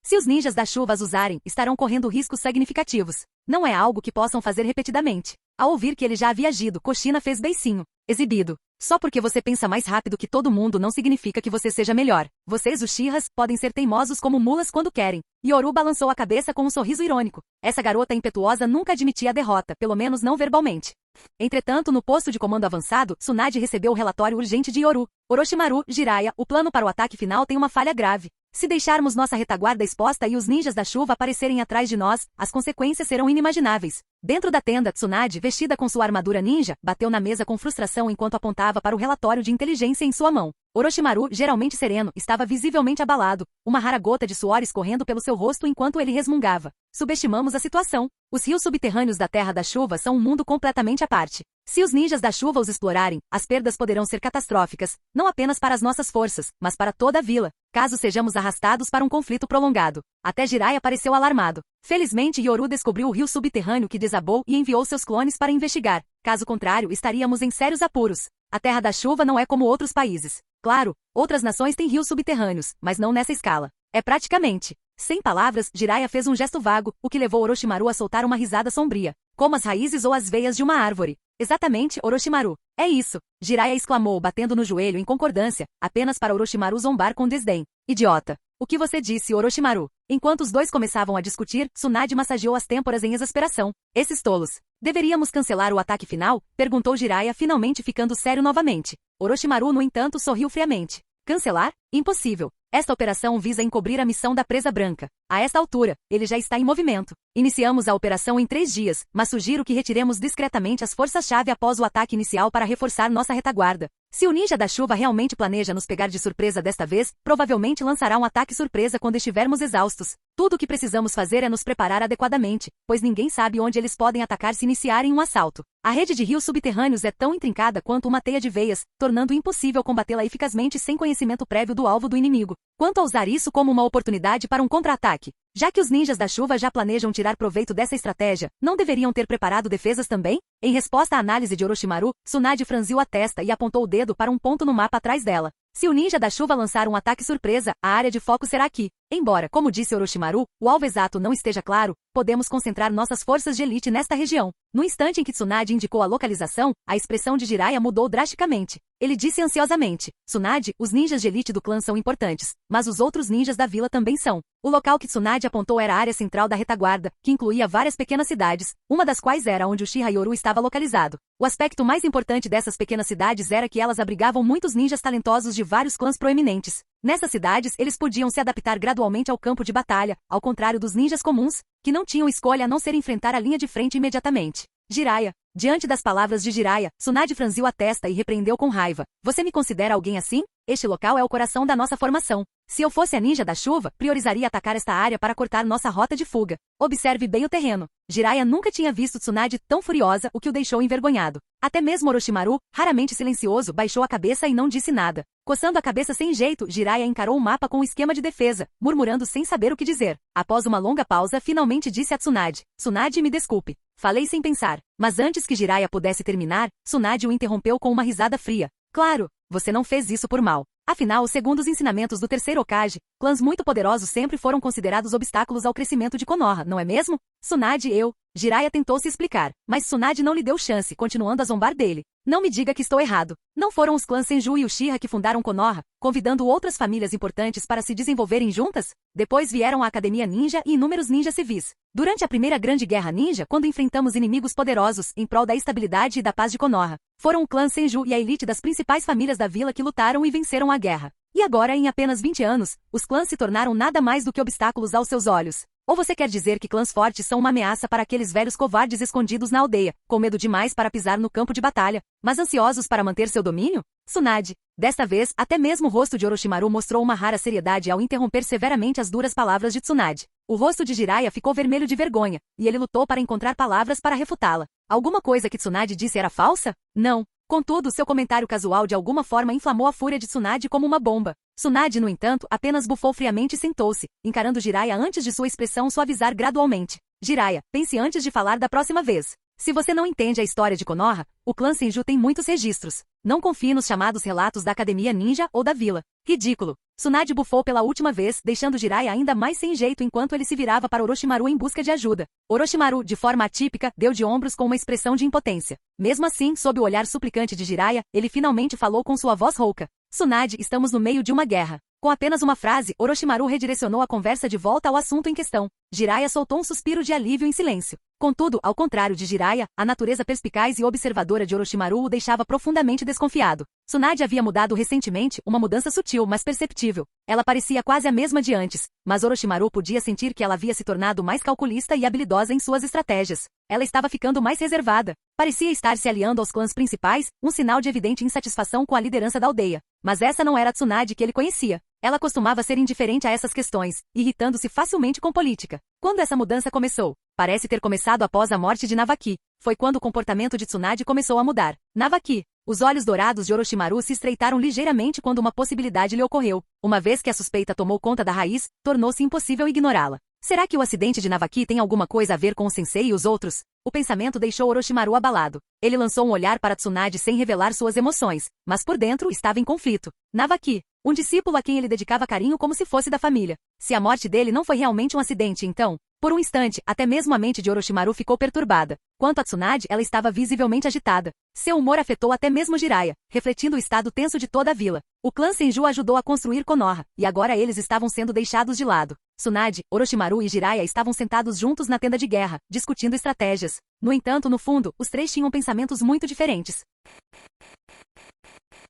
Se os ninjas da chuva as usarem, estarão correndo riscos significativos. Não é algo que possam fazer repetidamente. Ao ouvir que ele já havia agido, Kushina fez beicinho. Exibido. Só porque você pensa mais rápido que todo mundo não significa que você seja melhor. Vocês, os Uchihas, podem ser teimosos como mulas quando querem. Yoru balançou a cabeça com um sorriso irônico. Essa garota impetuosa nunca admitia a derrota, pelo menos não verbalmente. Entretanto, no posto de comando avançado, Tsunade recebeu o relatório urgente de Yoru. Orochimaru, Jiraiya, o plano para o ataque final tem uma falha grave. Se deixarmos nossa retaguarda exposta e os ninjas da chuva aparecerem atrás de nós, as consequências serão inimagináveis. Dentro da tenda, Tsunade, vestida com sua armadura ninja, bateu na mesa com frustração enquanto apontava para o relatório de inteligência em sua mão. Orochimaru, geralmente sereno, estava visivelmente abalado, uma rara gota de suor escorrendo pelo seu rosto enquanto ele resmungava. Subestimamos a situação. Os rios subterrâneos da Terra da Chuva são um mundo completamente à parte. Se os ninjas da chuva os explorarem, as perdas poderão ser catastróficas, não apenas para as nossas forças, mas para toda a vila, caso sejamos arrastados para um conflito prolongado. Até Jiraiya pareceu alarmado. Felizmente, Yoru descobriu o rio subterrâneo que desabou e enviou seus clones para investigar. Caso contrário, estaríamos em sérios apuros. A Terra da Chuva não é como outros países. Claro, outras nações têm rios subterrâneos, mas não nessa escala. É praticamente. Sem palavras, Jiraiya fez um gesto vago, o que levou Orochimaru a soltar uma risada sombria. Como as raízes ou as veias de uma árvore. Exatamente, Orochimaru. É isso. Jiraiya exclamou, batendo no joelho em concordância, apenas para Orochimaru zombar com desdém. Idiota. O que você disse, Orochimaru? Enquanto os dois começavam a discutir, Tsunade massageou as têmporas em exasperação. Esses tolos. Deveríamos cancelar o ataque final? Perguntou Jiraiya, finalmente ficando sério novamente. Orochimaru, no entanto, sorriu friamente. Cancelar? Impossível. Esta operação visa encobrir a missão da Presa Branca. A esta altura, ele já está em movimento. Iniciamos a operação em 3 dias, mas sugiro que retiremos discretamente as forças-chave após o ataque inicial para reforçar nossa retaguarda. Se o ninja da chuva realmente planeja nos pegar de surpresa desta vez, provavelmente lançará um ataque surpresa quando estivermos exaustos. Tudo o que precisamos fazer é nos preparar adequadamente, pois ninguém sabe onde eles podem atacar se iniciarem um assalto. A rede de rios subterrâneos é tão intrincada quanto uma teia de veias, tornando impossível combatê-la eficazmente sem conhecimento prévio do alvo do inimigo. Quanto a usar isso como uma oportunidade para um contra-ataque? Já que os ninjas da chuva já planejam tirar proveito dessa estratégia, não deveriam ter preparado defesas também? Em resposta à análise de Orochimaru, Tsunade franziu a testa e apontou o dedo para um ponto no mapa atrás dela. Se o ninja da chuva lançar um ataque surpresa, a área de foco será aqui. Embora, como disse Orochimaru, o alvo exato não esteja claro, podemos concentrar nossas forças de elite nesta região. No instante em que Tsunade indicou a localização, a expressão de Jiraiya mudou drasticamente. Ele disse ansiosamente: Tsunade, os ninjas de elite do clã são importantes, mas os outros ninjas da vila também são. O local que Tsunade apontou era a área central da retaguarda, que incluía várias pequenas cidades, uma das quais era onde o Uchiha Yoru estava localizado. O aspecto mais importante dessas pequenas cidades era que elas abrigavam muitos ninjas talentosos de vários clãs proeminentes. Nessas cidades, eles podiam se adaptar gradualmente ao campo de batalha, ao contrário dos ninjas comuns, que não tinham escolha a não ser enfrentar a linha de frente imediatamente. Jiraiya. Diante das palavras de Jiraiya, Tsunade franziu a testa e repreendeu com raiva. Você me considera alguém assim? Este local é o coração da nossa formação. Se eu fosse a ninja da chuva, priorizaria atacar esta área para cortar nossa rota de fuga. Observe bem o terreno. Jiraiya nunca tinha visto Tsunade tão furiosa, o que o deixou envergonhado. Até mesmo Orochimaru, raramente silencioso, baixou a cabeça e não disse nada. Coçando a cabeça sem jeito, Jiraiya encarou o mapa com um esquema de defesa, murmurando sem saber o que dizer. Após uma longa pausa, finalmente disse a Tsunade: Tsunade, me desculpe. Falei sem pensar. Mas antes que Jiraiya pudesse terminar, Tsunade o interrompeu com uma risada fria. Claro, você não fez isso por mal. Afinal, segundo os ensinamentos do terceiro Hokage, clãs muito poderosos sempre foram considerados obstáculos ao crescimento de Konoha, não é mesmo? Tsunade Jiraiya tentou se explicar, mas Tsunade não lhe deu chance, continuando a zombar dele. Não me diga que estou errado. Não foram os clãs Senju e Uchiha que fundaram Konoha, convidando outras famílias importantes para se desenvolverem juntas? Depois vieram a Academia Ninja e inúmeros ninjas civis. Durante a primeira grande guerra ninja, quando enfrentamos inimigos poderosos em prol da estabilidade e da paz de Konoha, foram o clã Senju e a elite das principais famílias da vila que lutaram e venceram a guerra. E agora, em apenas 20 anos, os clãs se tornaram nada mais do que obstáculos aos seus olhos. Ou você quer dizer que clãs fortes são uma ameaça para aqueles velhos covardes escondidos na aldeia, com medo demais para pisar no campo de batalha, mas ansiosos para manter seu domínio? Tsunade. Desta vez, até mesmo o rosto de Orochimaru mostrou uma rara seriedade ao interromper severamente as duras palavras de Tsunade. O rosto de Jiraiya ficou vermelho de vergonha, e ele lutou para encontrar palavras para refutá-la. Alguma coisa que Tsunade disse era falsa? Não. Contudo, seu comentário casual de alguma forma inflamou a fúria de Tsunade como uma bomba. Tsunade, no entanto, apenas bufou friamente e sentou-se, encarando Jiraiya antes de sua expressão suavizar gradualmente. Jiraiya, pense antes de falar da próxima vez. Se você não entende a história de Konoha, o clã Senju tem muitos registros. Não confie nos chamados relatos da Academia Ninja ou da vila. Ridículo. Tsunade bufou pela última vez, deixando Jiraiya ainda mais sem jeito enquanto ele se virava para Orochimaru em busca de ajuda. Orochimaru, de forma atípica, deu de ombros com uma expressão de impotência. Mesmo assim, sob o olhar suplicante de Jiraiya, ele finalmente falou com sua voz rouca. Tsunade, estamos no meio de uma guerra. Com apenas uma frase, Orochimaru redirecionou a conversa de volta ao assunto em questão. Jiraiya soltou um suspiro de alívio em silêncio. Contudo, ao contrário de Jiraiya, a natureza perspicaz e observadora de Orochimaru o deixava profundamente desconfiado. Tsunade havia mudado recentemente, uma mudança sutil, mas perceptível. Ela parecia quase a mesma de antes, mas Orochimaru podia sentir que ela havia se tornado mais calculista e habilidosa em suas estratégias. Ela estava ficando mais reservada. Parecia estar se aliando aos clãs principais, um sinal de evidente insatisfação com a liderança da aldeia. Mas essa não era a Tsunade que ele conhecia. Ela costumava ser indiferente a essas questões, irritando-se facilmente com política. Quando essa mudança começou? Parece ter começado após a morte de Navaki. Foi quando o comportamento de Tsunade começou a mudar. Navaki. Os olhos dourados de Orochimaru se estreitaram ligeiramente quando uma possibilidade lhe ocorreu. Uma vez que a suspeita tomou conta da raiz, tornou-se impossível ignorá-la. Será que o acidente de Navaki tem alguma coisa a ver com o sensei e os outros? O pensamento deixou Orochimaru abalado. Ele lançou um olhar para Tsunade sem revelar suas emoções, mas por dentro estava em conflito. Navaki. Um discípulo a quem ele dedicava carinho como se fosse da família. Se a morte dele não foi realmente um acidente, então... Por um instante, até mesmo a mente de Orochimaru ficou perturbada. Quanto a Tsunade, ela estava visivelmente agitada. Seu humor afetou até mesmo Jiraiya, refletindo o estado tenso de toda a vila. O clã Senju ajudou a construir Konoha, e agora eles estavam sendo deixados de lado. Tsunade, Orochimaru e Jiraiya estavam sentados juntos na tenda de guerra, discutindo estratégias. No entanto, no fundo, os três tinham pensamentos muito diferentes.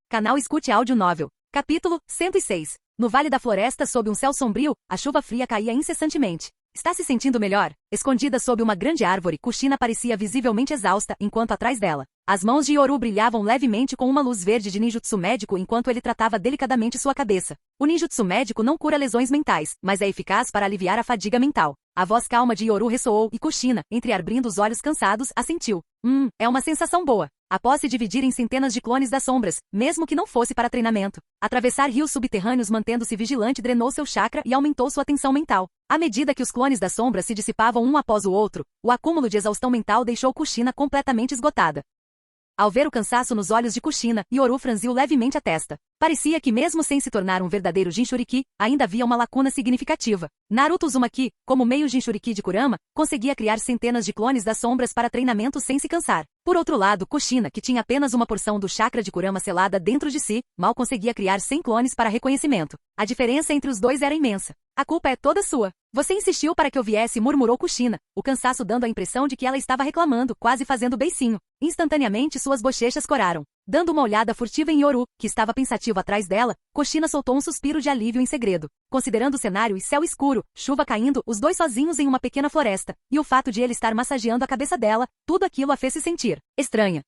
Canal Escute Áudio Novel. Capítulo 106. No Vale da Floresta, sob um céu sombrio, a chuva fria caía incessantemente. Está se sentindo melhor? Escondida sob uma grande árvore, Kushina parecia visivelmente exausta, enquanto atrás dela, as mãos de Yoru brilhavam levemente com uma luz verde de ninjutsu médico enquanto ele tratava delicadamente sua cabeça. O ninjutsu médico não cura lesões mentais, mas é eficaz para aliviar a fadiga mental. A voz calma de Yoru ressoou e Kushina, entreabrindo os olhos cansados, assentiu. É uma sensação boa. Após se dividir em centenas de clones das sombras, mesmo que não fosse para treinamento, atravessar rios subterrâneos mantendo-se vigilante drenou seu chakra e aumentou sua tensão mental. À medida que os clones das sombras se dissipavam um após o outro, o acúmulo de exaustão mental deixou Kushina completamente esgotada. Ao ver o cansaço nos olhos de Kushina, Yoru franziu levemente a testa. Parecia que mesmo sem se tornar um verdadeiro Jinchuriki, ainda havia uma lacuna significativa. Naruto Uzumaki, como meio Jinchuriki de Kurama, conseguia criar centenas de clones das sombras para treinamento sem se cansar. Por outro lado, Kushina, que tinha apenas uma porção do chakra de Kurama selada dentro de si, mal conseguia criar 100 clones para reconhecimento. A diferença entre os dois era imensa. A culpa é toda sua. Você insistiu para que eu viesse, murmurou Kushina, o cansaço dando a impressão de que ela estava reclamando, quase fazendo beicinho. Instantaneamente suas bochechas coraram. Dando uma olhada furtiva em Yoru, que estava pensativo atrás dela, Kushina soltou um suspiro de alívio em segredo. Considerando o cenário e céu escuro, chuva caindo, os dois sozinhos em uma pequena floresta, e o fato de ele estar massageando a cabeça dela, tudo aquilo a fez se sentir estranha.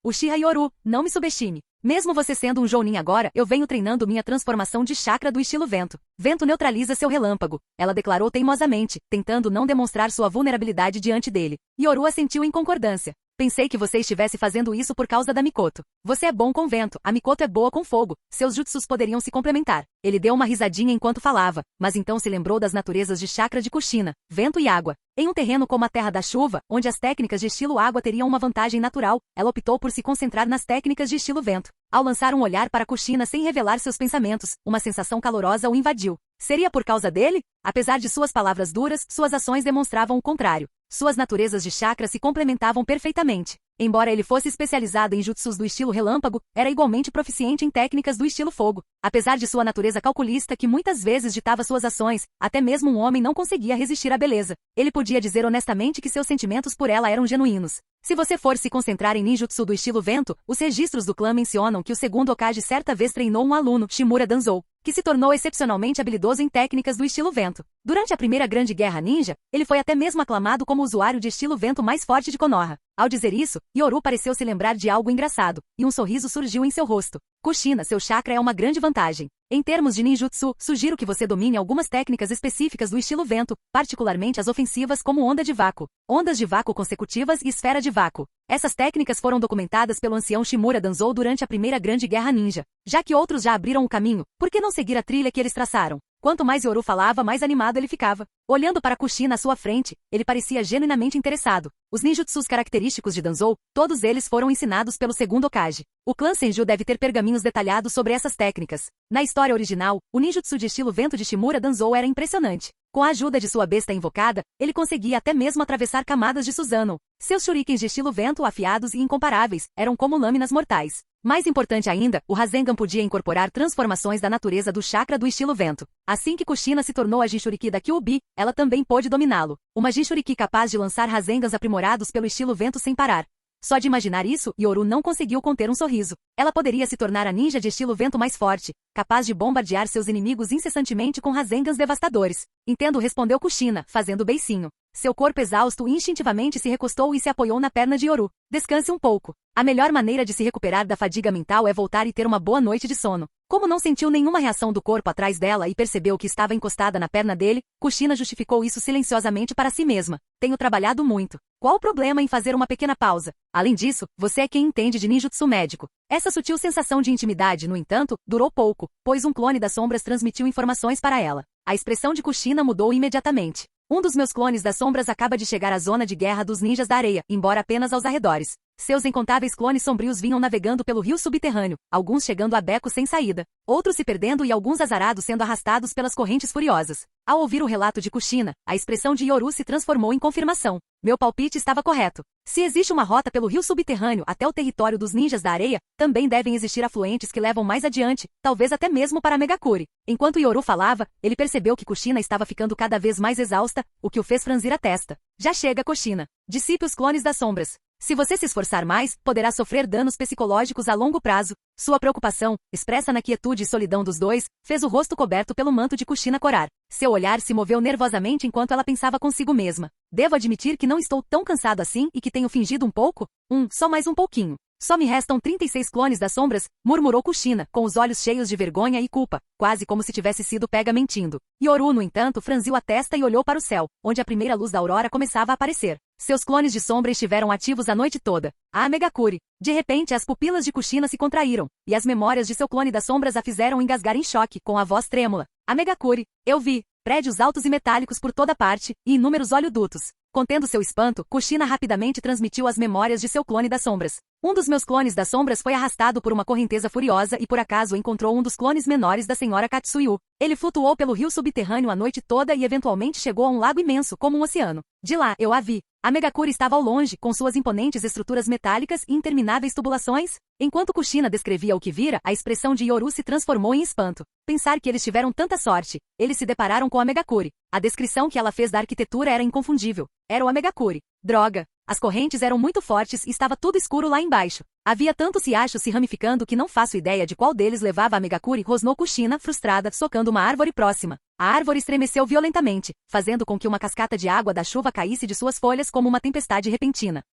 Uchiha Yoru, não me subestime. Mesmo você sendo um jounin agora, eu venho treinando minha transformação de chakra do estilo vento. Vento neutraliza seu relâmpago, ela declarou teimosamente, tentando não demonstrar sua vulnerabilidade diante dele. Yoru assentiu em concordância. Pensei que você estivesse fazendo isso por causa da Mikoto. Você é bom com vento, a Mikoto é boa com fogo, seus jutsus poderiam se complementar. Ele deu uma risadinha enquanto falava, mas então se lembrou das naturezas de chakra de Kushina, vento e água. Em um terreno como a Terra da Chuva, onde as técnicas de estilo água teriam uma vantagem natural, ela optou por se concentrar nas técnicas de estilo vento. Ao lançar um olhar para Kushina sem revelar seus pensamentos, uma sensação calorosa o invadiu. Seria por causa dele? Apesar de suas palavras duras, suas ações demonstravam o contrário. Suas naturezas de chakra se complementavam perfeitamente. Embora ele fosse especializado em jutsus do estilo relâmpago, era igualmente proficiente em técnicas do estilo fogo. Apesar de sua natureza calculista que muitas vezes ditava suas ações, até mesmo um homem não conseguia resistir à beleza. Ele podia dizer honestamente que seus sentimentos por ela eram genuínos. Se você for se concentrar em ninjutsu do estilo vento, os registros do clã mencionam que o segundo Hokage certa vez treinou um aluno, Shimura Danzou, que se tornou excepcionalmente habilidoso em técnicas do estilo vento. Durante a primeira grande guerra ninja, ele foi até mesmo aclamado como o usuário de estilo vento mais forte de Konoha. Ao dizer isso, Yoru pareceu se lembrar de algo engraçado, e um sorriso surgiu em seu rosto. Kushina, seu chakra é uma grande vantagem. Em termos de ninjutsu, sugiro que você domine algumas técnicas específicas do estilo vento, particularmente as ofensivas como onda de vácuo, ondas de vácuo consecutivas e esfera de vácuo. Essas técnicas foram documentadas pelo ancião Shimura Danzou durante a primeira grande guerra ninja. Já que outros já abriram o caminho, por que não seguir a trilha que eles traçaram? Quanto mais Yoru falava, mais animado ele ficava. Olhando para Kushina à sua frente, ele parecia genuinamente interessado. Os ninjutsus característicos de Danzou, todos eles foram ensinados pelo segundo Hokage. O clã Senju deve ter pergaminhos detalhados sobre essas técnicas. Na história original, o ninjutsu de estilo vento de Shimura Danzou era impressionante. Com a ajuda de sua besta invocada, ele conseguia até mesmo atravessar camadas de Susanoo. Seus shurikens de estilo vento afiados e incomparáveis, eram como lâminas mortais. Mais importante ainda, o Rasengan podia incorporar transformações da natureza do chakra do estilo vento. Assim que Kushina se tornou a Jinchuriki da Kyuubi, ela também pôde dominá-lo. Uma Jinchuriki capaz de lançar Rasengans aprimorados pelo estilo vento sem parar. Só de imaginar isso, Yoru não conseguiu conter um sorriso. Ela poderia se tornar a ninja de estilo vento mais forte, capaz de bombardear seus inimigos incessantemente com Rasengans devastadores. Entendo, respondeu Kushina, fazendo beicinho. Seu corpo exausto instintivamente se recostou e se apoiou na perna de Yoru. Descanse um pouco. A melhor maneira de se recuperar da fadiga mental é voltar e ter uma boa noite de sono. Como não sentiu nenhuma reação do corpo atrás dela e percebeu que estava encostada na perna dele, Kushina justificou isso silenciosamente para si mesma. Tenho trabalhado muito. Qual o problema em fazer uma pequena pausa? Além disso, você é quem entende de ninjutsu médico. Essa sutil sensação de intimidade, no entanto, durou pouco, pois um clone das sombras transmitiu informações para ela. A expressão de Kushina mudou imediatamente. Um dos meus clones das sombras acaba de chegar à zona de guerra dos ninjas da areia, embora apenas aos arredores. Seus incontáveis clones sombrios vinham navegando pelo rio subterrâneo, alguns chegando a becos sem saída, outros se perdendo e alguns azarados sendo arrastados pelas correntes furiosas. Ao ouvir o relato de Kushina, a expressão de Yoru se transformou em confirmação. Meu palpite estava correto. Se existe uma rota pelo rio subterrâneo até o território dos ninjas da areia, também devem existir afluentes que levam mais adiante, talvez até mesmo para Megakuri. Enquanto Yoru falava, ele percebeu que Kushina estava ficando cada vez mais exausta, o que o fez franzir a testa. Já chega, Kushina. Dissipe os clones das sombras. Se você se esforçar mais, poderá sofrer danos psicológicos a longo prazo. Sua preocupação, expressa na quietude e solidão dos dois, fez o rosto coberto pelo manto de Kushina corar. Seu olhar se moveu nervosamente enquanto ela pensava consigo mesma. Devo admitir que não estou tão cansado assim e que tenho fingido um pouco? Só mais um pouquinho. Só me restam 36 clones das sombras, murmurou Kushina, com os olhos cheios de vergonha e culpa, quase como se tivesse sido pega mentindo. Yoru, no entanto, franziu a testa e olhou para o céu, onde a primeira luz da aurora começava a aparecer. Seus clones de sombra estiveram ativos a noite toda. A Megakuri. De repente, as pupilas de Kushina se contraíram, e as memórias de seu clone das sombras a fizeram engasgar em choque, com a voz trêmula. A Megakuri. Eu vi. Prédios altos e metálicos por toda parte, e inúmeros oleodutos. Contendo seu espanto, Kushina rapidamente transmitiu as memórias de seu clone das sombras. Um dos meus clones das sombras foi arrastado por uma correnteza furiosa e por acaso encontrou um dos clones menores da senhora Katsuyu. Ele flutuou pelo rio subterrâneo a noite toda e eventualmente chegou a um lago imenso, como um oceano. De lá, eu a vi. A Megakuri estava ao longe, com suas imponentes estruturas metálicas e intermináveis tubulações. Enquanto Kushina descrevia o que vira, a expressão de Yoru se transformou em espanto. Pensar que eles tiveram tanta sorte. Eles se depararam com a Megakuri. A descrição que ela fez da arquitetura era inconfundível. Era o Megakuri. Droga! As correntes eram muito fortes e estava tudo escuro lá embaixo. Havia tantos riachos se ramificando que não faço ideia de qual deles levava a Megakuri, rosnou Kushina, frustrada, socando uma árvore próxima. A árvore estremeceu violentamente, fazendo com que uma cascata de água da chuva caísse de suas folhas como uma tempestade repentina.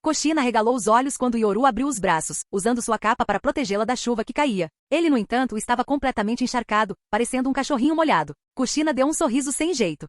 Kushina regalou os olhos quando Yoru abriu os braços, usando sua capa para protegê-la da chuva que caía. Ele, no entanto, estava completamente encharcado, parecendo um cachorrinho molhado. Kushina deu um sorriso sem jeito.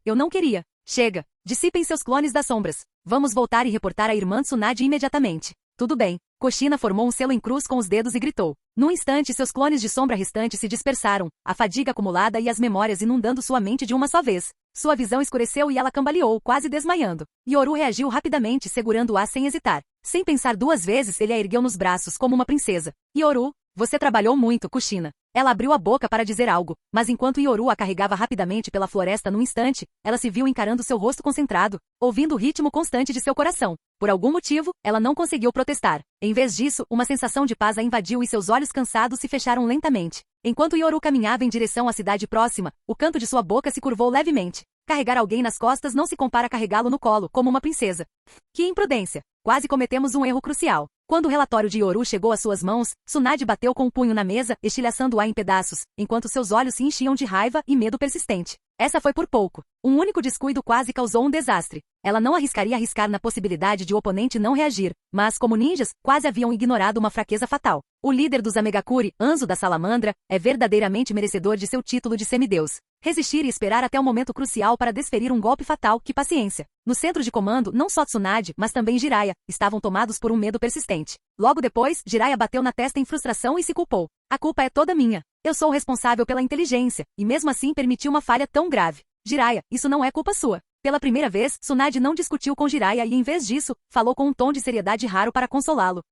Eu não queria. Chega. Dissipem seus clones das sombras. Vamos voltar e reportar a irmã Tsunade imediatamente. Tudo bem. Kushina formou um selo em cruz com os dedos e gritou. Num instante, seus clones de sombra restantes se dispersaram, a fadiga acumulada e as memórias inundando sua mente de uma só vez. Sua visão escureceu e ela cambaleou, quase desmaiando. Yoru reagiu rapidamente, segurando-a sem hesitar. Sem pensar duas vezes, ele a ergueu nos braços como uma princesa. Yoru, você trabalhou muito, Kushina. Ela abriu a boca para dizer algo, mas enquanto Yoru a carregava rapidamente pela floresta num instante, ela se viu encarando seu rosto concentrado, ouvindo o ritmo constante de seu coração. Por algum motivo, ela não conseguiu protestar. Em vez disso, uma sensação de paz a invadiu e seus olhos cansados se fecharam lentamente. Enquanto Yoru caminhava em direção à cidade próxima, o canto de sua boca se curvou levemente. Carregar alguém nas costas não se compara a carregá-lo no colo, como uma princesa. Que imprudência! Quase cometemos um erro crucial. Quando o relatório de Yoru chegou às suas mãos, Tsunade bateu com o punho na mesa, estilhaçando-a em pedaços, enquanto seus olhos se enchiam de raiva e medo persistente. Essa foi por pouco. Um único descuido quase causou um desastre. Ela não arriscaria arriscar na possibilidade de o oponente não reagir, mas, como ninjas, quase haviam ignorado uma fraqueza fatal. O líder dos Amegakuri, Anzo da Salamandra, é verdadeiramente merecedor de seu título de semideus. Resistir e esperar até o momento crucial para desferir um golpe fatal, que paciência. No centro de comando, não só Tsunade, mas também Jiraiya, estavam tomados por um medo persistente. Logo depois, Jiraiya bateu na testa em frustração e se culpou. A culpa é toda minha. Eu sou o responsável pela inteligência, e mesmo assim permiti uma falha tão grave. Jiraiya, isso não é culpa sua. Pela primeira vez, Tsunade não discutiu com Jiraiya e, em vez disso, falou com um tom de seriedade raro para consolá-lo.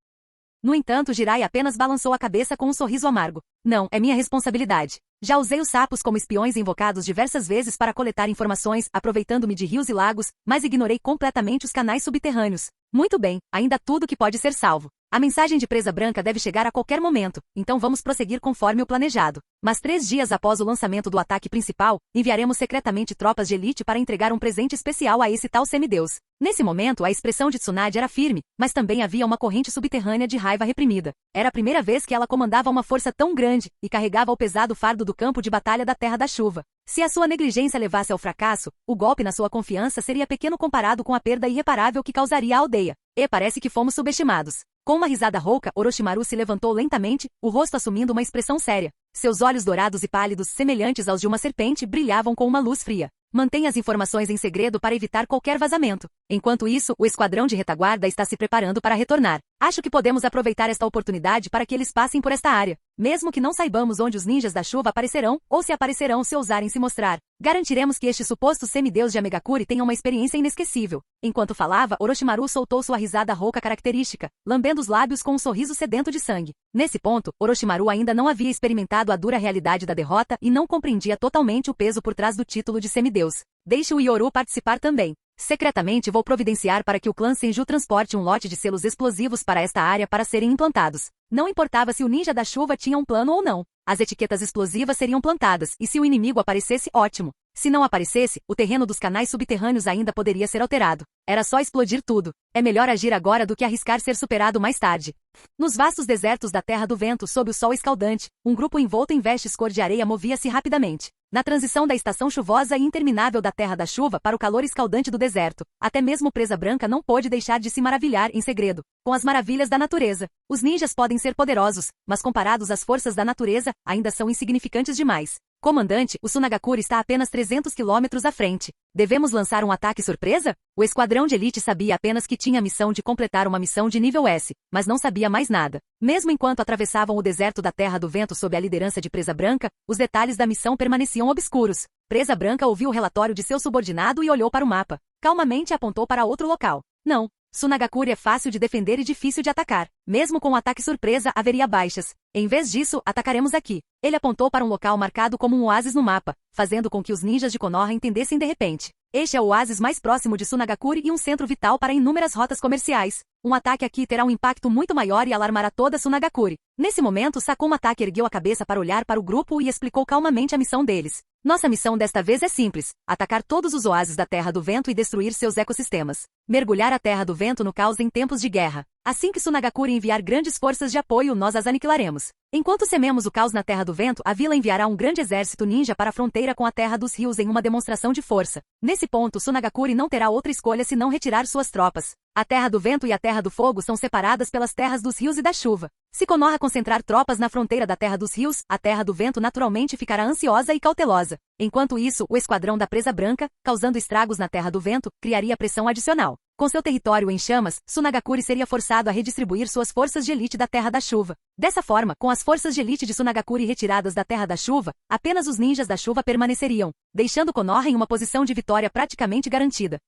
No entanto, Jiraiya apenas balançou a cabeça com um sorriso amargo. Não, é minha responsabilidade. Já usei os sapos como espiões invocados diversas vezes para coletar informações, aproveitando-me de rios e lagos, mas ignorei completamente os canais subterrâneos. Muito bem, ainda tudo que pode ser salvo. A mensagem de Presa Branca deve chegar a qualquer momento, então vamos prosseguir conforme o planejado. Mas 3 dias após o lançamento do ataque principal, enviaremos secretamente tropas de elite para entregar um presente especial a esse tal semideus. Nesse momento, a expressão de Tsunade era firme, mas também havia uma corrente subterrânea de raiva reprimida. Era a primeira vez que ela comandava uma força tão grande e carregava o pesado fardo do campo de batalha da Terra da Chuva. Se a sua negligência levasse ao fracasso, o golpe na sua confiança seria pequeno comparado com a perda irreparável que causaria à aldeia. E parece que fomos subestimados. Com uma risada rouca, Orochimaru se levantou lentamente, o rosto assumindo uma expressão séria. Seus olhos dourados e pálidos, semelhantes aos de uma serpente, brilhavam com uma luz fria. Mantenha as informações em segredo para evitar qualquer vazamento. Enquanto isso, o esquadrão de retaguarda está se preparando para retornar. Acho que podemos aproveitar esta oportunidade para que eles passem por esta área. Mesmo que não saibamos onde os ninjas da chuva aparecerão, ou se aparecerão se ousarem se mostrar. Garantiremos que este suposto semideus de Amegakuri tenha uma experiência inesquecível. Enquanto falava, Orochimaru soltou sua risada rouca característica, lambendo os lábios com um sorriso sedento de sangue. Nesse ponto, Orochimaru ainda não havia experimentado a dura realidade da derrota e não compreendia totalmente o peso por trás do título de semideus. Deixe o Yoru participar também. Secretamente vou providenciar para que o clã Senju transporte um lote de selos explosivos para esta área para serem implantados. Não importava se o ninja da chuva tinha um plano ou não. As etiquetas explosivas seriam plantadas, e se o inimigo aparecesse, ótimo. Se não aparecesse, o terreno dos canais subterrâneos ainda poderia ser alterado. Era só explodir tudo. É melhor agir agora do que arriscar ser superado mais tarde. Nos vastos desertos da Terra do Vento, sob o sol escaldante, um grupo envolto em vestes cor de areia movia-se rapidamente. Na transição da estação chuvosa e interminável da Terra da Chuva para o calor escaldante do deserto, até mesmo Presa Branca não pôde deixar de se maravilhar em segredo com as maravilhas da natureza. Os ninjas podem ser poderosos, mas comparados às forças da natureza, ainda são insignificantes demais. Comandante, o Sunagakure está apenas 300 quilômetros à frente. Devemos lançar um ataque surpresa? O esquadrão de elite sabia apenas que tinha a missão de completar uma missão de nível S, mas não sabia mais nada. Mesmo enquanto atravessavam o deserto da Terra do Vento sob a liderança de Presa Branca, os detalhes da missão permaneciam obscuros. Presa Branca ouviu o relatório de seu subordinado e olhou para o mapa. Calmamente apontou para outro local. Não. Sunagakure é fácil de defender e difícil de atacar. Mesmo com o ataque surpresa, haveria baixas. Em vez disso, atacaremos aqui. Ele apontou para um local marcado como um oásis no mapa, fazendo com que os ninjas de Konoha entendessem de repente. Este é o oásis mais próximo de Sunagakure e um centro vital para inúmeras rotas comerciais. Um ataque aqui terá um impacto muito maior e alarmará toda Sunagakure. Nesse momento, Sakuma Taki ergueu a cabeça para olhar para o grupo e explicou calmamente a missão deles. Nossa missão desta vez é simples: atacar todos os oásis da Terra do Vento e destruir seus ecossistemas. Mergulhar a Terra do Vento no caos em tempos de guerra. Assim que Sunagakure enviar grandes forças de apoio, nós as aniquilaremos. Enquanto sememos o caos na Terra do Vento, a vila enviará um grande exército ninja para a fronteira com a Terra dos Rios em uma demonstração de força. Nesse ponto, Sunagakure não terá outra escolha senão retirar suas tropas. A Terra do Vento e a Terra do Fogo são separadas pelas terras dos rios e da chuva. Se Konoha concentrar tropas na fronteira da Terra dos Rios, a Terra do Vento naturalmente ficará ansiosa e cautelosa. Enquanto isso, o esquadrão da Presa Branca, causando estragos na Terra do Vento, criaria pressão adicional. Com seu território em chamas, Sunagakure seria forçado a redistribuir suas forças de elite da Terra da Chuva. Dessa forma, com as forças de elite de Sunagakure retiradas da Terra da Chuva, apenas os ninjas da chuva permaneceriam, deixando Konoha em uma posição de vitória praticamente garantida.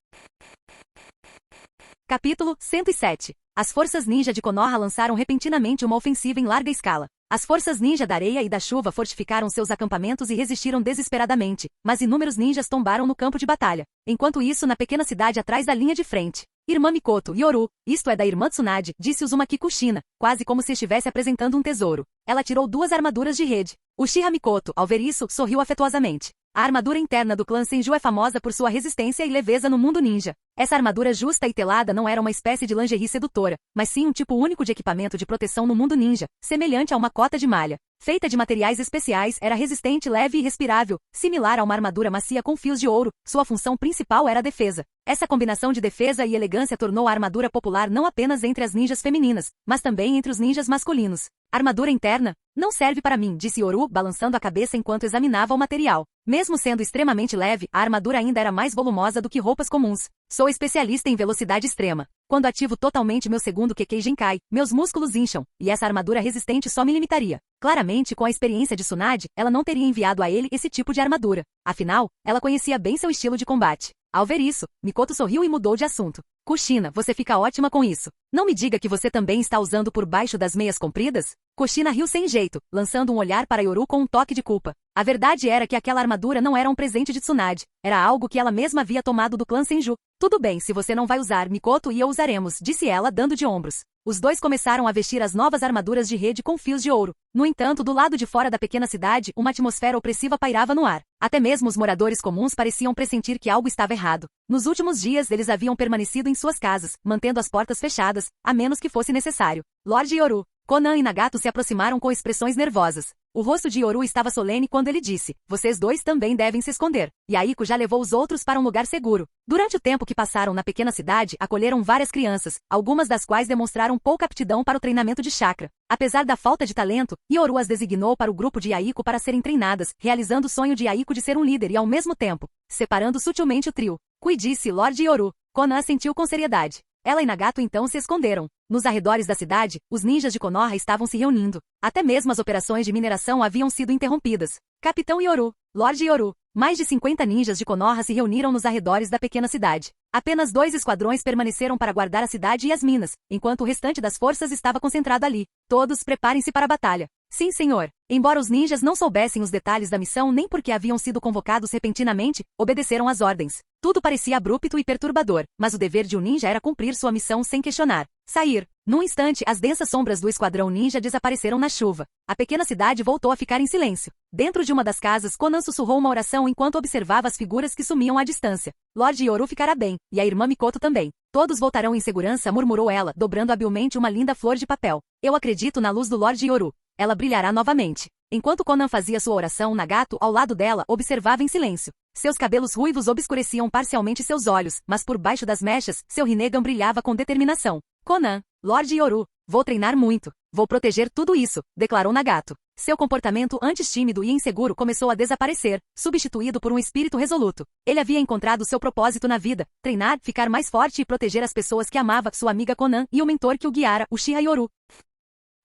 Capítulo 107. As forças ninja de Konoha lançaram repentinamente uma ofensiva em larga escala. As forças ninja da areia e da chuva fortificaram seus acampamentos e resistiram desesperadamente, mas inúmeros ninjas tombaram no campo de batalha. Enquanto isso, na pequena cidade atrás da linha de frente, Irmã Mikoto, Yoru, isto é da irmã Tsunade, disse Uzumaki Kushina, quase como se estivesse apresentando um tesouro. Ela tirou 2 armaduras de rede. Uchiha Mikoto, ao ver isso, sorriu afetuosamente. A armadura interna do clã Senju é famosa por sua resistência e leveza no mundo ninja. Essa armadura justa e telada não era uma espécie de lingerie sedutora, mas sim um tipo único de equipamento de proteção no mundo ninja, semelhante a uma cota de malha. Feita de materiais especiais, era resistente, leve e respirável, similar a uma armadura macia com fios de ouro. Sua função principal era a defesa. Essa combinação de defesa e elegância tornou a armadura popular não apenas entre as ninjas femininas, mas também entre os ninjas masculinos. Armadura interna? Não serve para mim, disse Yoru, balançando a cabeça enquanto examinava o material. Mesmo sendo extremamente leve, a armadura ainda era mais volumosa do que roupas comuns. Sou especialista em velocidade extrema. Quando ativo totalmente meu segundo Kekkei Genkai, meus músculos incham, e essa armadura resistente só me limitaria. Claramente, com a experiência de Tsunade, ela não teria enviado a ele esse tipo de armadura. Afinal, ela conhecia bem seu estilo de combate. Ao ver isso, Mikoto sorriu e mudou de assunto. Kushina, você fica ótima com isso. Não me diga que você também está usando por baixo das meias compridas? Kushina riu sem jeito, lançando um olhar para Yoru com um toque de culpa. A verdade era que aquela armadura não era um presente de Tsunade, era algo que ela mesma havia tomado do clã Senju. Tudo bem, se você não vai usar, Mikoto e eu usaremos, disse ela dando de ombros. Os dois começaram a vestir as novas armaduras de rede com fios de ouro. No entanto, do lado de fora da pequena cidade, uma atmosfera opressiva pairava no ar. Até mesmo os moradores comuns pareciam pressentir que algo estava errado. Nos últimos dias, eles haviam permanecido em suas casas, mantendo as portas fechadas, a menos que fosse necessário. Lord Yoru, Konan e Nagato se aproximaram com expressões nervosas. O rosto de Yoru estava solene quando ele disse: vocês dois também devem se esconder. Yaiko já levou os outros para um lugar seguro. Durante o tempo que passaram na pequena cidade, acolheram várias crianças, algumas das quais demonstraram pouca aptidão para o treinamento de chakra. Apesar da falta de talento, Yoru as designou para o grupo de Yaiko para serem treinadas, realizando o sonho de Yaiko de ser um líder e ao mesmo tempo, separando sutilmente o trio. Kui disse Lord Yoru. Konan sentiu com seriedade. Ela e Nagato então se esconderam. Nos arredores da cidade, os ninjas de Konoha estavam se reunindo. Até mesmo as operações de mineração haviam sido interrompidas. Capitão Yoru, Lord Yoru, mais de 50 ninjas de Konoha se reuniram nos arredores da pequena cidade. Apenas 2 esquadrões permaneceram para guardar a cidade e as minas, enquanto o restante das forças estava concentrado ali. Todos preparem-se para a batalha. Sim, senhor. Embora os ninjas não soubessem os detalhes da missão nem porque haviam sido convocados repentinamente, obedeceram às ordens. Tudo parecia abrupto e perturbador, mas o dever de um ninja era cumprir sua missão sem questionar. Sair. Num instante, as densas sombras do esquadrão ninja desapareceram na chuva. A pequena cidade voltou a ficar em silêncio. Dentro de uma das casas, Conan sussurrou uma oração enquanto observava as figuras que sumiam à distância. Lord Yoru ficará bem, e a irmã Mikoto também. Todos voltarão em segurança, murmurou ela, dobrando habilmente uma linda flor de papel. Eu acredito na luz do Lord Yoru. Ela brilhará novamente. Enquanto Conan fazia sua oração, Nagato, ao lado dela, observava em silêncio. Seus cabelos ruivos obscureciam parcialmente seus olhos, mas por baixo das mechas, seu Rinnegan brilhava com determinação. Conan, Lord Yoru, vou treinar muito. Vou proteger tudo isso, declarou Nagato. Seu comportamento antes tímido e inseguro começou a desaparecer, substituído por um espírito resoluto. Ele havia encontrado seu propósito na vida: treinar, ficar mais forte e proteger as pessoas que amava, sua amiga Conan e o mentor que o guiara, Uchiha Yoru.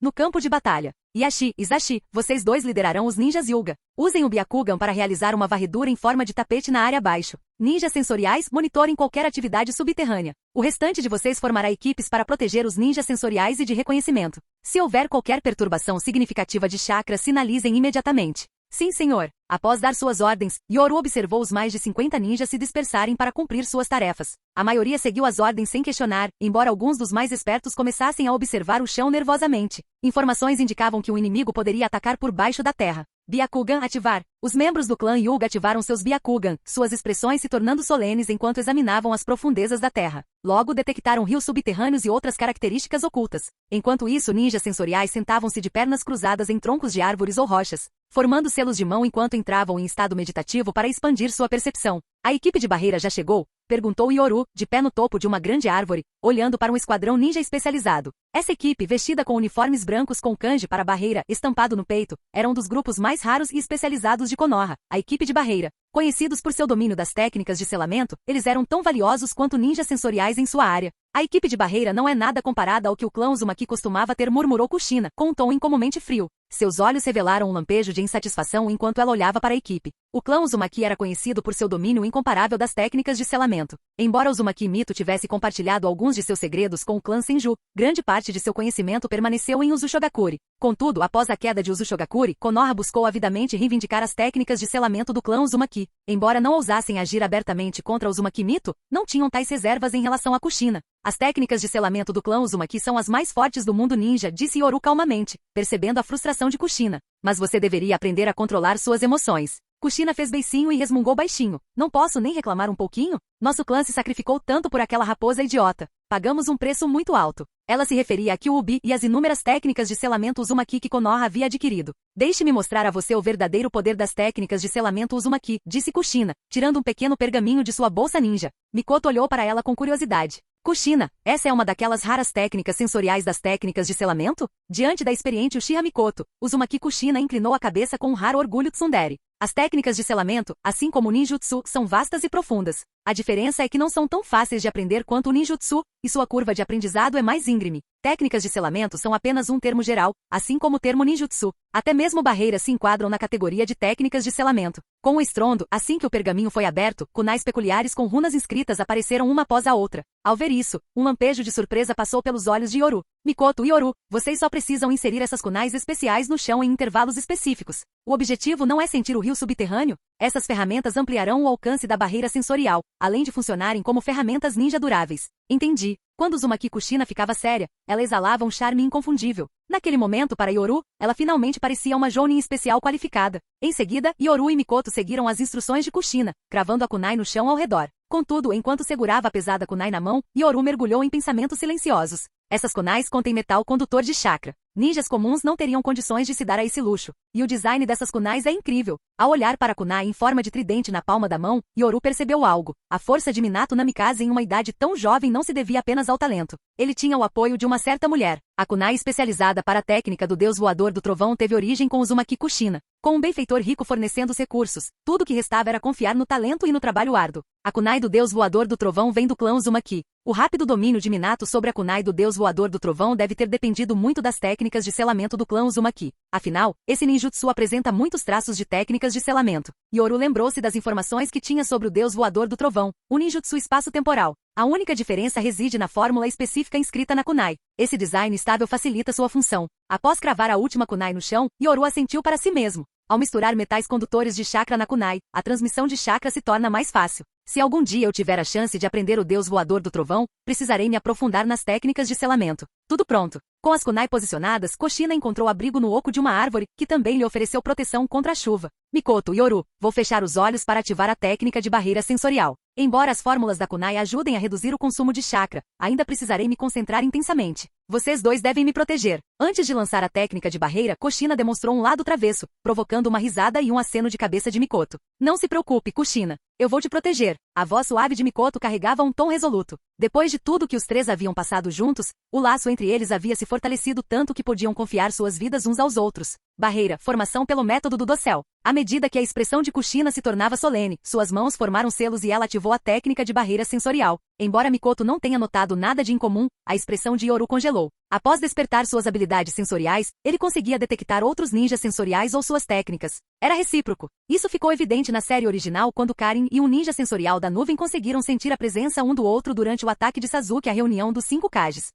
No campo de batalha. Yashi, Izashi, vocês dois liderarão os ninjas Hyuga. Usem o Byakugan para realizar uma varredura em forma de tapete na área abaixo. Ninjas sensoriais, monitorem qualquer atividade subterrânea. O restante de vocês formará equipes para proteger os ninjas sensoriais e de reconhecimento. Se houver qualquer perturbação significativa de chakra, sinalizem imediatamente. Sim, senhor. Após dar suas ordens, Yoru observou os mais de 50 ninjas se dispersarem para cumprir suas tarefas. A maioria seguiu as ordens sem questionar, embora alguns dos mais espertos começassem a observar o chão nervosamente. Informações indicavam que um inimigo poderia atacar por baixo da terra. Byakugan ativar. Os membros do clã Hyuga ativaram seus Byakugan, suas expressões se tornando solenes enquanto examinavam as profundezas da terra. Logo detectaram rios subterrâneos e outras características ocultas. Enquanto isso, ninjas sensoriais sentavam-se de pernas cruzadas em troncos de árvores ou rochas, formando selos de mão enquanto entravam em estado meditativo para expandir sua percepção. A equipe de barreira já chegou? Perguntou Yoru, de pé no topo de uma grande árvore, olhando para um esquadrão ninja especializado. Essa equipe, vestida com uniformes brancos com kanji para barreira estampado no peito, era um dos grupos mais raros e especializados de Konoha, a equipe de barreira. Conhecidos por seu domínio das técnicas de selamento, eles eram tão valiosos quanto ninjas sensoriais em sua área. A equipe de barreira não é nada comparada ao que o clã Uzumaki costumava ter, murmurou Kushina, com um tom incomumente frio. Seus olhos revelaram um lampejo de insatisfação enquanto ela olhava para a equipe. O clã Uzumaki era conhecido por seu domínio incomparável das técnicas de selamento. Embora Uzumaki Mito tivesse compartilhado alguns de seus segredos com o clã Senju, grande parte de seu conhecimento permaneceu em Uzushogakure. Contudo, após a queda de Uzushogakure, Konoha buscou avidamente reivindicar as técnicas de selamento do clã Uzumaki. Embora não ousassem agir abertamente contra Uzumaki Mito, não tinham tais reservas em relação a Kushina. As técnicas de selamento do clã Uzumaki são as mais fortes do mundo ninja, disse Yoru calmamente, percebendo a frustração de Kushina. Mas você deveria aprender a controlar suas emoções. Kushina fez beicinho e resmungou baixinho. Não posso nem reclamar um pouquinho? Nosso clã se sacrificou tanto por aquela raposa idiota. Pagamos um preço muito alto. Ela se referia a Kyuubi e as inúmeras técnicas de selamento Uzumaki que Konoha havia adquirido. Deixe-me mostrar a você o verdadeiro poder das técnicas de selamento Uzumaki, disse Kushina, tirando um pequeno pergaminho de sua bolsa ninja. Mikoto olhou para ela com curiosidade. Kushina, essa é uma daquelas raras técnicas sensoriais das técnicas de selamento? Diante da experiente Uchiha Mikoto, Uzumaki Kushina inclinou a cabeça com um raro orgulho tsundere. As técnicas de selamento, assim como o ninjutsu, são vastas e profundas. A diferença é que não são tão fáceis de aprender quanto o ninjutsu, e sua curva de aprendizado é mais íngreme. Técnicas de selamento são apenas um termo geral, assim como o termo ninjutsu. Até mesmo barreiras se enquadram na categoria de técnicas de selamento. Com o estrondo, assim que o pergaminho foi aberto, kunais peculiares com runas inscritas apareceram uma após a outra. Ao ver isso, um lampejo de surpresa passou pelos olhos de Yoru. Mikoto e Yoru, vocês só precisam inserir essas kunais especiais no chão em intervalos específicos. O objetivo não é sentir o rio subterrâneo? Essas ferramentas ampliarão o alcance da barreira sensorial, além de funcionarem como ferramentas ninja duráveis. Entendi. Quando Uzumaki Kushina ficava séria, ela exalava um charme inconfundível. Naquele momento, para Yoru, ela finalmente parecia uma jounin especial qualificada. Em seguida, Yoru e Mikoto seguiram as instruções de Kushina, cravando a kunai no chão ao redor. Contudo, enquanto segurava a pesada kunai na mão, Yoru mergulhou em pensamentos silenciosos. Essas kunais contêm metal condutor de chakra. Ninjas comuns não teriam condições de se dar a esse luxo. E o design dessas kunais é incrível. Ao olhar para a kunai em forma de tridente na palma da mão, Yoru percebeu algo. A força de Minato Namikaze em uma idade tão jovem não se devia apenas ao talento. Ele tinha o apoio de uma certa mulher. A kunai especializada para a técnica do deus voador do trovão teve origem com Uzumaki Kushina. Com um benfeitor rico fornecendo os recursos, tudo que restava era confiar no talento e no trabalho árduo. A kunai do deus voador do trovão vem do clã Uzumaki. O rápido domínio de Minato sobre a kunai do deus voador do trovão deve ter dependido muito das técnicas de selamento do clã Uzumaki. Afinal, esse ninjutsu apresenta muitos traços de técnicas de selamento. Yoru lembrou-se das informações que tinha sobre o deus voador do trovão, o ninjutsu espaço-temporal. A única diferença reside na fórmula específica inscrita na kunai. Esse design estável facilita sua função. Após cravar a última kunai no chão, Yoru assentiu para si mesmo. Ao misturar metais condutores de chakra na kunai, a transmissão de chakra se torna mais fácil. Se algum dia eu tiver a chance de aprender o deus voador do trovão, precisarei me aprofundar nas técnicas de selamento. Tudo pronto. Com as kunai posicionadas, Kushina encontrou abrigo no oco de uma árvore, que também lhe ofereceu proteção contra a chuva. Mikoto, Yoru, vou fechar os olhos para ativar a técnica de barreira sensorial. Embora as fórmulas da kunai ajudem a reduzir o consumo de chakra, ainda precisarei me concentrar intensamente. Vocês dois devem me proteger. Antes de lançar a técnica de barreira, Kushina demonstrou um lado travesso, provocando uma risada e um aceno de cabeça de Mikoto. Não se preocupe, Kushina. Eu vou te proteger. A voz suave de Mikoto carregava um tom resoluto. Depois de tudo que os três haviam passado juntos, o laço entre eles havia se fortalecido tanto que podiam confiar suas vidas uns aos outros. Barreira, formação pelo método do dossel. À medida que a expressão de Kushina se tornava solene, suas mãos formaram selos e ela ativou a técnica de barreira sensorial. Embora Mikoto não tenha notado nada de incomum, a expressão de Yoru congelou. Após despertar suas habilidades sensoriais, ele conseguia detectar outros ninjas sensoriais ou suas técnicas. Era recíproco. Isso ficou evidente na série original quando Karin e um ninja sensorial da nuvem conseguiram sentir a presença um do outro durante o ataque de Sasuke à reunião dos 5 Kages.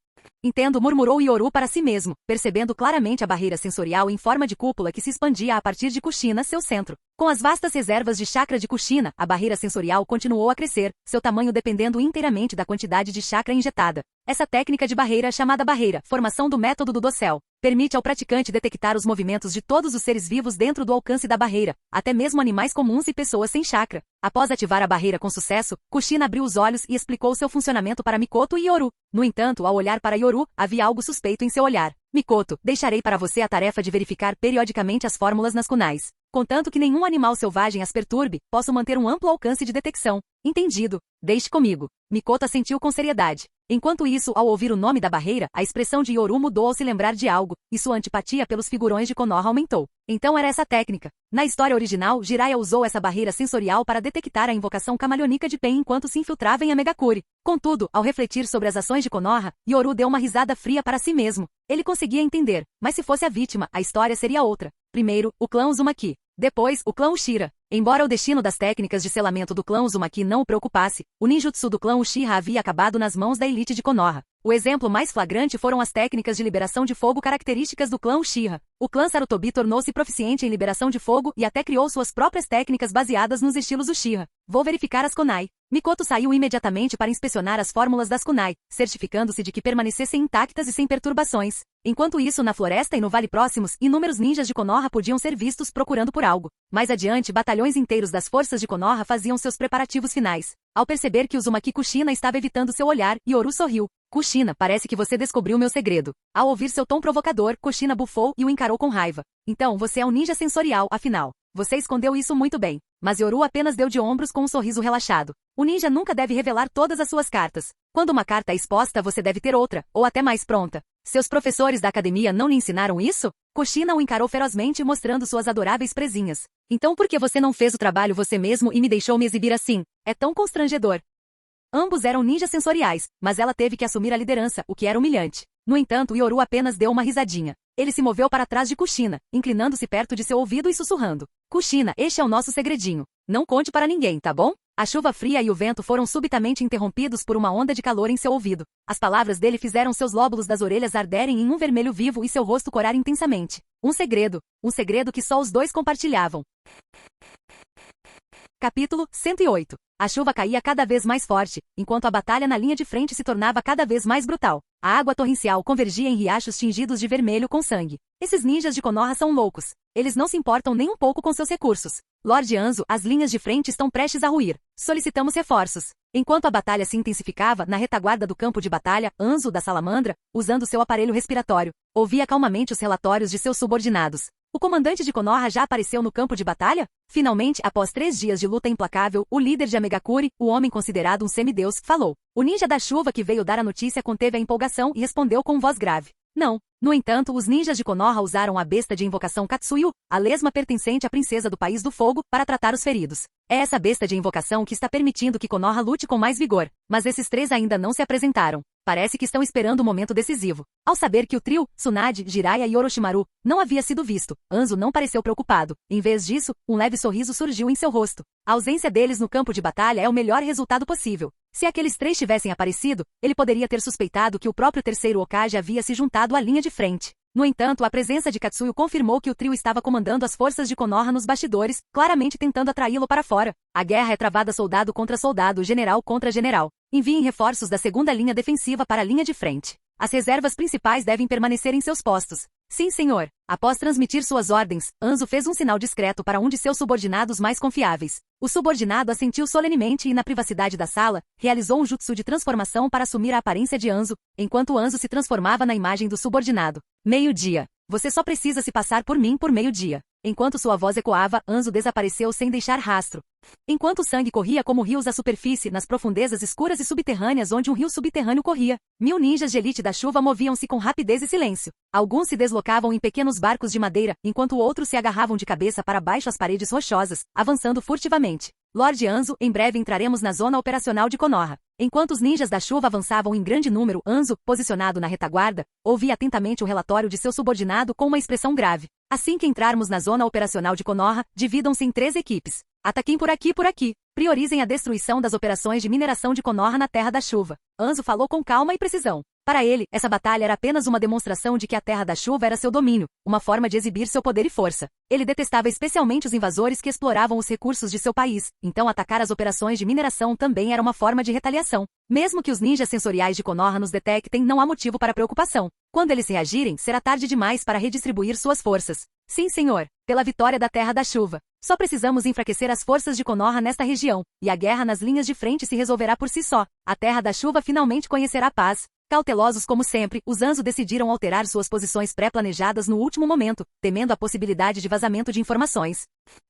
Entendo, murmurou Yoru para si mesmo, percebendo claramente a barreira sensorial em forma de cúpula que se expandia a partir de Kushina, seu centro. Com as vastas reservas de chakra de Kushina, a barreira sensorial continuou a crescer, seu tamanho dependendo inteiramente da quantidade de chakra injetada. Essa técnica de barreira, chamada barreira, formação do método do dossel, permite ao praticante detectar os movimentos de todos os seres vivos dentro do alcance da barreira, até mesmo animais comuns e pessoas sem chakra. Após ativar a barreira com sucesso, Kushina abriu os olhos e explicou seu funcionamento para Mikoto e Yoru. No entanto, ao olhar para Yoru, havia algo suspeito em seu olhar. Mikoto, deixarei para você a tarefa de verificar periodicamente as fórmulas nas kunais. Contanto que nenhum animal selvagem as perturbe, posso manter um amplo alcance de detecção. Entendido. Deixe comigo. Mikoto assentiu com seriedade. Enquanto isso, ao ouvir o nome da barreira, a expressão de Yoru mudou ao se lembrar de algo, e sua antipatia pelos figurões de Konoha aumentou. Então era essa técnica. Na história original, Jiraiya usou essa barreira sensorial para detectar a invocação camaleonica de Pen enquanto se infiltrava em Amegakure. Contudo, ao refletir sobre as ações de Konoha, Yoru deu uma risada fria para si mesmo. Ele conseguia entender, mas se fosse a vítima, a história seria outra. Primeiro, o clã Uzumaki. Depois, o clã Uchiha. Embora o destino das técnicas de selamento do clã Uzumaki não o preocupasse, o ninjutsu do clã Uchiha havia acabado nas mãos da elite de Konoha. O exemplo mais flagrante foram as técnicas de liberação de fogo características do clã Uchiha. O clã Sarutobi tornou-se proficiente em liberação de fogo e até criou suas próprias técnicas baseadas nos estilos Uchiha. Vou verificar as kunai. Mikoto saiu imediatamente para inspecionar as fórmulas das kunai, certificando-se de que permanecessem intactas e sem perturbações. Enquanto isso, na floresta e no vale próximos, inúmeros ninjas de Konoha podiam ser vistos procurando por algo. Mais adiante, batalhões inteiros das forças de Konoha faziam seus preparativos finais. Ao perceber que Uzumaki Kushina estava evitando seu olhar, Yoru sorriu. Kushina, parece que você descobriu meu segredo. Ao ouvir seu tom provocador, Kushina bufou e o encarou com raiva. Então, você é um ninja sensorial, afinal. Você escondeu isso muito bem. Mas Yoru apenas deu de ombros com um sorriso relaxado. O ninja nunca deve revelar todas as suas cartas. Quando uma carta é exposta, você deve ter outra, ou até mais pronta. Seus professores da academia não lhe ensinaram isso? Kushina o encarou ferozmente, mostrando suas adoráveis presinhas. Então por que você não fez o trabalho você mesmo e me deixou me exibir assim? É tão constrangedor. Ambos eram ninjas sensoriais, mas ela teve que assumir a liderança, o que era humilhante. No entanto, Yoru apenas deu uma risadinha. Ele se moveu para trás de Kushina, inclinando-se perto de seu ouvido e sussurrando. Kushina, este é o nosso segredinho. Não conte para ninguém, tá bom? A chuva fria e o vento foram subitamente interrompidos por uma onda de calor em seu ouvido. As palavras dele fizeram seus lóbulos das orelhas arderem em um vermelho vivo e seu rosto corar intensamente. Um segredo que só os dois compartilhavam. Capítulo 108. A chuva caía cada vez mais forte, enquanto a batalha na linha de frente se tornava cada vez mais brutal. A água torrencial convergia em riachos tingidos de vermelho com sangue. Esses ninjas de Konoha são loucos. Eles não se importam nem um pouco com seus recursos. Lorde Anzo, as linhas de frente estão prestes a ruir. Solicitamos reforços. Enquanto a batalha se intensificava, na retaguarda do campo de batalha, Anzo, da Salamandra, usando seu aparelho respiratório, ouvia calmamente os relatórios de seus subordinados. O comandante de Konoha já apareceu no campo de batalha? Finalmente, após 3 dias de luta implacável, o líder de Amegakure, o homem considerado um semideus, falou. O ninja da chuva que veio dar a notícia conteve a empolgação e respondeu com voz grave. Não. No entanto, os ninjas de Konoha usaram a besta de invocação Katsuyu, a lesma pertencente à princesa do País do Fogo, para tratar os feridos. É essa besta de invocação que está permitindo que Konoha lute com mais vigor. Mas esses 3 ainda não se apresentaram. Parece que estão esperando o momento decisivo. Ao saber que o trio, Tsunade, Jiraiya e Orochimaru, não havia sido visto, Anzo não pareceu preocupado. Em vez disso, um leve sorriso surgiu em seu rosto. A ausência deles no campo de batalha é o melhor resultado possível. Se aqueles 3 tivessem aparecido, ele poderia ter suspeitado que o próprio terceiro Hokage havia se juntado à linha de frente. No entanto, a presença de Katsuyo confirmou que o trio estava comandando as forças de Konoha nos bastidores, claramente tentando atraí-lo para fora. A guerra é travada soldado contra soldado, general contra general. Enviem reforços da segunda linha defensiva para a linha de frente. As reservas principais devem permanecer em seus postos. Sim, senhor. Após transmitir suas ordens, Anzo fez um sinal discreto para um de seus subordinados mais confiáveis. O subordinado assentiu solenemente e, na privacidade da sala, realizou um jutsu de transformação para assumir a aparência de Anzo, enquanto Anzo se transformava na imagem do subordinado. Meio-dia. Você só precisa se passar por mim por meio-dia. Enquanto sua voz ecoava, Anzo desapareceu sem deixar rastro. Enquanto o sangue corria como rios à superfície, nas profundezas escuras e subterrâneas onde um rio subterrâneo corria, 1000 ninjas de elite da chuva moviam-se com rapidez e silêncio. Alguns se deslocavam em pequenos barcos de madeira, enquanto outros se agarravam de cabeça para baixo às paredes rochosas, avançando furtivamente. Lord Anzo, em breve entraremos na zona operacional de Konoha. Enquanto os ninjas da chuva avançavam em grande número, Anzo, posicionado na retaguarda, ouvia atentamente o relatório de seu subordinado com uma expressão grave. Assim que entrarmos na zona operacional de Konoha, dividam-se em 3 equipes. Ataquem por aqui e por aqui. Priorizem a destruição das operações de mineração de Konoha na Terra da Chuva. Anzo falou com calma e precisão. Para ele, essa batalha era apenas uma demonstração de que a Terra da Chuva era seu domínio, uma forma de exibir seu poder e força. Ele detestava especialmente os invasores que exploravam os recursos de seu país, então atacar as operações de mineração também era uma forma de retaliação. Mesmo que os ninjas sensoriais de Konoha nos detectem, não há motivo para preocupação. Quando eles reagirem, será tarde demais para redistribuir suas forças. Sim, senhor. Pela vitória da Terra da Chuva. Só precisamos enfraquecer as forças de Konoha nesta região, e a guerra nas linhas de frente se resolverá por si só. A Terra da Chuva finalmente conhecerá paz. Cautelosos como sempre, os Anzo decidiram alterar suas posições pré-planejadas no último momento, temendo a possibilidade de vazamento de informações.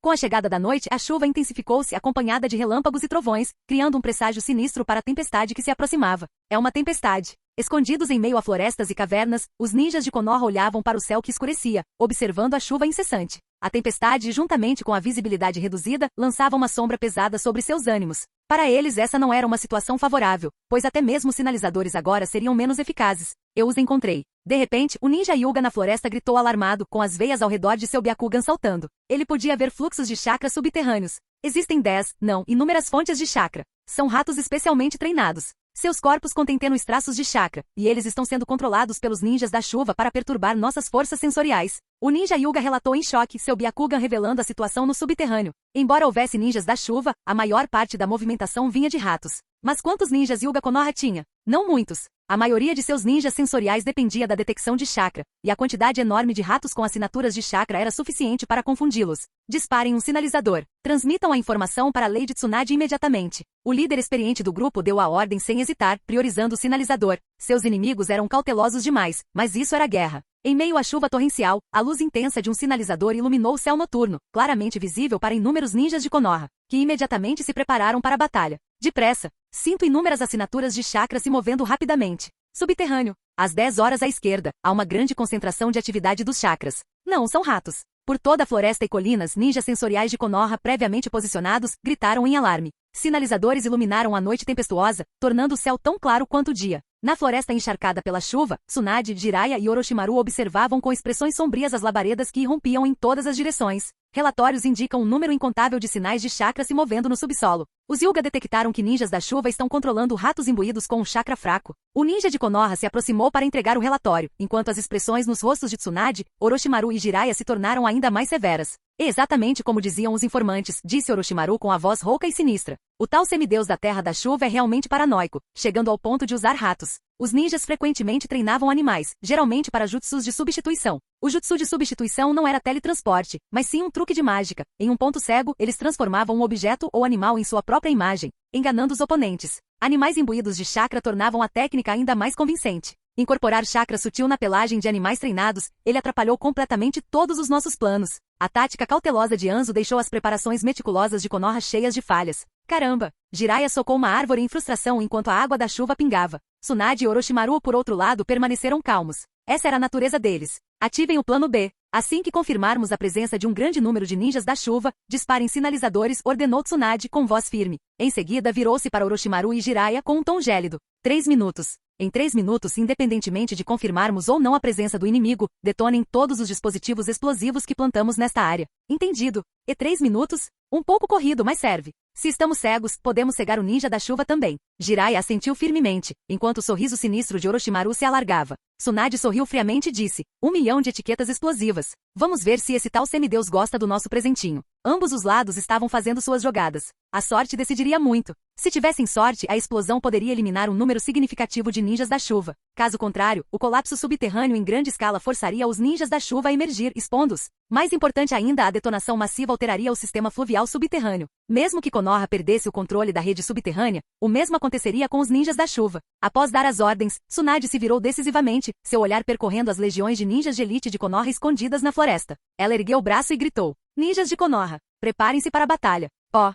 Com a chegada da noite, a chuva intensificou-se acompanhada de relâmpagos e trovões, criando um presságio sinistro para a tempestade que se aproximava. É uma tempestade. Escondidos em meio a florestas e cavernas, os ninjas de Konoha olhavam para o céu que escurecia, observando a chuva incessante. A tempestade, juntamente com a visibilidade reduzida, lançava uma sombra pesada sobre seus ânimos. Para eles essa não era uma situação favorável, pois até mesmo os sinalizadores agora seriam menos eficazes. Eu os encontrei. De repente, o ninja Hyuga na floresta gritou alarmado, com as veias ao redor de seu Byakugan saltando. Ele podia ver fluxos de chakra subterrâneos. Existem 10, não, inúmeras fontes de chakra. São ratos especialmente treinados. Seus corpos contêm tênues traços de chakra, e eles estão sendo controlados pelos ninjas da chuva para perturbar nossas forças sensoriais. O ninja Hyuga relatou em choque, seu Byakugan revelando a situação no subterrâneo. Embora houvesse ninjas da chuva, a maior parte da movimentação vinha de ratos. Mas quantos ninjas Hyuga Konoha tinha? Não muitos. A maioria de seus ninjas sensoriais dependia da detecção de chakra, e a quantidade enorme de ratos com assinaturas de chakra era suficiente para confundi-los. Disparem um sinalizador. Transmitam a informação para a Lady Tsunade imediatamente. O líder experiente do grupo deu a ordem sem hesitar, priorizando o sinalizador. Seus inimigos eram cautelosos demais, mas isso era guerra. Em meio à chuva torrencial, a luz intensa de um sinalizador iluminou o céu noturno, claramente visível para inúmeros ninjas de Konoha, que imediatamente se prepararam para a batalha. Depressa, sinto inúmeras assinaturas de chakra se movendo rapidamente. Subterrâneo. Às 10 horas à esquerda, há uma grande concentração de atividade dos chakras. Não são ratos. Por toda a floresta e colinas, ninjas sensoriais de Konoha previamente posicionados, gritaram em alarme. Sinalizadores iluminaram a noite tempestuosa, tornando o céu tão claro quanto o dia. Na floresta encharcada pela chuva, Tsunade, Jiraiya e Orochimaru observavam com expressões sombrias as labaredas que irrompiam em todas as direções. Relatórios indicam um número incontável de sinais de chakra se movendo no subsolo. Os Hyuga detectaram que ninjas da chuva estão controlando ratos imbuídos com um chakra fraco. O ninja de Konoha se aproximou para entregar o relatório, enquanto as expressões nos rostos de Tsunade, Orochimaru e Jiraiya se tornaram ainda mais severas. Exatamente como diziam os informantes, disse Orochimaru com a voz rouca e sinistra. O tal semideus da Terra da Chuva é realmente paranoico, chegando ao ponto de usar ratos. Os ninjas frequentemente treinavam animais, geralmente para jutsus de substituição. O jutsu de substituição não era teletransporte, mas sim um truque de mágica. Em um ponto cego, eles transformavam um objeto ou animal em sua própria imagem, enganando os oponentes. Animais imbuídos de chakra tornavam a técnica ainda mais convincente. Incorporar chakra sutil na pelagem de animais treinados, ele atrapalhou completamente todos os nossos planos. A tática cautelosa de Anzo deixou as preparações meticulosas de Konoha cheias de falhas. Caramba! Jiraiya socou uma árvore em frustração enquanto a água da chuva pingava. Tsunade e Orochimaru, por outro lado, permaneceram calmos. Essa era a natureza deles. Ativem o plano B. Assim que confirmarmos a presença de um grande número de ninjas da chuva, disparem sinalizadores, ordenou Tsunade com voz firme. Em seguida virou-se para Orochimaru e Jiraiya com um tom gélido. 3 minutos. Em 3 minutos, independentemente de confirmarmos ou não a presença do inimigo, detonem todos os dispositivos explosivos que plantamos nesta área. Entendido. E 3 minutos? Um pouco corrido, mas serve. Se estamos cegos, podemos cegar o ninja da chuva também. Jiraiya assentiu firmemente, enquanto o sorriso sinistro de Orochimaru se alargava. Tsunade sorriu friamente e disse, 1 milhão de etiquetas explosivas. Vamos ver se esse tal semideus gosta do nosso presentinho. Ambos os lados estavam fazendo suas jogadas. A sorte decidiria muito. Se tivessem sorte, a explosão poderia eliminar um número significativo de ninjas da chuva. Caso contrário, o colapso subterrâneo em grande escala forçaria os ninjas da chuva a emergir, expondo-os. Mais importante ainda, a detonação massiva alteraria o sistema fluvial subterrâneo. Mesmo que Konoha perdesse o controle da rede subterrânea, o mesmo aconteceria com os ninjas da chuva. Após dar as ordens, Tsunade se virou decisivamente, seu olhar percorrendo as legiões de ninjas de elite de Konoha escondidas na floresta. Ela ergueu o braço e gritou, ninjas de Konoha, preparem-se para a batalha. Ó.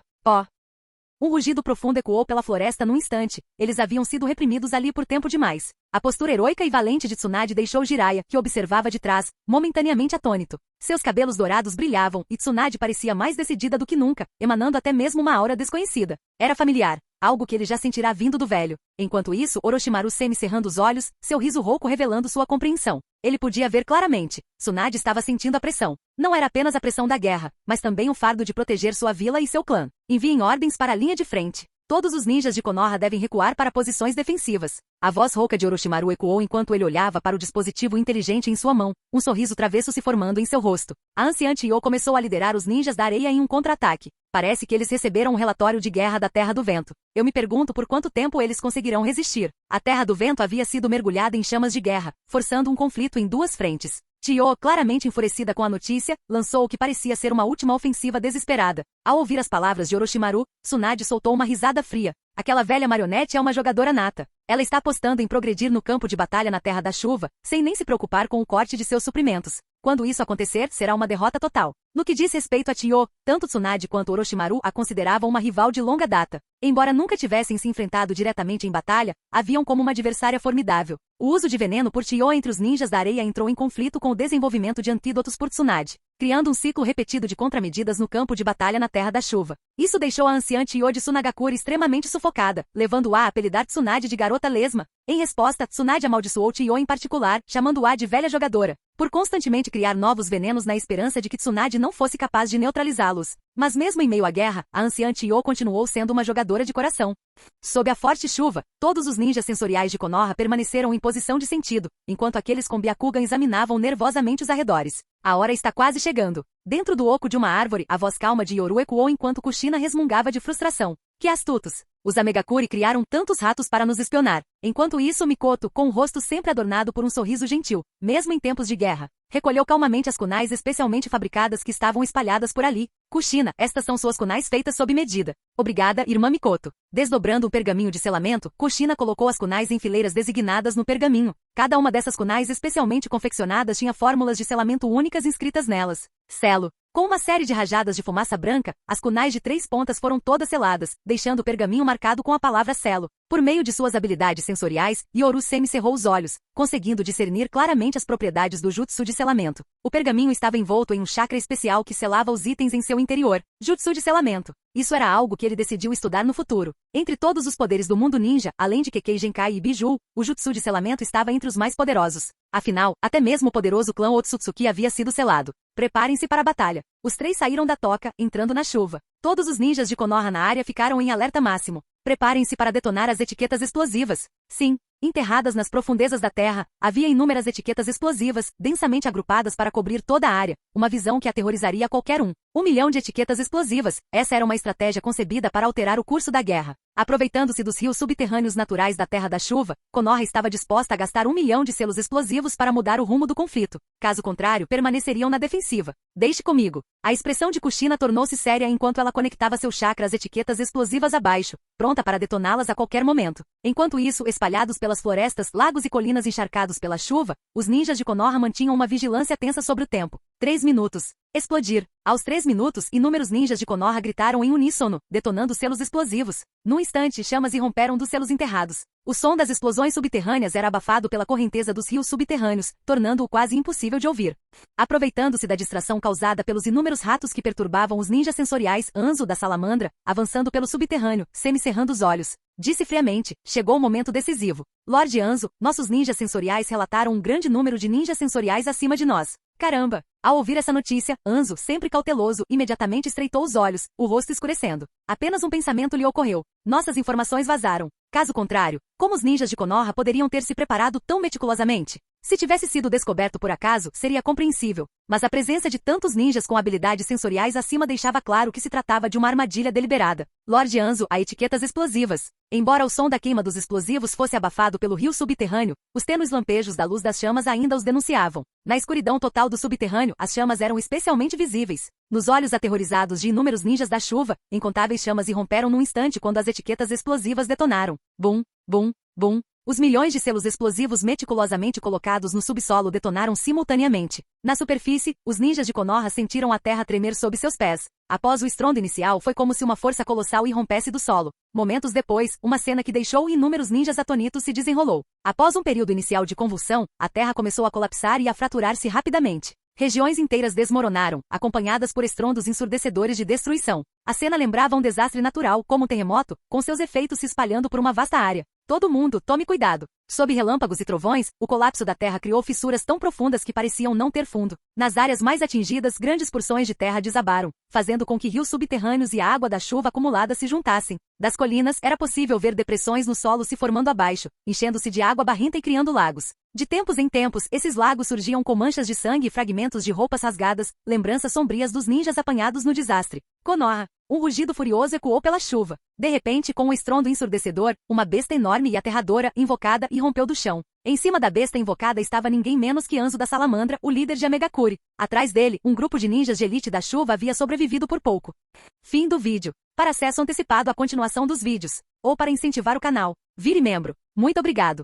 Um rugido profundo ecoou pela floresta num instante. Eles haviam sido reprimidos ali por tempo demais. A postura heroica e valente de Tsunade deixou Jiraiya, que observava de trás, momentaneamente atônito. Seus cabelos dourados brilhavam, e Tsunade parecia mais decidida do que nunca, emanando até mesmo uma aura desconhecida. Era familiar, algo que ele já sentirá vindo do velho. Enquanto isso, Orochimaru semi-cerrando os olhos, seu riso rouco revelando sua compreensão. Ele podia ver claramente. Tsunade estava sentindo a pressão. Não era apenas a pressão da guerra, mas também o fardo de proteger sua vila e seu clã. Enviem ordens para a linha de frente. Todos os ninjas de Konoha devem recuar para posições defensivas. A voz rouca de Orochimaru ecoou enquanto ele olhava para o dispositivo inteligente em sua mão, um sorriso travesso se formando em seu rosto. A anciã Chiyo começou a liderar os ninjas da areia em um contra-ataque. Parece que eles receberam um relatório de guerra da Terra do Vento. Eu me pergunto por quanto tempo eles conseguirão resistir. A Terra do Vento havia sido mergulhada em chamas de guerra, forçando um conflito em duas frentes. Chiyo, claramente enfurecida com a notícia, lançou o que parecia ser uma última ofensiva desesperada. Ao ouvir as palavras de Orochimaru, Tsunade soltou uma risada fria. Aquela velha marionete é uma jogadora nata. Ela está apostando em progredir no campo de batalha na Terra da Chuva, sem nem se preocupar com o corte de seus suprimentos. Quando isso acontecer, será uma derrota total. No que diz respeito a Chiyo, tanto Tsunade quanto Orochimaru a consideravam uma rival de longa data. Embora nunca tivessem se enfrentado diretamente em batalha, haviam como uma adversária formidável. O uso de veneno por Chiyo entre os ninjas da areia entrou em conflito com o desenvolvimento de antídotos por Tsunade, criando um ciclo repetido de contramedidas no campo de batalha na Terra da Chuva. Isso deixou a anciã Chiyo de Tsunagakure extremamente sufocada, levando-a a apelidar Tsunade de garota lesma. Em resposta, Tsunade amaldiçoou Chiyo em particular, chamando-a de velha jogadora, por constantemente criar novos venenos na esperança de que Tsunade não fosse capaz de neutralizá-los. Mas mesmo em meio à guerra, a anciã Chiyo continuou sendo uma jogadora de coração. Sob a forte chuva, todos os ninjas sensoriais de Konoha permaneceram em posição de sentido, enquanto aqueles com Byakugan examinavam nervosamente os arredores. A hora está quase chegando. Dentro do oco de uma árvore, a voz calma de Yoru ecoou enquanto Kushina resmungava de frustração. Que astutos! Os Amegakure criaram tantos ratos para nos espionar. Enquanto isso, Mikoto, com o rosto sempre adornado por um sorriso gentil, mesmo em tempos de guerra, recolheu calmamente as kunais especialmente fabricadas que estavam espalhadas por ali. Kushina, estas são suas kunais feitas sob medida. Obrigada, irmã Mikoto. Desdobrando um pergaminho de selamento, Kushina colocou as kunais em fileiras designadas no pergaminho. Cada uma dessas kunais especialmente confeccionadas tinha fórmulas de selamento únicas inscritas nelas. Selo. Com uma série de rajadas de fumaça branca, as kunais de 3 pontas foram todas seladas, deixando o pergaminho marcado com a palavra selo. Por meio de suas habilidades sensoriais, Yoru semi-cerrou os olhos, conseguindo discernir claramente as propriedades do jutsu de selamento. O pergaminho estava envolto em um chakra especial que selava os itens em seu interior. Jutsu de selamento. Isso era algo que ele decidiu estudar no futuro. Entre todos os poderes do mundo ninja, além de Kekkei Genkai e Biju, o jutsu de selamento estava entre os mais poderosos. Afinal, até mesmo o poderoso clã Otsutsuki havia sido selado. Preparem-se para a batalha. Os 3 saíram da toca, entrando na chuva. Todos os ninjas de Konoha na área ficaram em alerta máximo. Preparem-se para detonar as etiquetas explosivas. Sim, enterradas nas profundezas da terra, havia inúmeras etiquetas explosivas, densamente agrupadas para cobrir toda a área, uma visão que aterrorizaria qualquer um. 1 milhão de etiquetas explosivas, essa era uma estratégia concebida para alterar o curso da guerra. Aproveitando-se dos rios subterrâneos naturais da Terra da Chuva, Konoha estava disposta a gastar 1 milhão de selos explosivos para mudar o rumo do conflito. Caso contrário, permaneceriam na defensiva. Deixe comigo. A expressão de Kushina tornou-se séria enquanto ela conectava seu chakra às etiquetas explosivas abaixo, pronta para detoná-las a qualquer momento. Enquanto isso, espalhados pelas florestas, lagos e colinas encharcados pela chuva, os ninjas de Konoha mantinham uma vigilância tensa sobre o tempo. 3 minutos. Explodir. Aos 3 minutos, inúmeros ninjas de Konoha gritaram em uníssono, detonando selos explosivos. Num instante, chamas irromperam dos selos enterrados. O som das explosões subterrâneas era abafado pela correnteza dos rios subterrâneos, tornando-o quase impossível de ouvir. Aproveitando-se da distração causada pelos inúmeros ratos que perturbavam os ninjas sensoriais, Anzo da Salamandra, avançando pelo subterrâneo, semi-cerrando os olhos, disse friamente, chegou o momento decisivo. Lorde Anzo, nossos ninjas sensoriais relataram um grande número de ninjas sensoriais acima de nós. Caramba! Ao ouvir essa notícia, Hanzo, sempre cauteloso, imediatamente estreitou os olhos, o rosto escurecendo. Apenas um pensamento lhe ocorreu. Nossas informações vazaram. Caso contrário, como os ninjas de Konoha poderiam ter se preparado tão meticulosamente? Se tivesse sido descoberto por acaso, seria compreensível. Mas a presença de tantos ninjas com habilidades sensoriais acima deixava claro que se tratava de uma armadilha deliberada. Lord Hanzo, a etiquetas explosivas. Embora o som da queima dos explosivos fosse abafado pelo rio subterrâneo, os tênues lampejos da luz das chamas ainda os denunciavam. Na escuridão total do subterrâneo, as chamas eram especialmente visíveis. Nos olhos aterrorizados de inúmeros ninjas da chuva, incontáveis chamas irromperam num instante quando as etiquetas explosivas detonaram. Bum, bum, bum. Os milhões de selos explosivos meticulosamente colocados no subsolo detonaram simultaneamente. Na superfície, os ninjas de Konoha sentiram a terra tremer sob seus pés. Após o estrondo inicial, foi como se uma força colossal irrompesse do solo. Momentos depois, uma cena que deixou inúmeros ninjas atônitos se desenrolou. Após um período inicial de convulsão, a terra começou a colapsar e a fraturar-se rapidamente. Regiões inteiras desmoronaram, acompanhadas por estrondos ensurdecedores de destruição. A cena lembrava um desastre natural, como um terremoto, com seus efeitos se espalhando por uma vasta área. Todo mundo, tome cuidado. Sob relâmpagos e trovões, o colapso da terra criou fissuras tão profundas que pareciam não ter fundo. Nas áreas mais atingidas, grandes porções de terra desabaram, fazendo com que rios subterrâneos e a água da chuva acumulada se juntassem. Das colinas, era possível ver depressões no solo se formando abaixo, enchendo-se de água barrenta e criando lagos. De tempos em tempos, esses lagos surgiam com manchas de sangue e fragmentos de roupas rasgadas, lembranças sombrias dos ninjas apanhados no desastre. Konoha. Um rugido furioso ecoou pela chuva. De repente, com um estrondo ensurdecedor, uma besta enorme e aterradora, invocada, irrompeu do chão. Em cima da besta invocada estava ninguém menos que Hanzo da Salamandra, o líder de Amegakure. Atrás dele, um grupo de ninjas de elite da chuva havia sobrevivido por pouco. Fim do vídeo. Para acesso antecipado à continuação dos vídeos, ou para incentivar o canal, vire membro. Muito obrigado.